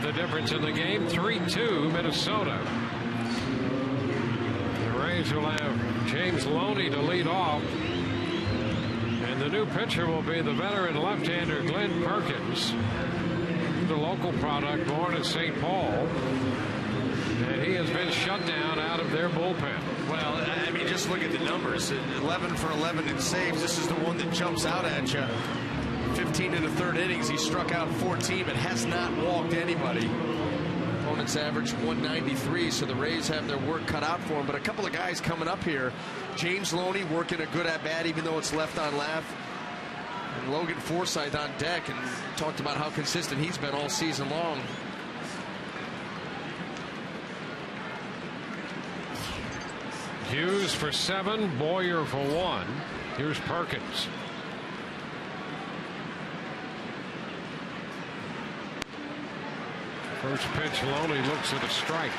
The difference in the game, 3-2 Minnesota. The Rays will have James Loney to lead off, and the new pitcher will be the veteran left-hander Glenn Perkins, the local product born in St. Paul, and he has been shut down out of their bullpen. Well, I mean, just look at the numbers. 11 for 11 in saves. This is the one that jumps out at you. 15 in the 3rd innings. He struck out 14, but has not walked anybody. Opponents average 193, so the Rays have their work cut out for him. But a couple of guys coming up here. James Loney working a good at-bat, even though it's left on left. And Logan Forsythe on deck, and talked about how consistent he's been all season long. Hughes for 7, Boyer for 1. Here's Perkins. First pitch, Loney looks at a strike.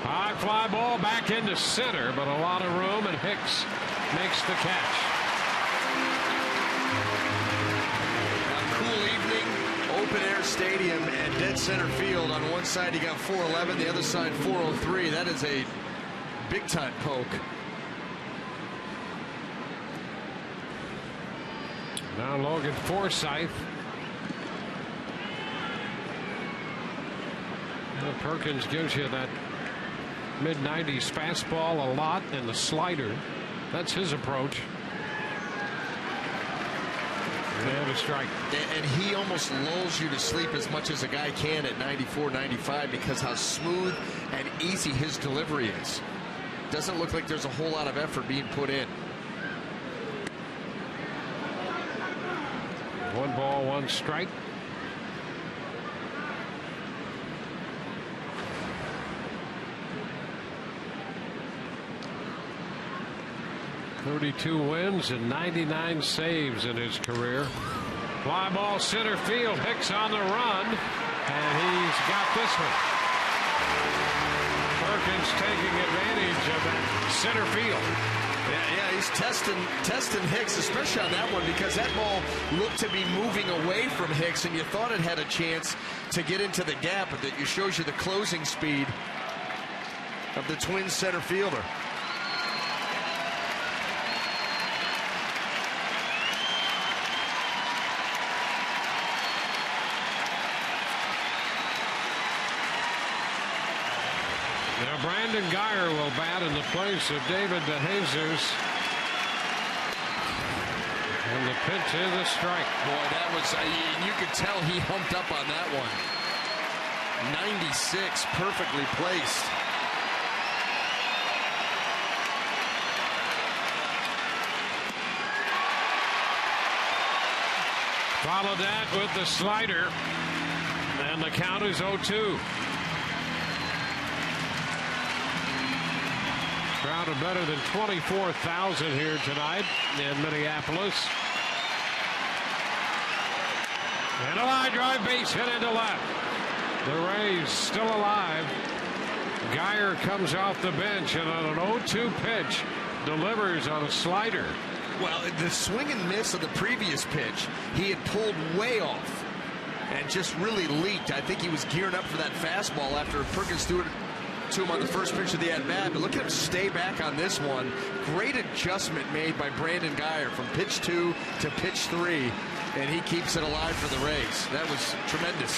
High fly ball back into center, but a lot of room, and Hicks makes the catch. A cool evening. Open air stadium and dead center field. On one side you got 411, the other side 403. That is a big time poke. Now Logan Forsythe. Well, Perkins gives you that mid-90s fastball a lot, and the slider. That's his approach. And a strike. And he almost lulls you to sleep as much as a guy can at 94, 95 because how smooth and easy his delivery is. Doesn't look like there's a whole lot of effort being put in. 1 ball, 1 strike. 32 wins and 99 saves in his career. Fly ball center field. Hicks on the run, and he's got this one. Perkins taking advantage of that center field. Yeah, he's testing Hicks, especially on that one, because that ball looked to be moving away from Hicks, and you thought it had a chance to get into the gap, but that shows you the closing speed of the Twins center fielder. Now Brandon Guyer will bat in the place of David DeJesus. And the pitch is a strike. Boy, that was, you could tell he humped up on that one. 96, perfectly placed. Follow that with the slider. And the count is 0-2. Crowd of better than 24,000 here tonight in Minneapolis. And a line drive, base hit into left. The Rays still alive. Guyer comes off the bench and on an 0-2 pitch delivers on a slider. Well, the swing and miss of the previous pitch, he had pulled way off and just really leaked. I think he was gearing up for that fastball after Perkins threw it to him on the first pitch of the at-bat, but look at him stay back on this one. Great adjustment made by Brandon Guyer from pitch 2 to pitch 3, and he keeps it alive for the Rays. That was tremendous.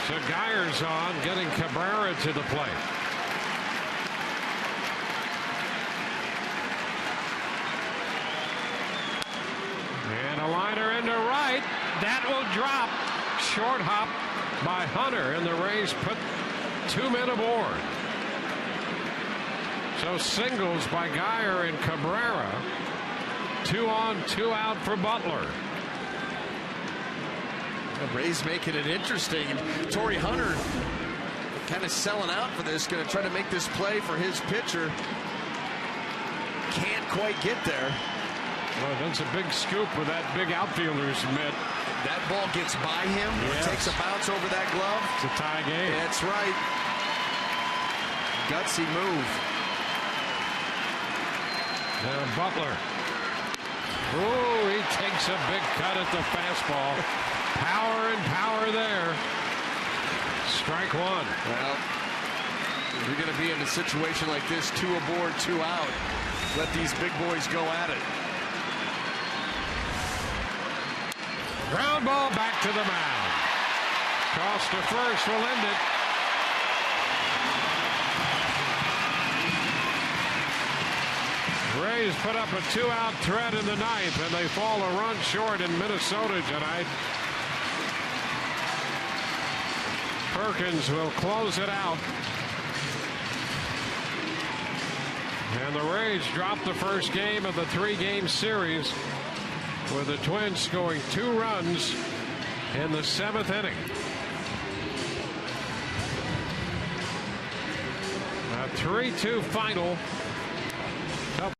So Guyer's on, getting Cabrera to the plate. And a liner into right. That will drop. Short hop by Hunter, and the Rays put 2 men aboard. So singles by Guyer and Cabrera. 2 on, 2 out for Butler. The Rays making it interesting. Torrey Hunter kind of selling out for this, going to try to make this play for his pitcher. Can't quite get there. Well, that's a big scoop with that big outfielder's mitt. That ball gets by him, yes. Takes a bounce over that glove. It's a tie game. That's right. Gutsy move. Now Butler. Oh, he takes a big cut at the fastball. Power and power there. Strike 1. Well, you're going to be in a situation like this, 2 aboard, 2 out. Let these big boys go at it. Ground ball back to the mound. Toss to first will end it. Rays put up a 2-out threat in the 9th, and they fall a run short in Minnesota tonight. Perkins will close it out. And the Rays drop the first game of the 3-game series, with the Twins scoring 2 runs in the 7th inning. A 3-2 final